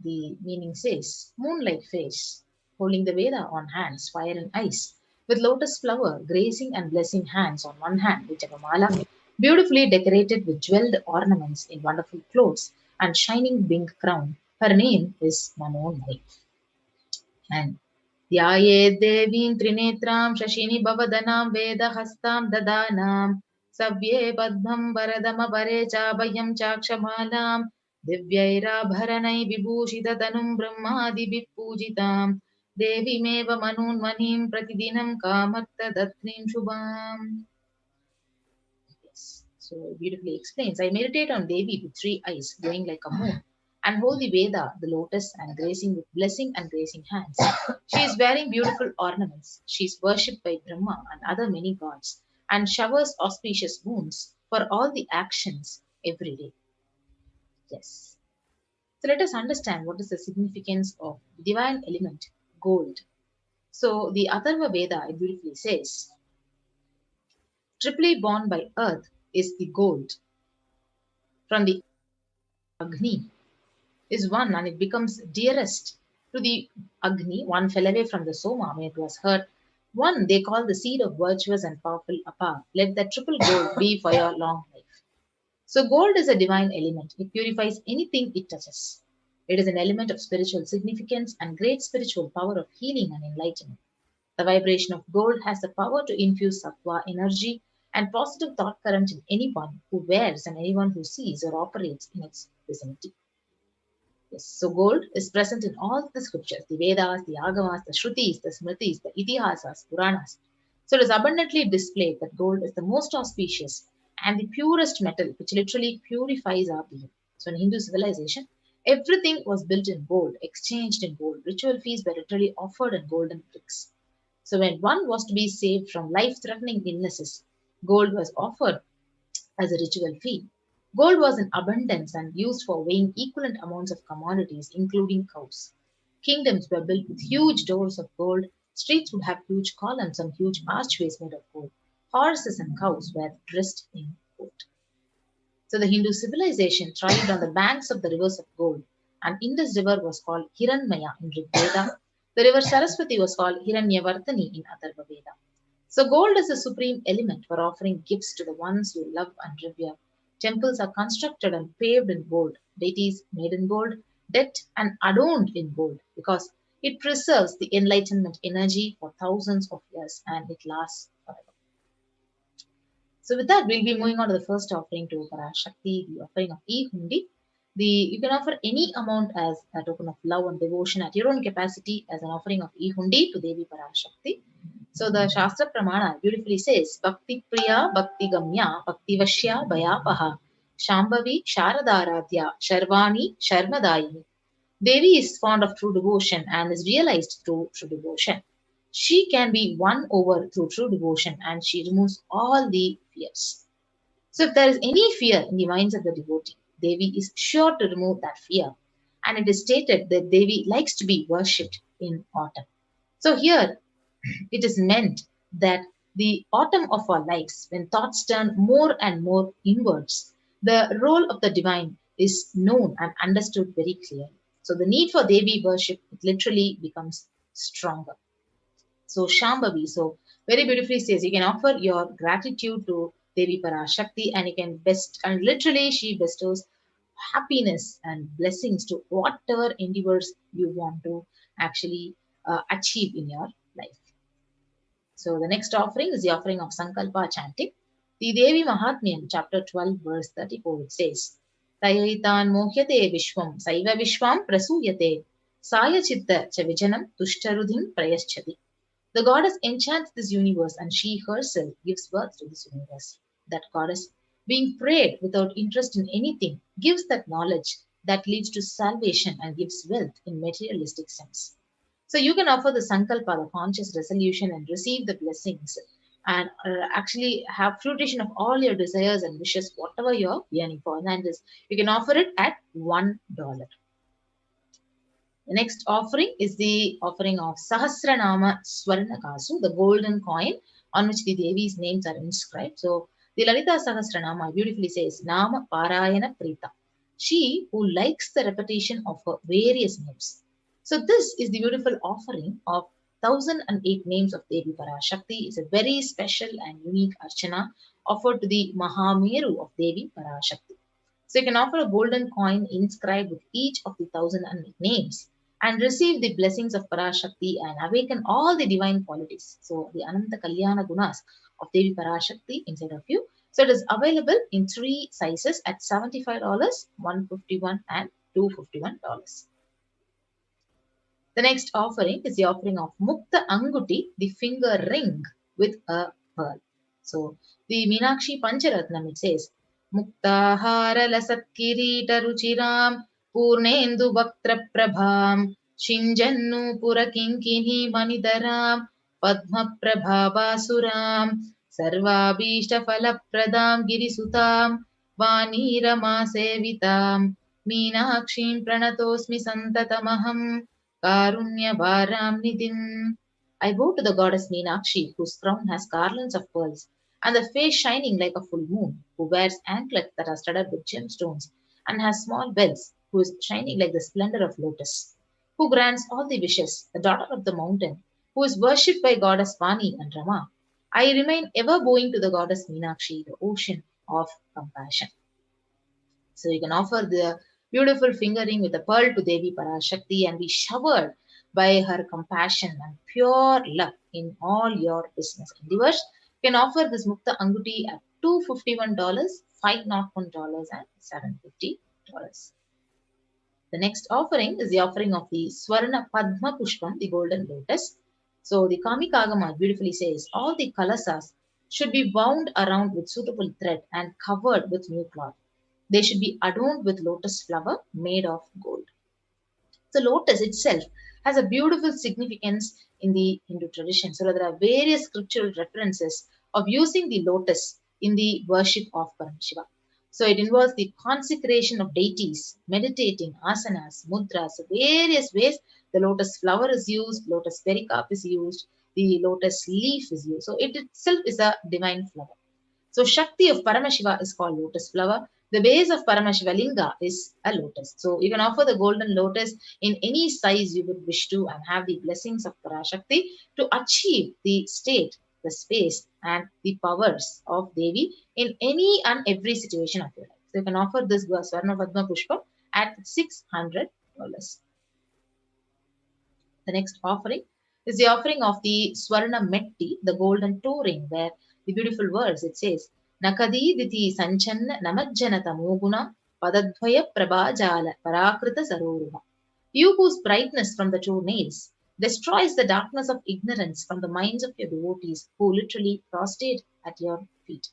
The meaning says, moonlight face, holding the Veda on hands, fire and ice, with lotus flower grazing and blessing hands on one hand, with Japamala, beautifully decorated with jeweled ornaments in wonderful clothes and shining pink crown. Her name is Manonmari. And Dhyaye Devim Trinetram Shashini Bhavadanam Vedahastam Dadanam Savye Padmam Varadama Parecha Bhayam Chakshamalam Divyairabharanai Vibhushita Tanum Brahmadi Vipujitam Devi Meva Manunmanim Pratidinam Kamarta Datrim Shubham. Yes. So beautifully explains. I meditate on Devi with three eyes, glowing like a moon, and hold the Veda, the lotus, and grazing with blessing and grazing hands. She is wearing beautiful ornaments. She is worshipped by Brahma and other many gods, and showers auspicious moons for all the actions every day. Yes. So let us understand what is the significance of the divine element, gold. So the Atharva Veda, it beautifully says, triply born by earth is the gold. From the Agni is one, and it becomes dearest to the Agni. One fell away from the Soma when it was hurt. One they call the seed of virtuous and powerful Apa. Let that triple gold be for your long life. So gold is a divine element. It purifies anything it touches. It is an element of spiritual significance and great spiritual power of healing and enlightenment. The vibration of gold has the power to infuse sattva energy and positive thought current in anyone who wears and anyone who sees or operates in its vicinity. Yes, so gold is present in all the scriptures, the Vedas, the Agamas, the Shrutis, the Smritis, the Itihasas, Puranas. So it is abundantly displayed that gold is the most auspicious and the purest metal, which literally purifies our being. So in Hindu civilization, everything was built in gold, exchanged in gold. Ritual feasts were literally offered in golden bricks. So when one was to be saved from life-threatening illnesses, gold was offered as a ritual fee. Gold was in abundance and used for weighing equivalent amounts of commodities, including cows. Kingdoms were built with huge doors of gold. Streets would have huge columns and huge archways made of gold. Horses and cows were dressed in gold. So the Hindu civilization thrived on the banks of the rivers of gold, and Indus River was called Hiranmaya in Rig Veda. The river Saraswati was called Hiranyavartani in Atharva Veda. So gold is the supreme element for offering gifts to the ones you love and revere. Temples are constructed and paved in gold. Deities made in gold, decked and adorned in gold, because it preserves the enlightenment energy for thousands of years and it lasts forever. So with that, we'll be moving on to the first offering to Parashakti, the offering of e-hundi. You can offer any amount as a token of love and devotion at your own capacity as an offering of e-hundi to Devi Parashakti. So the Shastra Pramana beautifully says, Bhakti Priya, Bhakti Gamya, Bhakti Vashya, Bhayapaha, Shambhavi, Sharadaradhya, Sharvani, Sharmadayini. Devi is fond of true devotion and is realized through true devotion. She can be won over through true devotion and she removes all the fears. So if there is any fear in the minds of the devotee, Devi is sure to remove that fear. And it is stated that Devi likes to be worshipped in autumn. So here it is meant that the autumn of our lives, when thoughts turn more and more inwards, the role of the divine is known and understood very clearly. So the need for Devi worship literally becomes stronger. So Shambhavi, so very beautifully says, you can offer your gratitude to Devi Parashakti and you can and literally she bestows happiness and blessings to whatever endeavors you want to actually achieve in your life. So the next offering is the offering of Sankalpa chanting. The Devi Mahatmyam, chapter 12, verse 34, it says, Tayaitan mohyate vishwam, saiva vishwam prasuyate, saya chitta chavijanam tushtarudhim prayaschati. The goddess enchants this universe and she herself gives birth to this universe. That goddess, being prayed without interest in anything, gives that knowledge that leads to salvation and gives wealth in materialistic sense. So you can offer the Sankalpa, the conscious resolution, and receive the blessings and actually have fruition of all your desires and wishes, whatever you're yearning for. And this, you can offer it at $1. The next offering is the offering of Sahasranama Swarnakasu, the golden coin on which the Devi's names are inscribed. So the Lalita Sahasranama beautifully says, Nama Parayana Prita, she who likes the repetition of her various names. So this is the beautiful offering of 1008 names of Devi Parashakti. It's a very special and unique archana offered to the Mahameru of Devi Parashakti. So you can offer a golden coin inscribed with each of the 1008 names and receive the blessings of Parashakti and awaken all the divine qualities. So the Ananta Kalyana Gunas of Devi Parashakti inside of you. So it is available in 3 sizes at $75, $151 and $251. The next offering is the offering of Mukta Anguti, the finger ring with a pearl. So the Meenakshi Pancharatnam, it says, Muktahara Lasat Kirita Ruchiram Purnendu Bhaktra Prabham Shinjannu Purakinkini Manidaram Padma Prabhavasuram Sarvabhishta Falapradam Girisutam Vanirama Sevitam Meenakshim Pranatosmi Santatamaham Karunya Varam Nidin. I bow to the goddess Meenakshi, whose crown has garlands of pearls, and the face shining like a full moon, who wears anklets that are studded with gemstones, and has small bells, who is shining like the splendor of lotus, who grants all the wishes, the daughter of the mountain, who is worshipped by goddess Vani and Rama. I remain ever bowing to the goddess Meenakshi, the ocean of compassion. So you can offer the beautiful fingering with a pearl to Devi Parashakti and be showered by her compassion and pure love in all your business endeavors. You can offer this Mukta Anguti at $251, $501 and $750. The next offering is the offering of the Swarna Padma Pushpam, the golden lotus. So the Kamikagama beautifully says, all the kalasas should be wound around with suitable thread and covered with new cloth. They should be adorned with lotus flower made of gold. The lotus itself has a beautiful significance in the Hindu tradition. So there are various scriptural references of using the lotus in the worship of Paramashiva. So it involves the consecration of deities, meditating, asanas, mudras, so various ways the lotus flower is used, lotus pericarp is used, the lotus leaf is used. So it itself is a divine flower. So Shakti of Paramashiva is called lotus flower. The base of Paramashiva Linga is a lotus. So you can offer the golden lotus in any size you would wish to and have the blessings of Parashakti to achieve the state the space, and the powers of Devi in any and every situation of your life. So you can offer this Swarna Padma Pushpam at $600. The next offering is the offering of the Swarna Metti, the golden toe ring, where the beautiful words it says, Nakadi Diti Sanchanna Namajjana Tamoguna Padadvaya Prabhajala Parakrita Saroruha. You whose brightness from the two nails destroys the darkness of ignorance from the minds of your devotees who literally prostrate at your feet.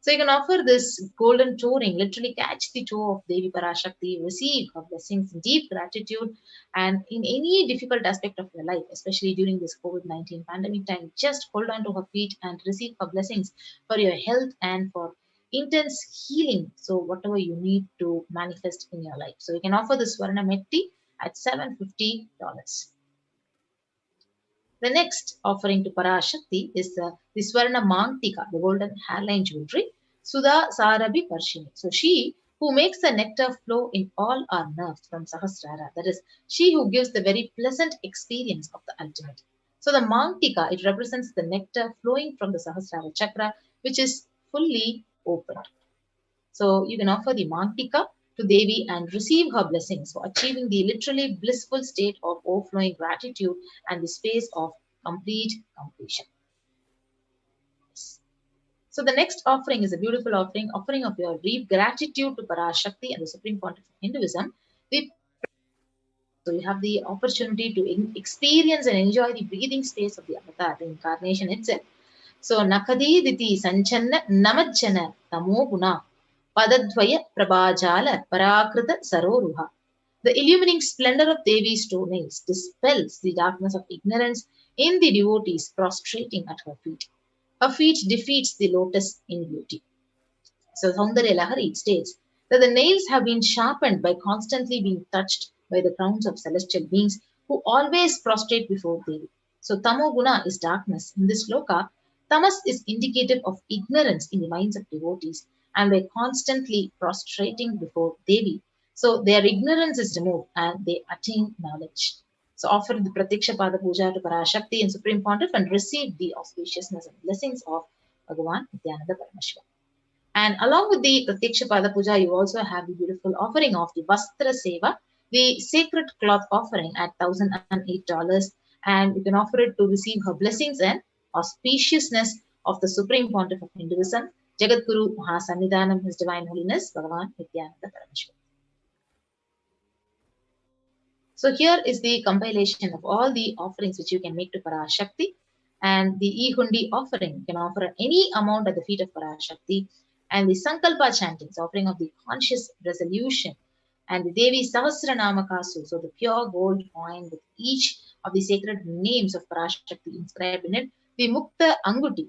So you can offer this golden toe ring, literally catch the toe of Devi Parashakti, receive her blessings in deep gratitude, and in any difficult aspect of your life, especially during this COVID-19 pandemic time, just hold on to her feet and receive her blessings for your health and for intense healing. So whatever you need to manifest in your life. So you can offer this Swarna Metti at $750. The next offering to Parashakti is the Swarna Mangtika, the golden hairline jewelry, Sudha Sarabi Parshini. So she who makes the nectar flow in all our nerves from Sahasrara, that is, she who gives the very pleasant experience of the ultimate. So the Mangtika, it represents the nectar flowing from the Sahasrara chakra, which is fully opened. So you can offer the Mangtika to Devi and receive her blessings for achieving the literally blissful state of overflowing gratitude and the space of complete completion. Yes. So the next offering is a beautiful offering of your deep gratitude to Parashakti and the Supreme Pontiff of Hinduism. So you have the opportunity to experience and enjoy the breathing space of the avatar, the incarnation itself. So Nakadi Diti Sanchanna Namajjana Tamo Guna Padadvaya Prabhajala Parakrita Saroruha. The illumining splendor of Devi's toenails dispels the darkness of ignorance in the devotees prostrating at her feet. Her feet defeats the lotus in beauty. So Saundarya Lahari states that the nails have been sharpened by constantly being touched by the crowns of celestial beings who always prostrate before Devi. So Tamoguna is darkness. In this sloka, Tamas is indicative of ignorance in the minds of devotees, and by constantly prostrating before Devi, so their ignorance is removed and they attain knowledge. So offer the Pratyaksha Pada Puja to Parashakti and Supreme Pontiff and receive the auspiciousness and blessings of Bhagavan Nithyananda Paramashivam. And along with the Pratyaksha Pada Puja, you also have the beautiful offering of the Vastra Seva, the sacred cloth offering at $1,008, and you can offer it to receive her blessings and auspiciousness of the Supreme Pontiff of Hinduism, Jagadguru Mahasannidhanam, His Divine Holiness, Bhagavan Nithyananda Paramashivam. So here is the compilation of all the offerings which you can make to Parashakti, and the E-Hundi offering. You can offer any amount at the feet of Parashakti, and the Sankalpa chantings, offering of the conscious resolution, and the Devi Sahasranama Kasu, so the pure gold coin with each of the sacred names of Parashakti inscribed in it, the Mukta Anguti,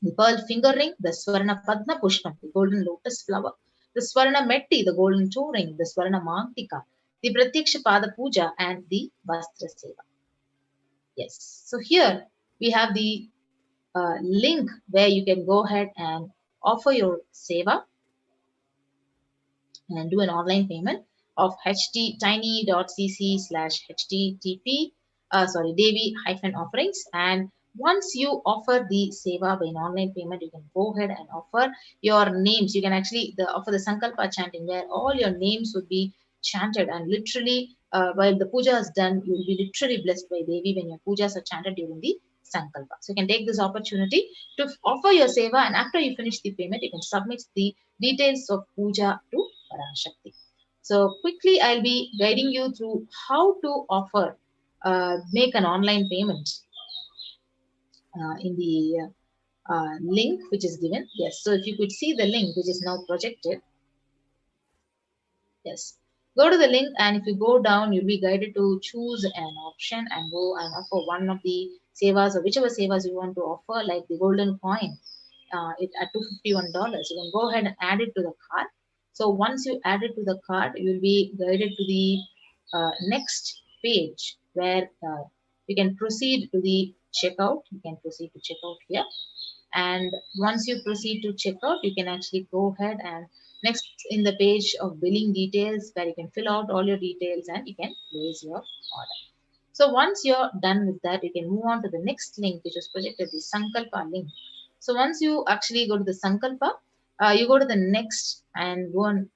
the pearl finger ring, the Swarna Padma Pushpam, the golden lotus flower, the Swarna Metti, the golden toe ring, the Swarna Mangtika, the Pratyaksha Pada Puja, and the Vastra Seva. Yes, so here we have the link where you can go ahead and offer your seva and do an online payment of tiny.cc/http Devi-offerings. And once you offer the seva by an online payment, you can go ahead and offer your names. You can actually offer the Sankalpa chanting, where all your names would be chanted, and literally while the puja is done, you will be literally blessed by Devi when your pujas are chanted during the Sankalpa. So you can take this opportunity to offer your seva, and after you finish the payment, you can submit the details of puja to Parashakti. So quickly, I'll be guiding you through how to offer, make an online payment in the link which is given. Yes, so if you could see the link which is now projected. Yes, go to the link, and if you go down, you'll be guided to choose an option and go and offer one of the sevas, or whichever sevas you want to offer, like the golden coin it at $251. You can go ahead and add it to the cart. So once you add it to the cart, you will be guided to the next page where you can proceed to the checkout. You can proceed to checkout here. And once you proceed to checkout, you can actually go ahead and next in the page of billing details, where you can fill out all your details and you can place your order. So once you're done with that, you can move on to the next link, which is projected, the Sankalpa link. So once you actually go to the Sankalpa, you go to the next and go and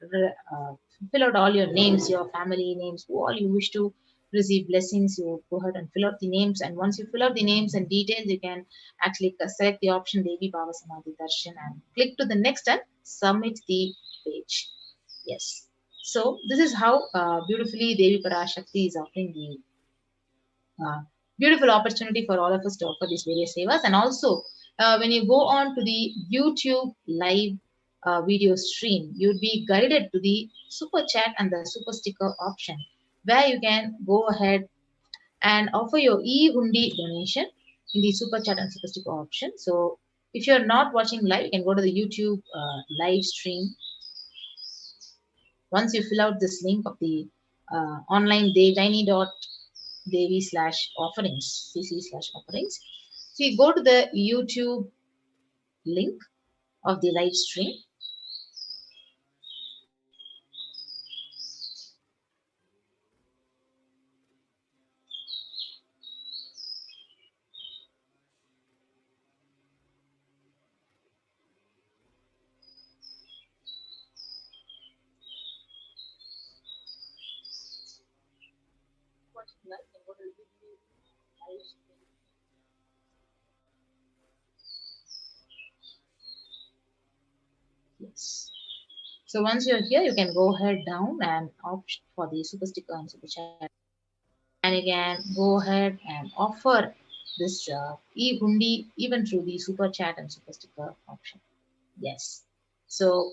fill out all your names, your family names, who all you wish to receive blessings. You go ahead and fill out the names, and once you fill out the names and details, you can actually select the option Devi Bhava Samadhi Darshan and click to the next and submit the page. Yes. So this is how beautifully Devi Parashakti is offering the beautiful opportunity for all of us to offer these various sevas. And also, when you go on to the YouTube live video stream, you'd be guided to the super chat and the super sticker option, where you can go ahead and offer your e-hundi donation in the super chat and super sticker option. So if you're not watching live, you can go to the YouTube live stream. Once you fill out this link of the online tiny.devi/offerings, cc/offerings. So you go to the YouTube link of the live stream. Yes. So once you're here, you can go ahead down and opt for the super sticker and super chat. And you can go ahead and offer this e-hundi even through the super chat and super sticker option. Yes. So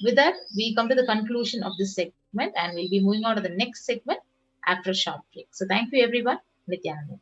with that, we come to the conclusion of this segment, and we'll be moving on to the next segment after a short break. So thank you, everyone. Nithyananda.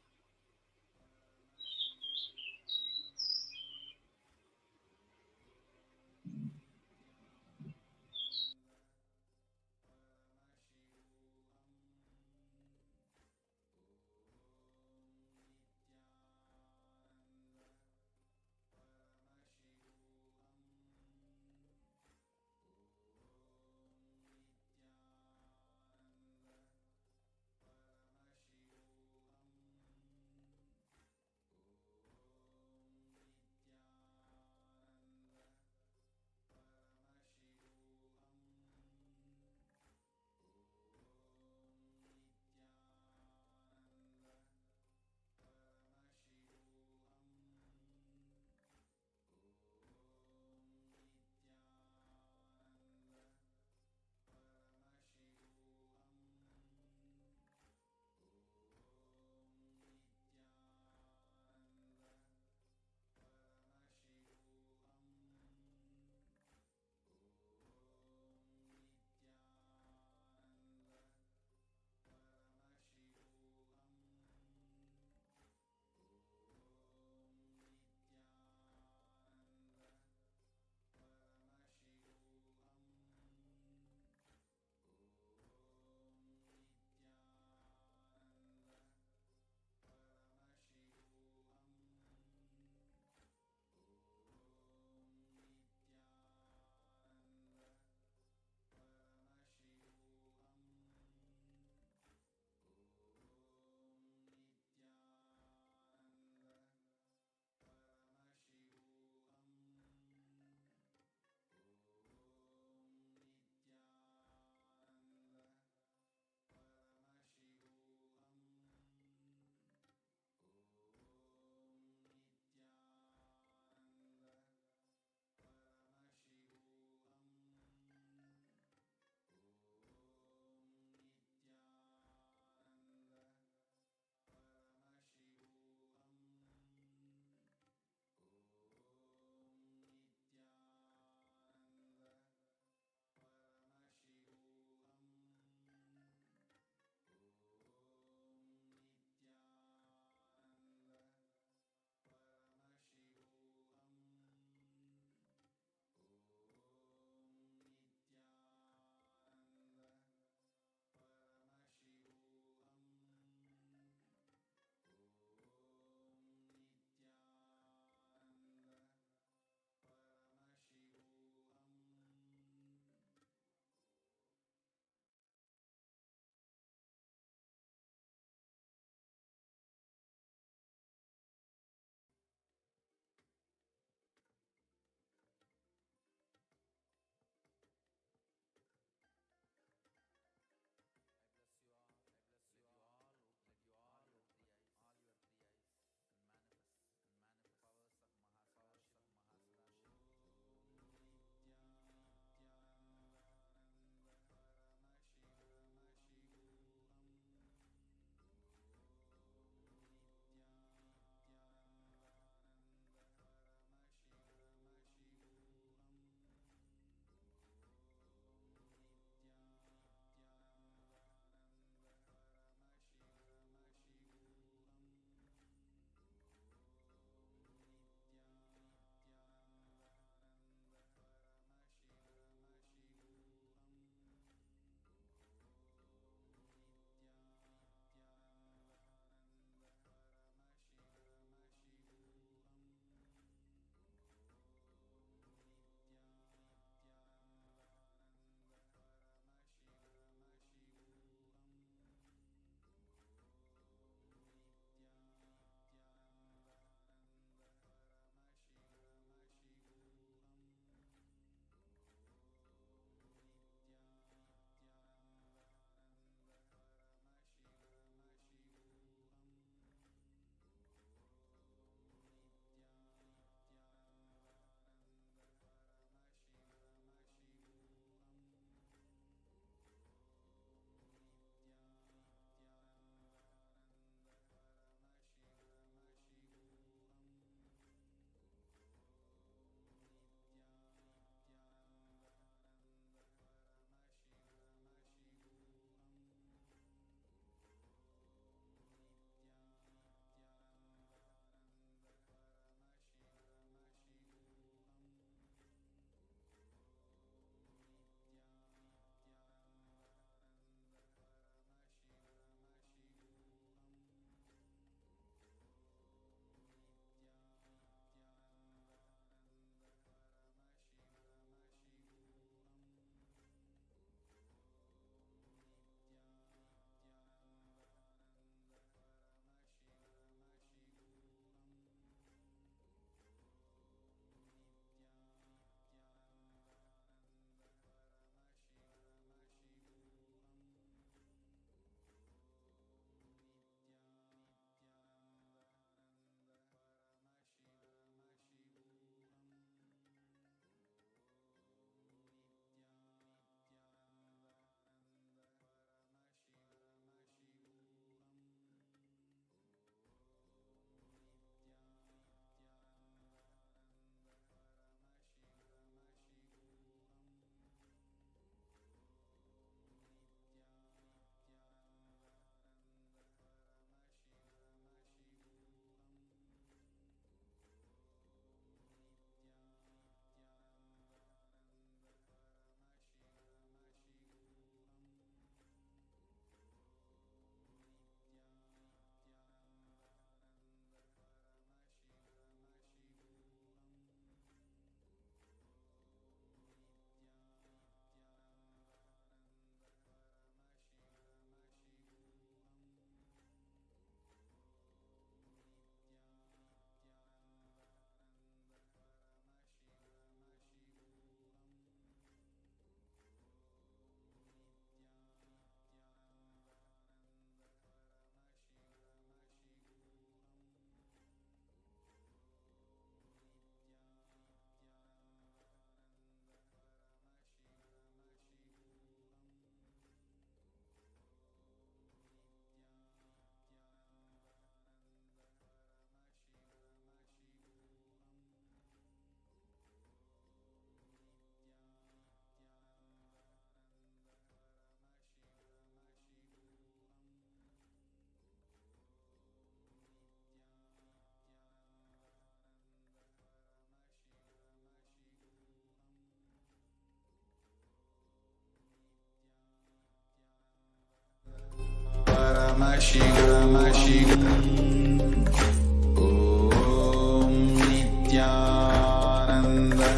Om Nithyananda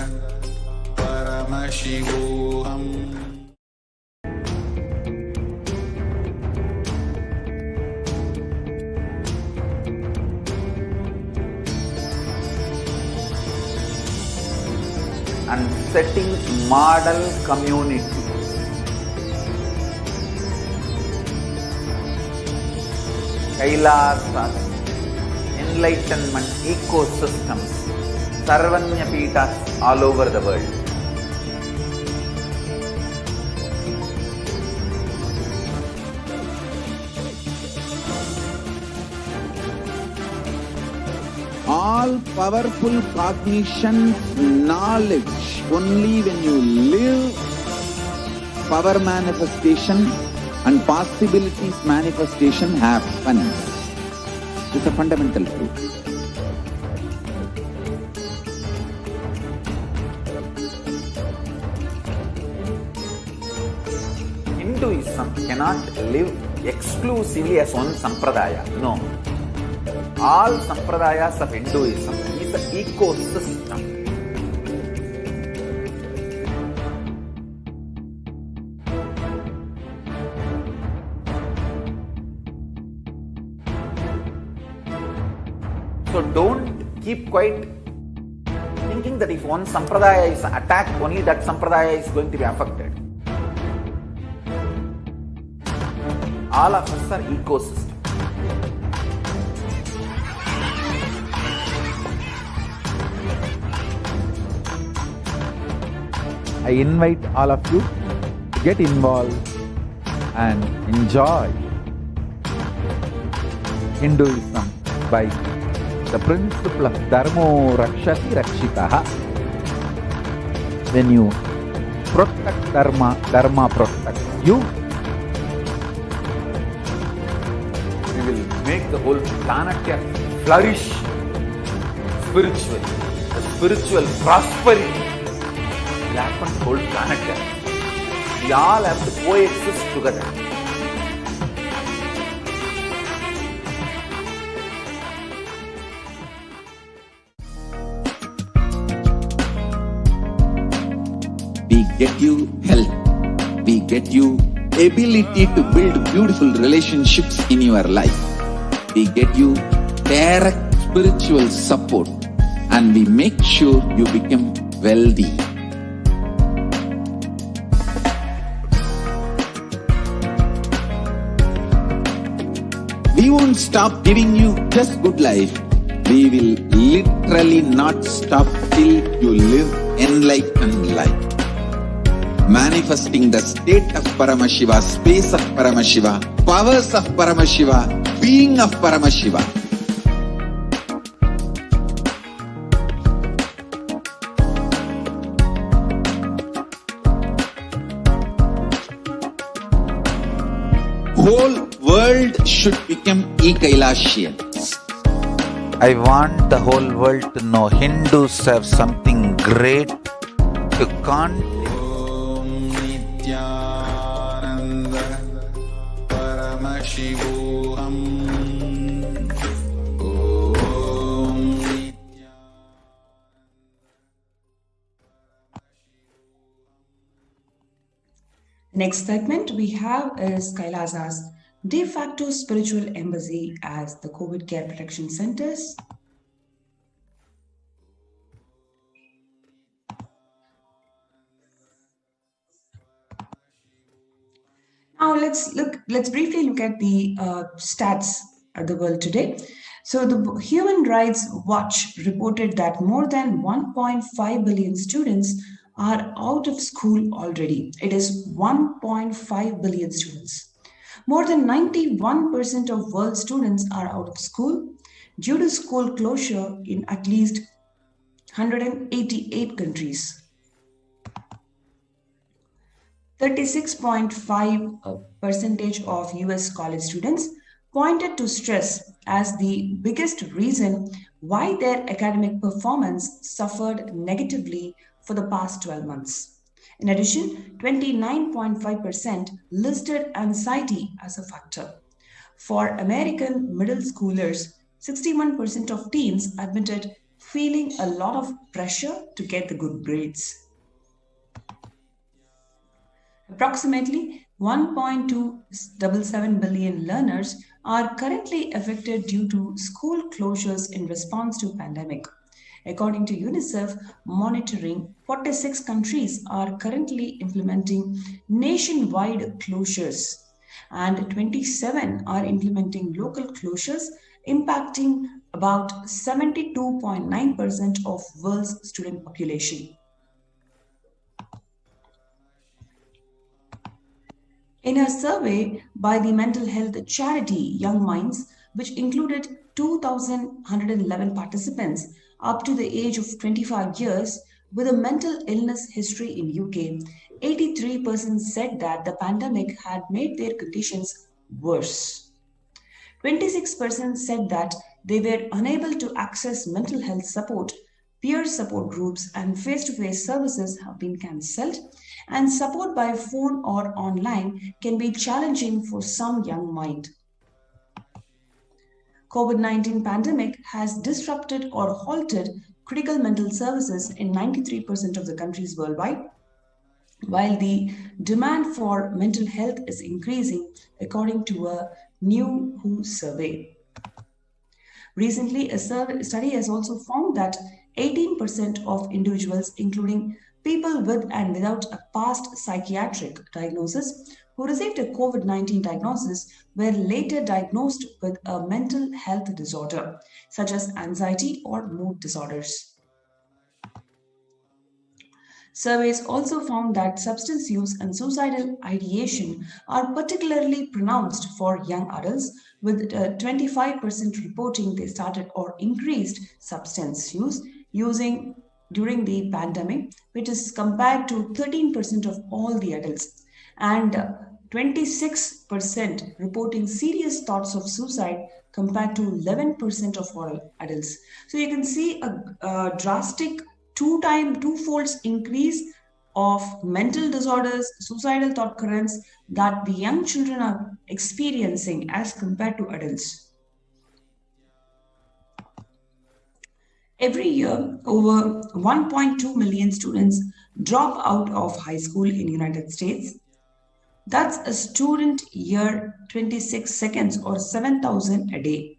Paramashivoham. And setting model community. Kailasa, enlightenment ecosystems, Sarvanya Peethas all over the world. All powerful cognition, knowledge, only when you live, power manifestation and possibilities manifestation happens. It's a fundamental truth. Hinduism cannot live exclusively as one sampradaya. No. All sampradayas of Hinduism is an ecosystem. So don't keep quiet thinking that if one sampradaya is attacked, only that sampradaya is going to be affected. All of us are ecosystem. I invite all of you to get involved and enjoy Hinduism by the principle of Dharmo Rakshati Rakshitaha. When you protect Dharma, Dharma protects you. We will make the whole planet flourish spiritually. The spiritual prosperity will happen to the whole planet. We all have to coexist together. We get you health. We get you ability to build beautiful relationships in your life. We get you direct spiritual support, and we make sure you become wealthy. We won't stop giving you just good life. We will literally not stop till you live enlightened life. Manifesting the state of Paramashiva, space of Paramashiva, powers of Paramashiva, being of Paramashiva. Whole world should become Kailasians. I want the whole world to know Hindus have something great to contribute. Nithyananda Paramashivoham. Next segment we have is Kailasa's de facto spiritual embassy as the COVID care protection centers. Now let's briefly look at the stats at the world today. So the Human Rights Watch reported that more than 1.5 billion students are out of school already. It is 1.5 billion students. More than 91% of world students are out of school due to school closure in at least 188 countries. 36.5% of US college students pointed to stress as the biggest reason why their academic performance suffered negatively for the past 12 months. In addition, 29.5% listed anxiety as a factor. For American middle schoolers, 61% of teens admitted feeling a lot of pressure to get the good grades. Approximately 1.277 billion learners are currently affected due to school closures in response to pandemic. According to UNICEF monitoring, 46 countries are currently implementing nationwide closures, and 27 are implementing local closures, impacting about 72.9% of world's student population. In a survey by the mental health charity Young Minds, which included 2,111 participants up to the age of 25 years with a mental illness history in UK, 83% said that the pandemic had made their conditions worse. 26% said that they were unable to access mental health support, peer support groups and face-to-face services have been cancelled, and support by phone or online can be challenging for some young mind. COVID-19 pandemic has disrupted or halted critical mental services in 93% of the countries worldwide, while the demand for mental health is increasing according to a new WHO survey. Recently, a study has also found that 18% of individuals, including people with and without a past psychiatric diagnosis, who received a COVID-19 diagnosis were later diagnosed with a mental health disorder, such as anxiety or mood disorders. Surveys also found that substance use and suicidal ideation are particularly pronounced for young adults, with 25% reporting they started or increased substance use during the pandemic, which is compared to 13% of all the adults, and 26% reporting serious thoughts of suicide compared to 11% of all adults. So you can see a drastic twofold increase of mental disorders, suicidal thought currents that the young children are experiencing as compared to adults. Every year, over 1.2 million students drop out of high school in the United States. That's a student year 26 seconds or 7,000 a day.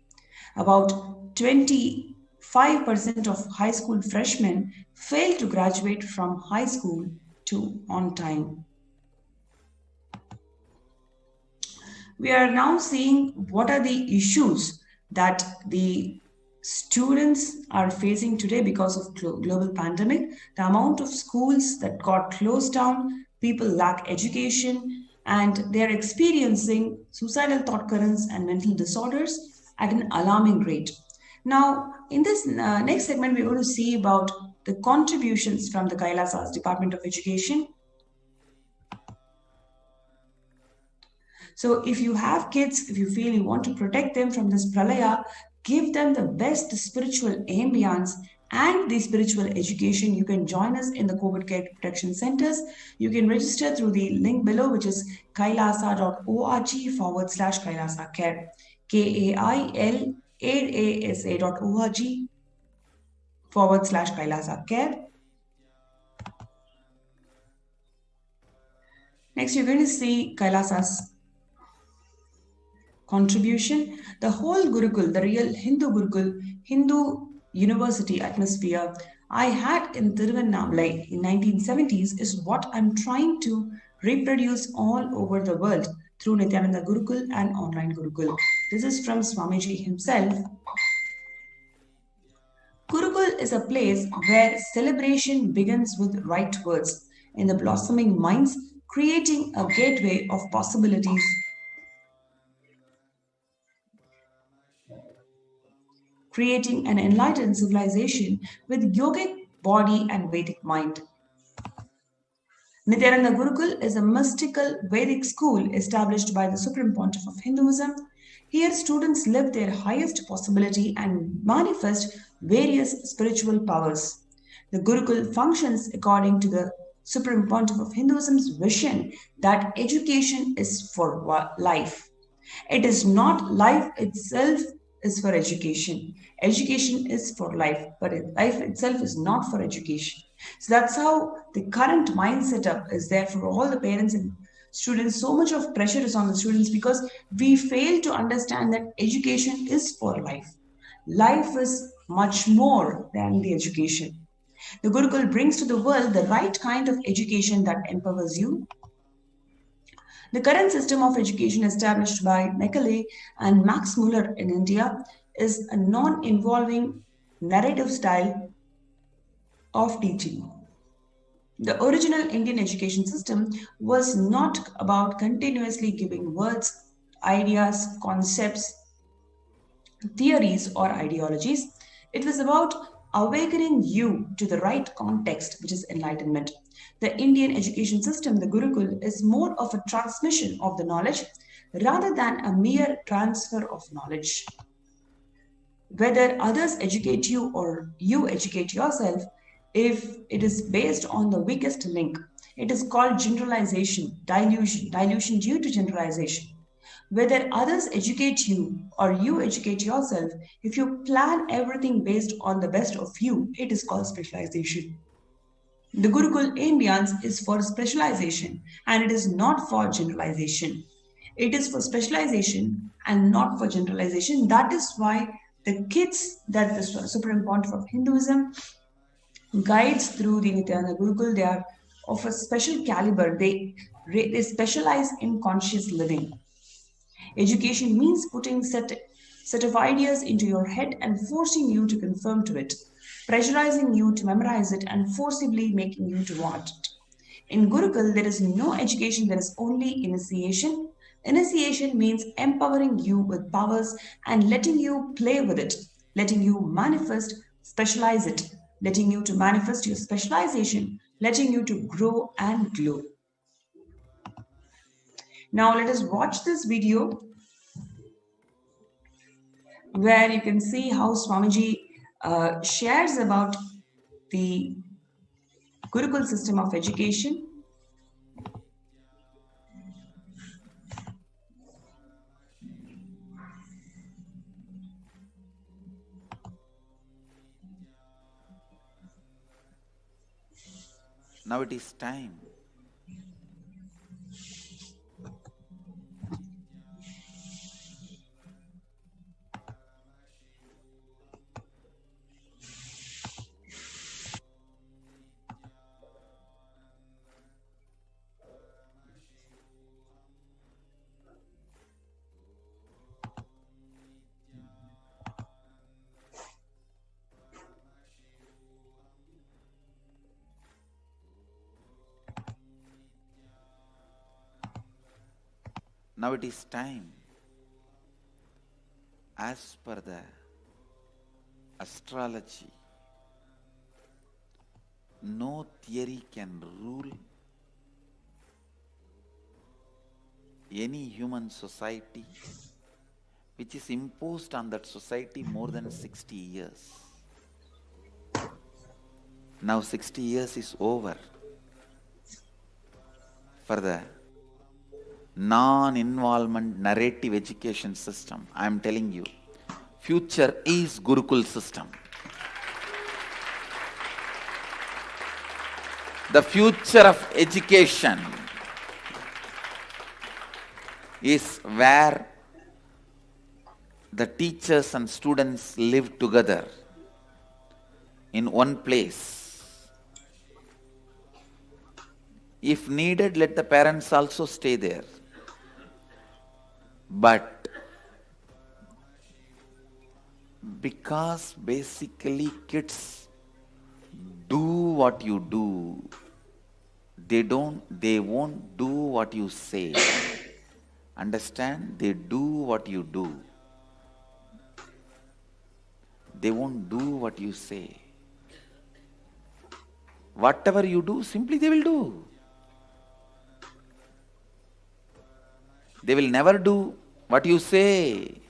About 25% of high school freshmen fail to graduate from high school on time. We are now seeing what are the issues that the students are facing today because of global pandemic. The amount of schools that got closed down, people lack education, and they're experiencing suicidal thought currents and mental disorders at an alarming rate. Now, in this next segment, we're going to see about the contributions from the Kailasa's Department of Education. So if you have kids, if you feel you want to protect them from this pralaya, give them the best spiritual ambience and the spiritual education, you can join us in the COVID Care Protection Centers. You can register through the link below, which is kailasa.org/Kailasa Care. kailasa.org/Kailasa Care. Next, you're going to see Kailasa's contribution. The whole Gurukul, the real Hindu Gurukul, Hindu university atmosphere I had in Tiruvannamalai in 1970s is what I'm trying to reproduce all over the world through Nithyananda Gurukul and online Gurukul. This is from Swamiji himself. Gurukul is a place where celebration begins with right words in the blossoming minds, creating a gateway of possibilities. Creating an enlightened civilization with yogic body and Vedic mind. Nithyananda Gurukul is a mystical Vedic school established by the Supreme Pontiff of Hinduism. Here, students live their highest possibility and manifest various spiritual powers. The Gurukul functions according to the Supreme Pontiff of Hinduism's vision that education is for life. It is not life itself is for education. Education is for life, but life itself is not for education. So that's how the current mindset up is there for all the parents and students. So much of pressure is on the students because we fail to understand that education is for life. Life is much more than the education. The Gurukul brings to the world the right kind of education that empowers you. The current system of education established by Macaulay and Max Muller in India is a non-involving narrative style of teaching. The original Indian education system was not about continuously giving words, ideas, concepts, theories, or ideologies. It was about awakening you to the right context, which is enlightenment. The Indian education system, the Gurukul, is more of a transmission of the knowledge rather than a mere transfer of knowledge. Whether others educate you or you educate yourself, if it is based on the weakest link, it is called generalization, dilution due to generalization. Whether others educate you or you educate yourself, if you plan everything based on the best of you, it is called specialization. The Gurukul Indians is for specialization and it is not for generalization. It is for specialization and not for generalization. That is why the kids, that is the Supreme Pontiff of Hinduism, guides through the Nithyananda Gurukul, they are of a special caliber. They specialize in conscious living. Education means putting set of ideas into your head and forcing you to conform to it, pressurizing you to memorize it and forcibly making you to want it. In Gurukul, there is no education, there is only initiation. Initiation means empowering you with powers and letting you play with it, letting you manifest, specialize it, letting you to manifest your specialization, letting you to grow and glow. Now let us watch this video where you can see how Swamiji shares about the Gurukul system of education. Now it is time. Now it is time. As per the astrology, no theory can rule any human society which is imposed on that society more than 60 years. Now 60 years is over for the non-involvement narrative education system. I am telling you, future is Gurukul system. The future of education is where the teachers and students live together in one place. If needed, let the parents also stay there. But because basically kids do what you do, they won't do what you say. Understand? They do what you do. They won't do what you say. Whatever you do, simply they will do. They will never do what you say.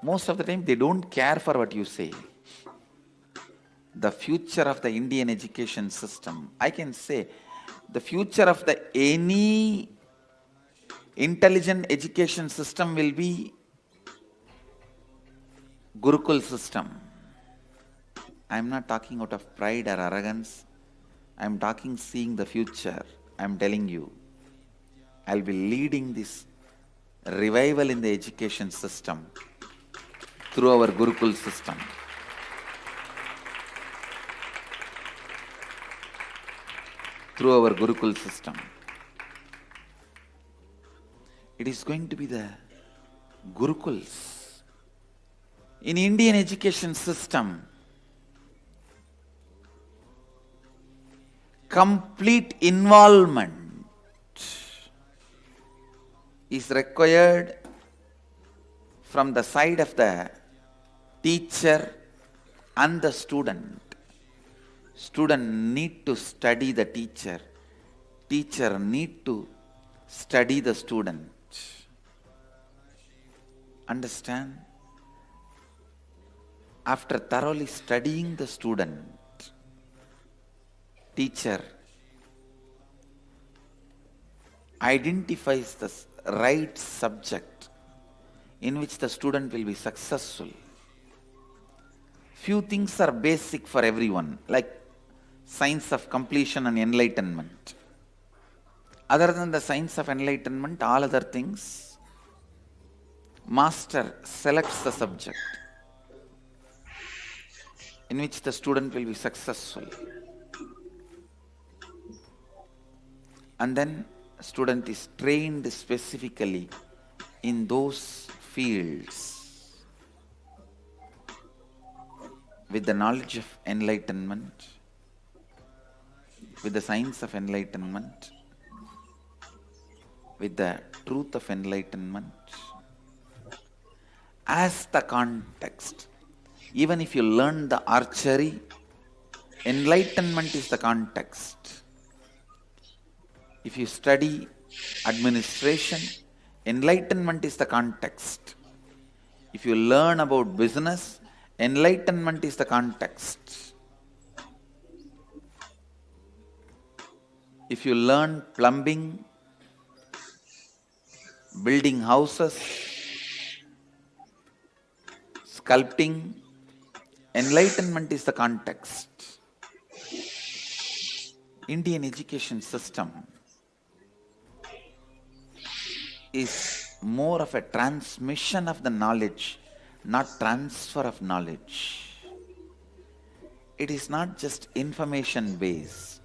Most of the time, they don't care for what you say. The future of the Indian education system, I can say, the future of the any intelligent education system will be Gurukul system. I am not talking out of pride or arrogance. I am talking seeing the future. I am telling you, I will be leading this revival in the education system through our Gurukul system. Through our Gurukul system. It is going to be the Gurukuls. In Indian education system, complete involvement is required from the side of the teacher and the student. Student need to study the teacher. Teacher need to study the student. Understand? After thoroughly studying the student, teacher identifies the right subject in which the student will be successful. Few things are basic for everyone, like science of completion and enlightenment. Other than the science of enlightenment, all other things, master selects the subject in which the student will be successful. And then student is trained specifically in those fields with the knowledge of enlightenment, with the science of enlightenment, with the truth of enlightenment as the context. Even if you learn the archery, enlightenment is the context. If you study administration, enlightenment is the context. If you learn about business, enlightenment is the context. If you learn plumbing, building houses, sculpting, enlightenment is the context. Indian education system is more of a transmission of the knowledge, not transfer of knowledge. It is not just information based.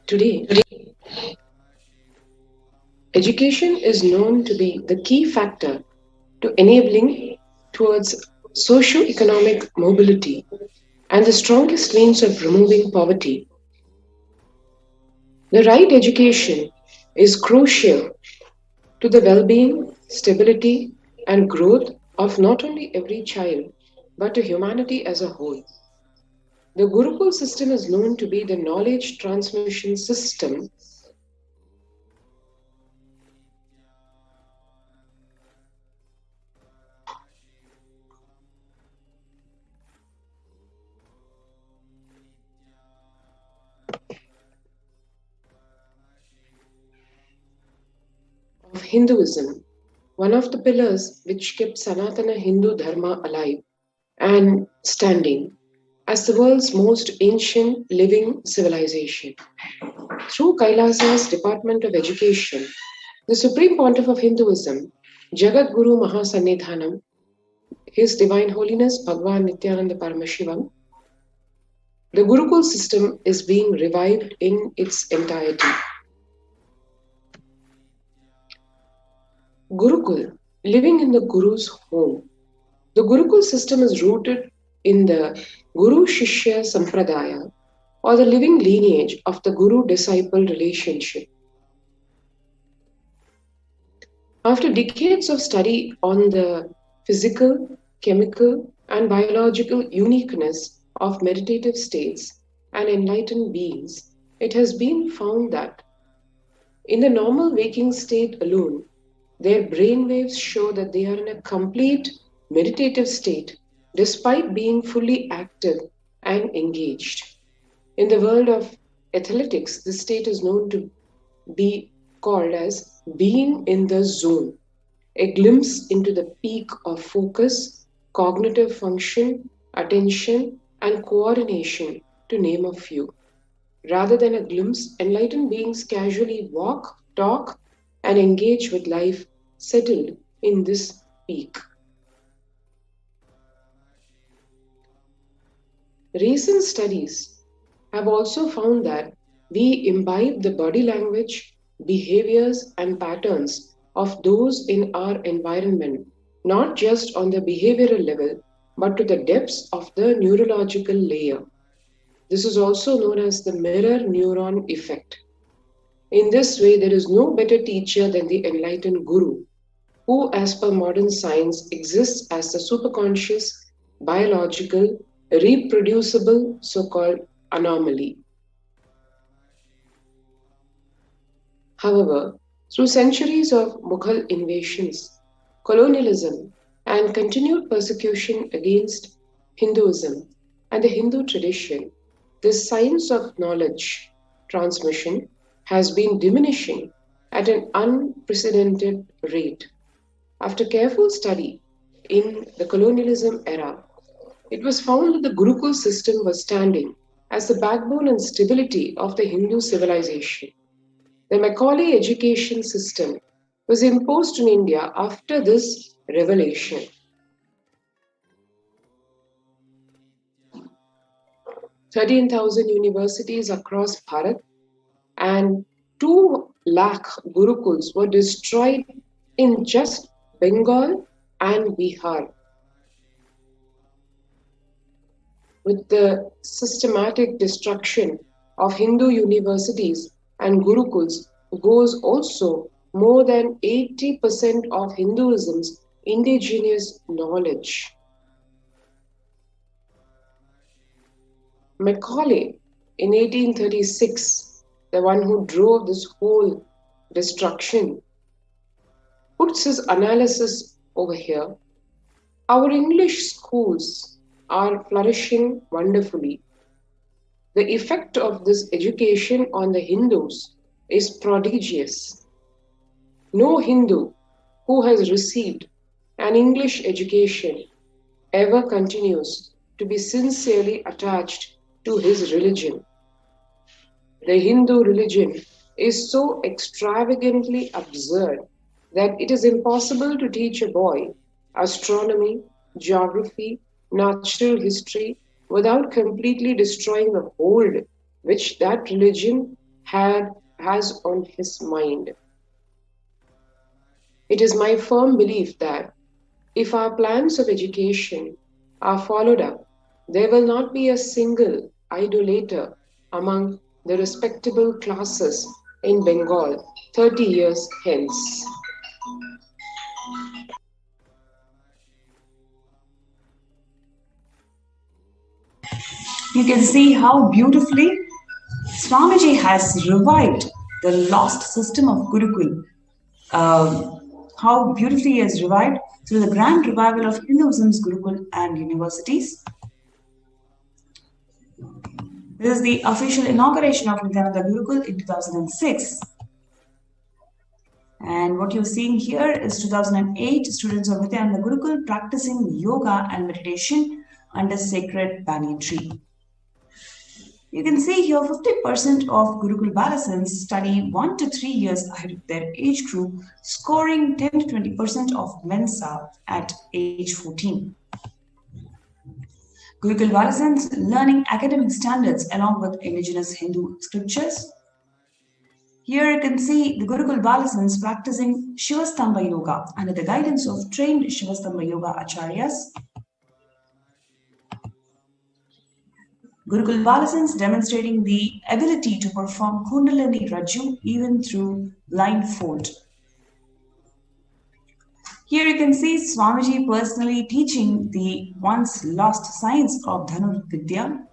Today, education is known to be the key factor to enabling towards socio-economic mobility and the strongest means of removing poverty. The right education is crucial to the well-being, stability, and growth of not only every child, but to humanity as a whole. The Gurukul system is known to be the knowledge transmission system Hinduism, one of the pillars which kept Sanatana Hindu Dharma alive and standing as the world's most ancient living civilization. Through Kailasa's Department of Education, the Supreme Pontiff of Hinduism, Jagat Guru Mahasannidhanam, His Divine Holiness Bhagwan Nithyananda Paramashivam, the Gurukul system is being revived in its entirety. Gurukul, living in the Guru's home. The Gurukul system is rooted in the Guru Shishya Sampradaya, or the living lineage of the Guru-disciple relationship. After decades of study on the physical, chemical, and biological uniqueness of meditative states and enlightened beings, it has been found that in the normal waking state alone, their brainwaves show that they are in a complete meditative state despite being fully active and engaged. In the world of athletics, this state is known to be called as being in the zone, a glimpse into the peak of focus, cognitive function, attention, and coordination, to name a few. Rather than a glimpse, enlightened beings casually walk, talk, and engage with life settled in this peak. Recent studies have also found that we imbibe the body language, behaviors, and patterns of those in our environment, not just on the behavioral level, but to the depths of the neurological layer. This is also known as the mirror neuron effect. In this way, there is no better teacher than the enlightened Guru, who, as per modern science, exists as the superconscious, biological, reproducible, so-called anomaly. However, through centuries of Mughal invasions, colonialism, and continued persecution against Hinduism and the Hindu tradition, this science of knowledge transmission has been diminishing at an unprecedented rate. After careful study in the colonialism era, it was found that the Gurukul system was standing as the backbone and stability of the Hindu civilization. The Macaulay education system was imposed in India after this revelation. "13,000 universities across Bharat and 2 lakh Gurukuls were destroyed in just Bengal and Bihar. With the systematic destruction of Hindu universities and Gurukuls goes also more than 80% of Hinduism's indigenous knowledge. Macaulay, in 1836, the one who drove this whole destruction, puts his analysis over here. Our English schools are flourishing wonderfully. The effect of this education on the Hindus is prodigious. No Hindu who has received an English education ever continues to be sincerely attached to his religion. The Hindu religion is so extravagantly absurd that it is impossible to teach a boy astronomy, geography, natural history without completely destroying the hold which that religion has on his mind. It is my firm belief that if our plans of education are followed up, there will not be a single idolater among the respectable classes in Bengal 30 years hence. You can see how beautifully Swamiji has revived the lost system of Gurukul. How beautifully he has revived through the grand revival of Hinduism's Gurukul and universities. This is the official inauguration of Nithyananda Gurukul in 2006. And what you're seeing here is 2008 students of Nithyananda Gurukul practicing yoga and meditation under sacred banyan tree. You can see here 50% of Gurukul Balasins study 1 to 3 years ahead of their age group, scoring 10 to 20% of Mensa at age 14. Gurukul Balasins learning academic standards along with indigenous Hindu scriptures. Here you can see the Gurukul Balasins practicing Shivastamba Yoga under the guidance of trained Shivastamba Yoga Acharyas. Gurukul Balasins demonstrating the ability to perform Kundalini Raju even through blindfold. Here you can see Swamiji personally teaching the once lost science of Dhanur Vidya.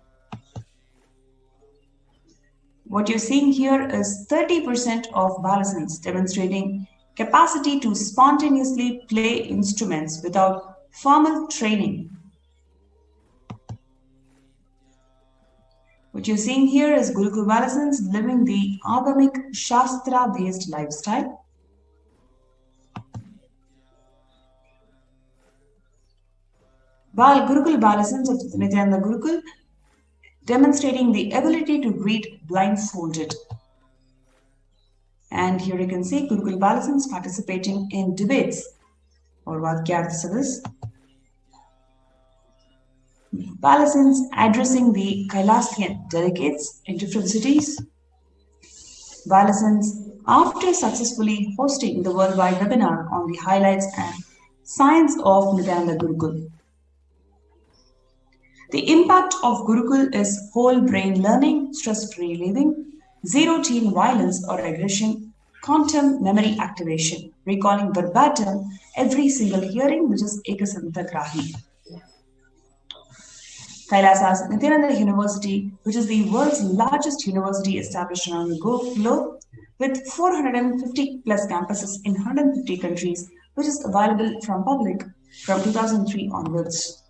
What you're seeing here is 30% of Balasins demonstrating capacity to spontaneously play instruments without formal training. What you're seeing here is Gurukul Balasins living the agamic Shastra-based lifestyle. While Gurukul Balasins of Nithyananda Gurukul demonstrating the ability to read blindfolded. And here you can see Gurukul Balasins participating in debates or Vakyartha Savas. Balasins addressing the Kailasian delegates in different cities. Balasins after successfully hosting the worldwide webinar on the highlights and science of Nithyananda Gurukul. The impact of Gurukul is whole brain learning, stress-free living, zero teen violence or aggression, quantum memory activation, recalling verbatim every single hearing which is Ekasanta Grahi. Kailasa's Nithyananda University, which is the world's largest university established around the globe, with 450 plus campuses in 150 countries, which is available from public from 2003 onwards.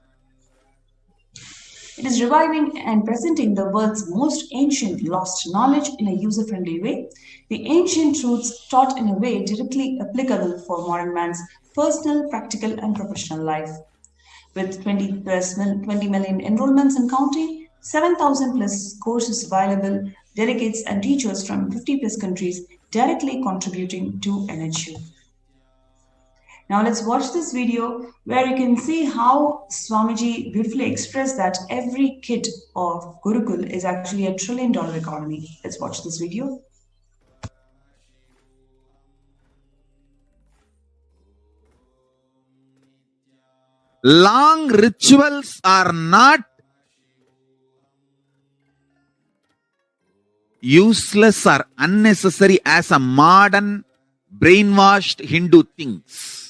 It is reviving and presenting the world's most ancient lost knowledge in a user-friendly way, the ancient truths taught in a way directly applicable for modern man's personal, practical, and professional life. With 20 million enrollments and counting, 7,000 plus courses available, delegates and teachers from 50 plus countries directly contributing to NHU. Now let's watch this video where you can see how Swamiji beautifully expressed that every kid of Gurukul is actually $1 trillion economy. Let's watch this video. Long rituals are not useless or unnecessary as a modern brainwashed Hindu thinks.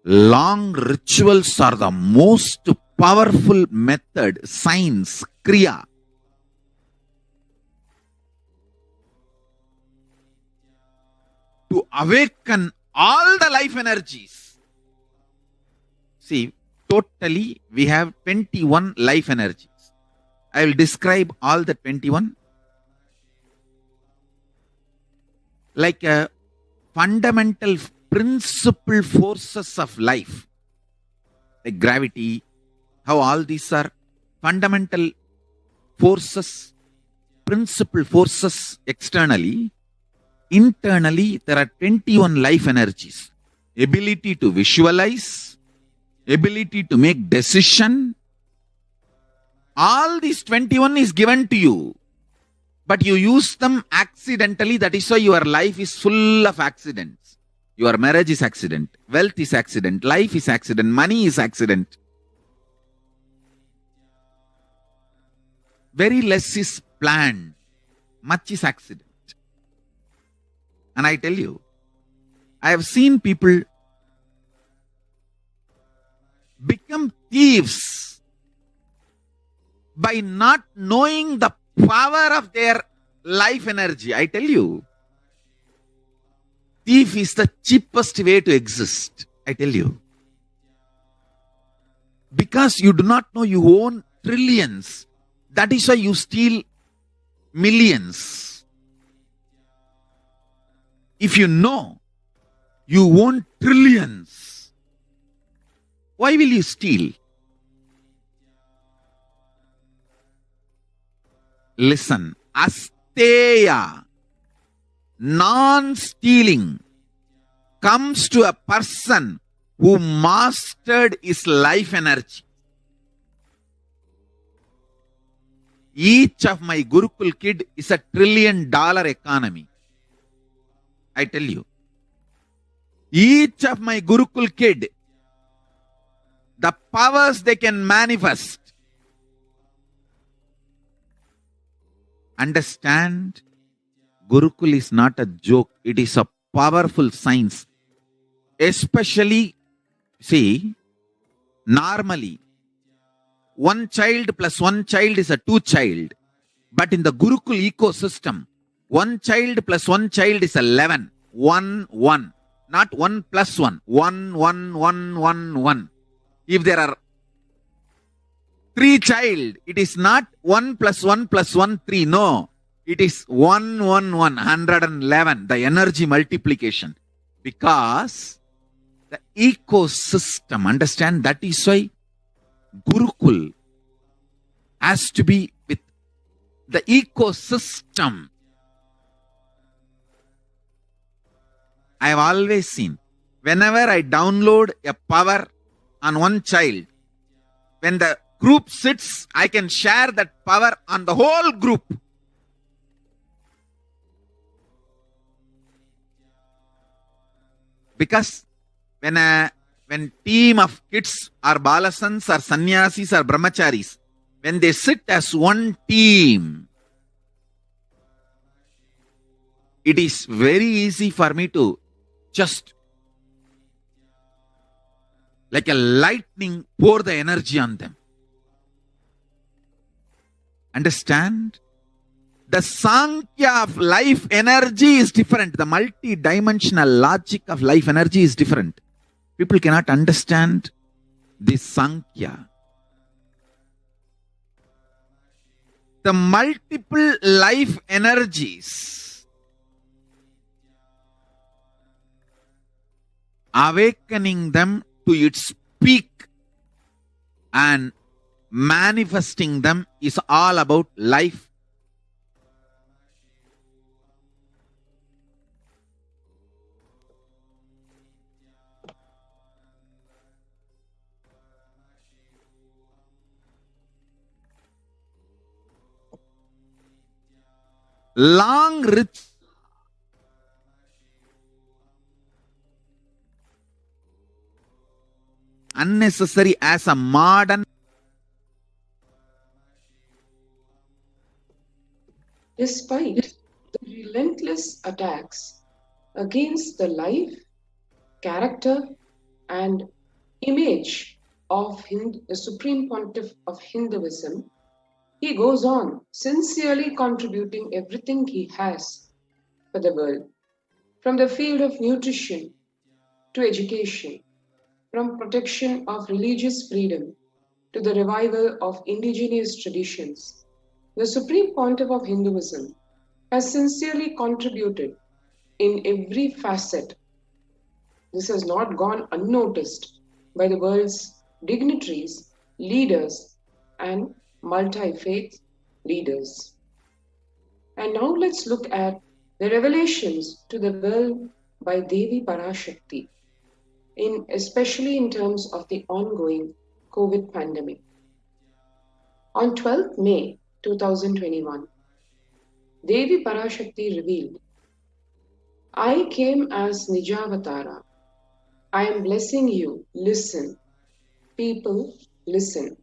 Long rituals are the most powerful method, science, kriya, to awaken all the life energies. See, totally we have 21 life energies. I will describe all the 21 like a fundamental principal forces of life, like gravity, how all these are fundamental forces, principal forces externally. Internally, there are 21 life energies. Ability to visualize, ability to make decision. All these 21 is given to you, but you use them accidentally. That is why your life is full of accidents. Your marriage is accident, wealth is accident, life is accident, money is accident. Very less is planned, much is accident. And I tell you, I have seen people become thieves by not knowing the power of their life energy. I tell you, thief is the cheapest way to exist. I tell you. Because you do not know you own trillions. That is why you steal millions. If you know you own trillions, why will you steal? Listen, asteya, non-stealing, comes to a person who mastered his life energy. Each of my Gurukul kid is $1 trillion economy. I tell you. Each of my Gurukul kid, the powers they can manifest. Understand, Gurukul is not a joke. It is a powerful science. Especially, see, normally, one child plus one child is a two child. But in the Gurukul ecosystem, one child plus one child is 11. 1, 1. Not 1 plus 1. 1, 1, 1, 1, 1. If there are 3 child, it is not 1 plus 1 plus 1, 3. No. It is 1, 1, 1. 111. The energy multiplication. Because the ecosystem, understand, that is why Gurukul has to be with the ecosystem. I have always seen, whenever I download a power on one child, when the group sits, I can share that power on the whole group. Because when team of kids or balasans or sannyasis or brahmacharis, when they sit as one team, it is very easy for me to just like a lightning pour the energy on them. Understand? The Sankhya of life energy is different. The multi-dimensional logic of life energy is different. People cannot understand this Sankhya. The multiple life energies, awakening them to its peak and manifesting them is all about life. Long rich unnecessary as a modern. Despite the relentless attacks against the life, character, and image of the Supreme Pontiff of Hinduism, he goes on sincerely contributing everything he has for the world, from the field of nutrition to education, from protection of religious freedom to the revival of indigenous traditions. The Supreme Pontiff of Hinduism has sincerely contributed in every facet. This has not gone unnoticed by the world's dignitaries, leaders, and multi-faith leaders. And now let's look at the revelations to the world by Devi Parashakti, especially in terms of the ongoing COVID pandemic. On 12th May 2021, Devi Parashakti revealed, I came as Nijavatara. I am blessing you. Listen. People, listen.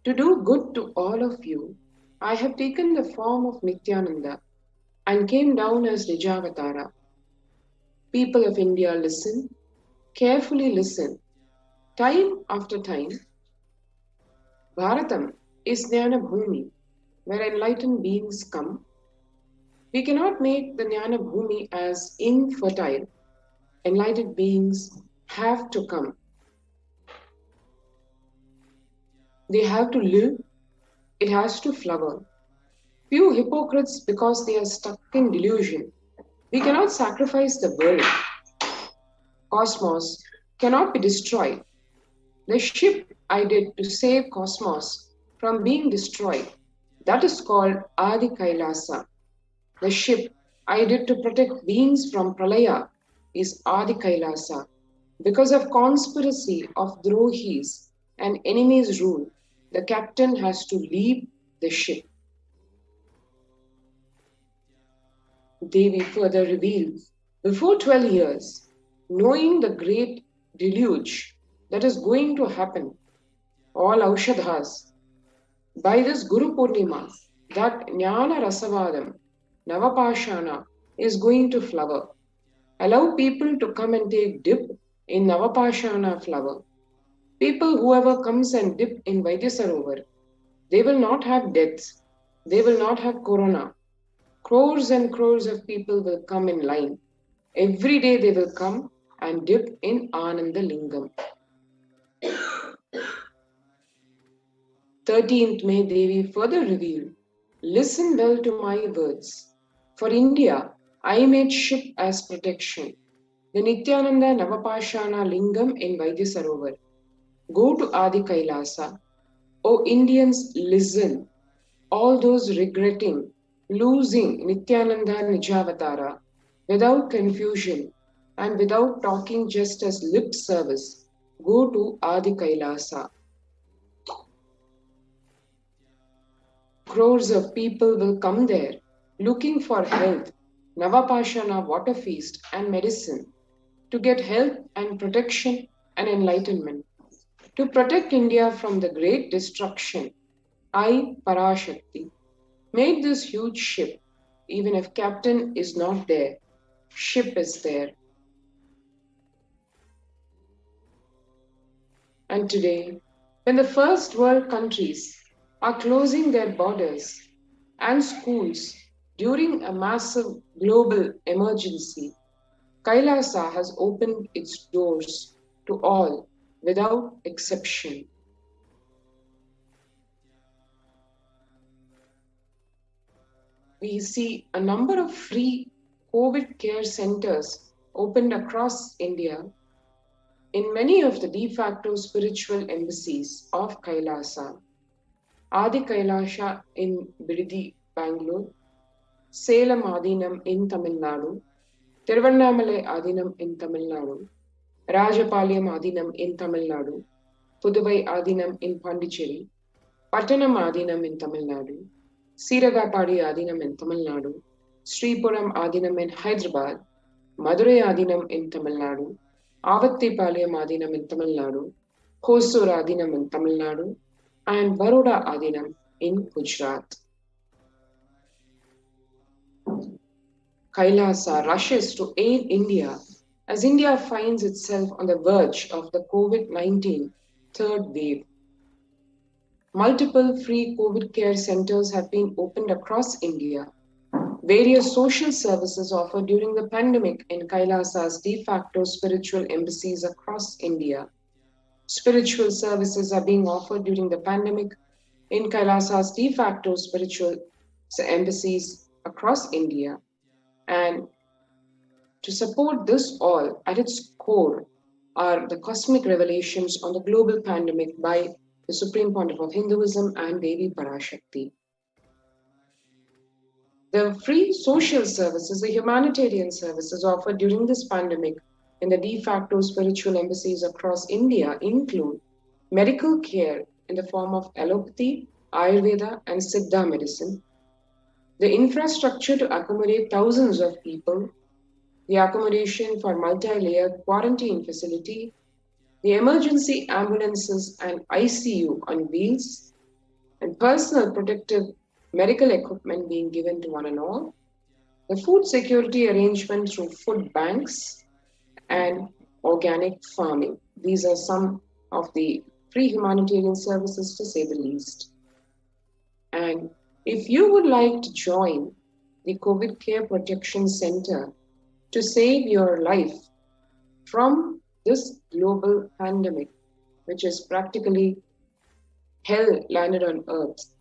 To do good to all of you, I have taken the form of Nithyananda and came down as Nijavatara. People of India, listen. Carefully listen. Time after time, Bharatam is Jnana Bhumi, where enlightened beings come. We cannot make the Jnana Bhumi as infertile. Enlightened beings have to come. They have to live. It has to flower. Few hypocrites, because they are stuck in delusion, We cannot sacrifice the world. Cosmos cannot be destroyed. The ship I did to save Cosmos from being destroyed, that is called Adi Kailasa. The ship I did to protect beings from Pralaya is Adi Kailasa. Because of conspiracy of Drohis and enemies' rule, the captain has to leave the ship. Devi further reveals, before 12 years, knowing the great deluge that is going to happen, all Aushadhas, by this Guru Purnima, that Jnana Rasavadam, Navapashana, is going to flower. Allow people to come and take dip in Navapashana flower. People, whoever comes and dip in Vaidyasarovar, they will not have deaths. They will not have corona. Crores and crores of people will come in line. Every day they will come and dip in Ananda Lingam. 13th May Devi further revealed, listen well to my words. For India, I made ship as protection. The Nithyananda Navapashana Lingam in Vaidyasarovar. Go to Adi Kailasa. O Indians, listen. All those regretting losing Nithyananda Nijavatara without confusion and without talking just as lip service, go to Adi Kailasa. Crores of people will come there looking for health, Navapashana water feast and medicine to get health and protection and enlightenment. To protect India from the great destruction, I, Parashakti, made this huge ship. Even if captain is not there, ship is there. And today, when the first world countries are closing their borders and schools during a massive global emergency, Kailasa has opened its doors to all without exception. We see a number of free COVID care centers opened across India in many of the de facto spiritual embassies of Kailasa. Adi Kailasa in Bididi, Bangalore, Salem Adinam in Tamil Nadu, Tiruvannamalai Adinam in Tamil Nadu, Rajapalayam Adinam in Tamil Nadu, Puduvai Adinam in Pondicherry, Pattanam Adinam in Tamil Nadu, Siragapadi Adinam in Tamil Nadu, Sripuram Adinam in Hyderabad, Madurai Adinam in Tamil Nadu, Avattipalayam Adinam in Tamil Nadu, Hosur Adinam in Tamil Nadu, and Baroda Adinam in Gujarat. Kailasa rushes to aid India as India finds itself on the verge of the COVID-19 third wave. Multiple free COVID care centers have been opened across India. Various social services offered during the pandemic in Kailasa's de facto spiritual embassies across India. Spiritual services are being offered during the pandemic in Kailasa's de facto spiritual embassies across India. And to support this all, at its core are the cosmic revelations on the global pandemic by the Supreme Pontiff of Hinduism and Devi Parashakti. The free social services, the humanitarian services offered during this pandemic in the de facto spiritual embassies across India include medical care in the form of allopathy, Ayurveda, and Siddha medicine, the infrastructure to accommodate thousands of people, the accommodation for multi-layer quarantine facility, the emergency ambulances and ICU on wheels, and personal protective medical equipment being given to one and all, the food security arrangement through food banks, and organic farming. These are some of the free humanitarian services, to say the least. And if you would like to join the COVID Care Protection Center to save your life from this global pandemic, which is practically hell landed on earth,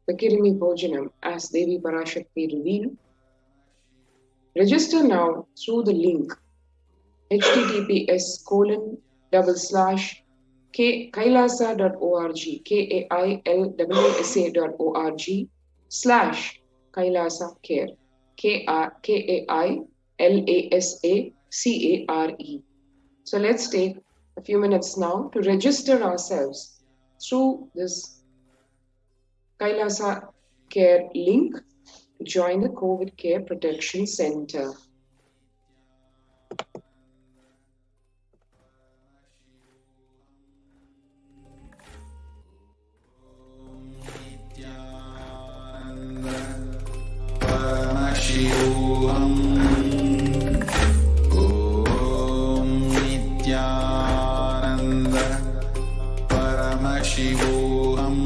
the Kirimi Bhojanam, as Devi Parashakti revealed, Register now through the link https://kailasa.org, kailasa.org/Kailasa Care, KAILASACARE. So let's take a few minutes now to register ourselves through this Kailasa Care link to join the COVID Care Protection Center. Paramashivoham. Om Nithyananda Paramashivoham.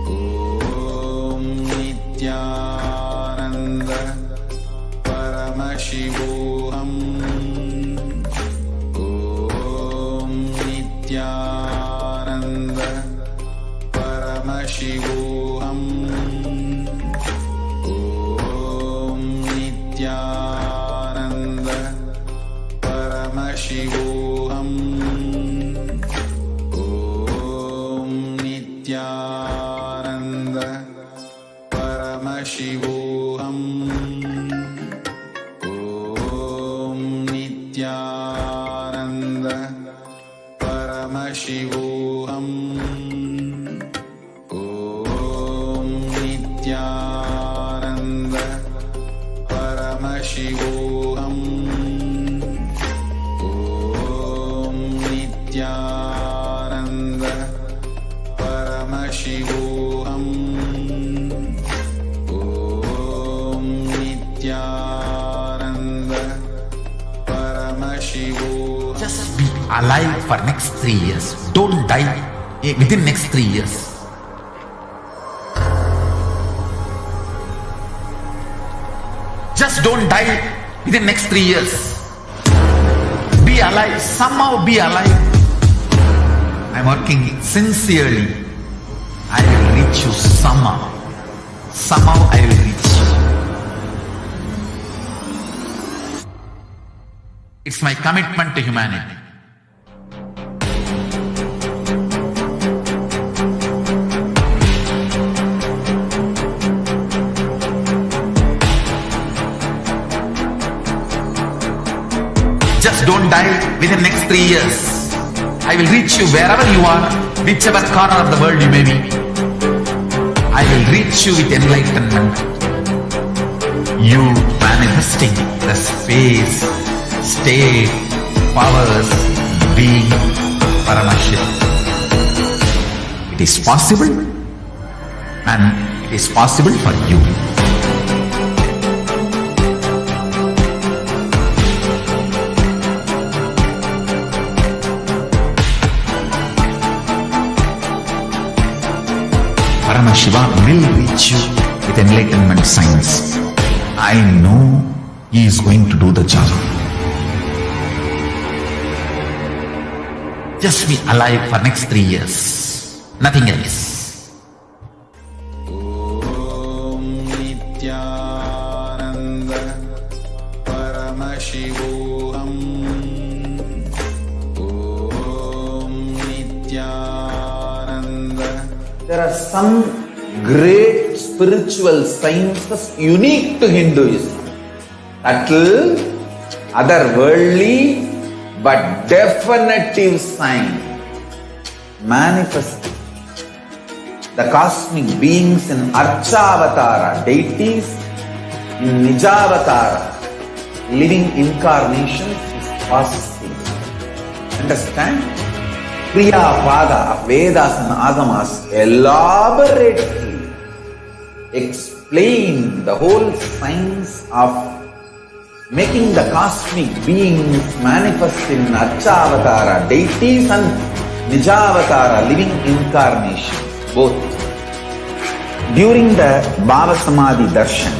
Om Nithyananda Paramashivoham. Om Nithyananda Paramashivoham. Nithyananda Paramashivoham. Om Nithyananda Paramashivoham. Om Nithyananda Paramashivoham. Om Nithyananda Paramashivoham. Om Nithyananda Paramashivoham. Om Nithyananda Paramashivoham. Just be alive for next 3 years. Don't die within next 3 years. Just don't die within next 3 years. Be alive, somehow be alive. I'm working sincerely. I will reach you somehow. Somehow I will reach you. It's my commitment to humanity. Just don't die within next 3 years. I will reach you wherever you are, whichever corner of the world you may be. I will reach you with enlightenment. You manifesting the space, state, powers, being Paramashivoham. It is possible, and it is possible for you. Paramashiva will reach you with enlightenment science. I know he is going to do the job. Just be alive for next 3 years. Nothing else. Om Nithyananda Paramashivoham. Om Nithyananda. There are some great spiritual sciences unique to Hinduism. Subtle, otherworldly, but definitive sign. Manifesting the cosmic beings in Archavatara, deities in Nijavatara, living incarnations is possible. Understand? Kriya Pada of Vedas and Agamas elaborately explain the whole science of making the cosmic beings manifest in Archavatara, deities, and Nijavatara, living incarnations, both. During the Bhava Samadhi Darshan,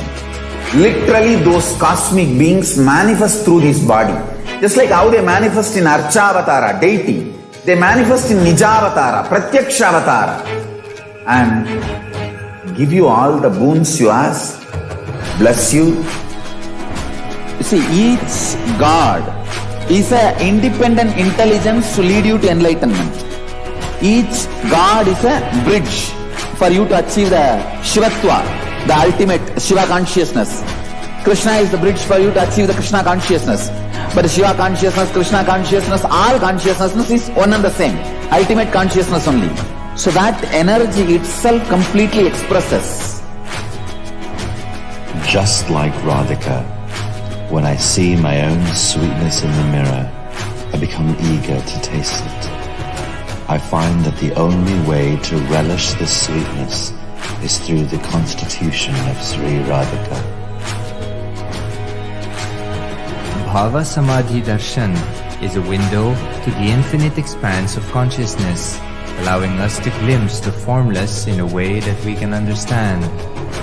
literally those cosmic beings manifest through his body. Just like how they manifest in Archavatara, deity, they manifest in Nijavatara, Pratyakshavatara, and give you all the boons you ask, bless you, See, each God is an independent intelligence to lead you to enlightenment. Each God is a bridge for you to achieve the Shivatva, the ultimate Shiva consciousness. Krishna is the bridge for you to achieve the Krishna consciousness. But Shiva consciousness, Krishna consciousness, all consciousness is one and the same. Ultimate consciousness only. So that energy itself completely expresses. Just like Radhika, when I see my own sweetness in the mirror, I become eager to taste it. I find that the only way to relish the sweetness is through the constitution of Sri Radhika. Bhava Samadhi Darshan is a window to the infinite expanse of consciousness, allowing us to glimpse the formless in a way that we can understand.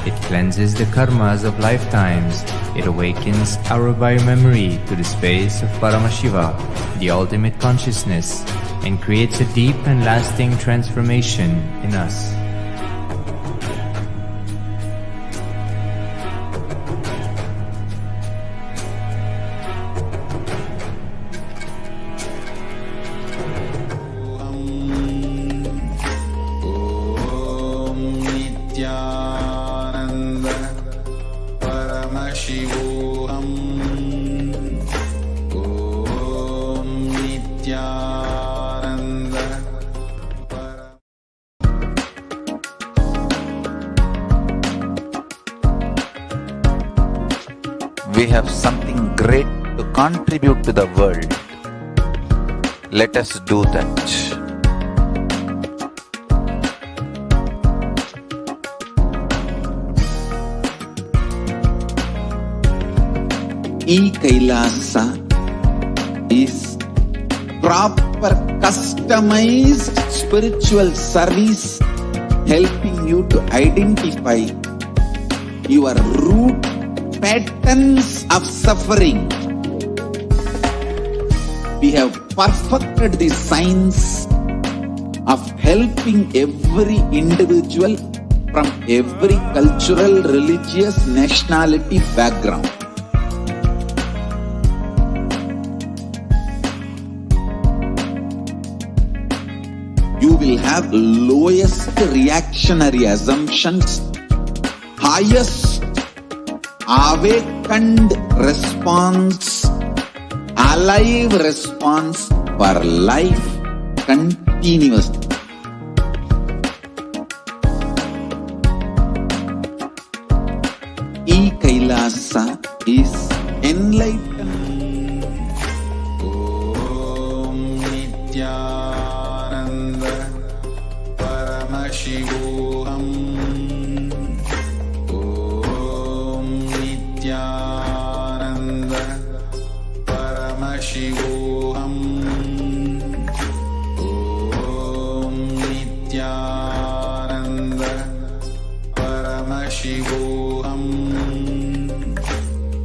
It cleanses the karmas of lifetimes. It awakens our biomemory to the space of Paramashiva, the ultimate consciousness, and creates a deep and lasting transformation in us. Nithyananda Paramashivoham. Om Nithyananda. We have something great to contribute to the world. Let us do that. Kailasa is proper customized spiritual service helping you to identify your root patterns of suffering. We have perfected the science of helping every individual from every cultural, religious, nationality background. You will have lowest reactionary assumptions, highest awakened response, alive response for life continuously. Kailasa is enlightenment. Om Nithyananda Paramashivoham. Om Nithyananda Paramashivoham. Om Nithyananda Paramashivoham.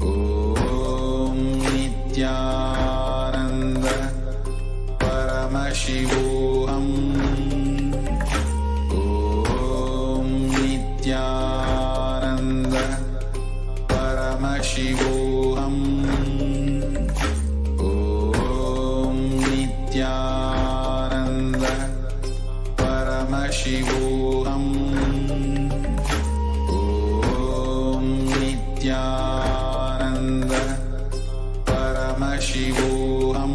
Om Nithyananda Paramashivoham. Om Nithyananda Paramashivoham. Om Nithyananda Paramashivoham. Om Nithyananda Paramashivoham.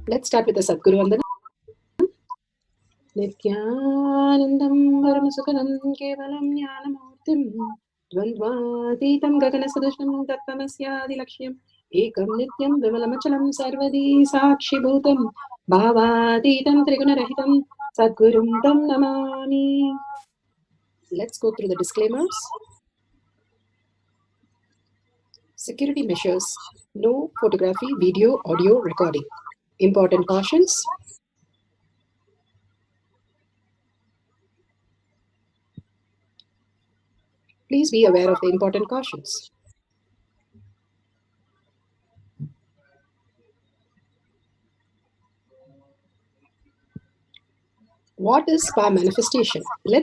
Let's start with the Sadguru Vandana. Nithyanandam Paramasukhanam Kevalam Jnanamurtim Dvandvatītam Gaganasadushnam Tattamasyadi Lakshyam एकं नित्यं विमलमचलं सर्वदी साक्षिभूतं भावातीतं त्रिगुणरहितं सद्गुरुं तं Namami. Let's go through the disclaimers. Security measures: no photography, video, audio recording. Important cautions: please be aware of the important cautions. What is spa manifestation? Let's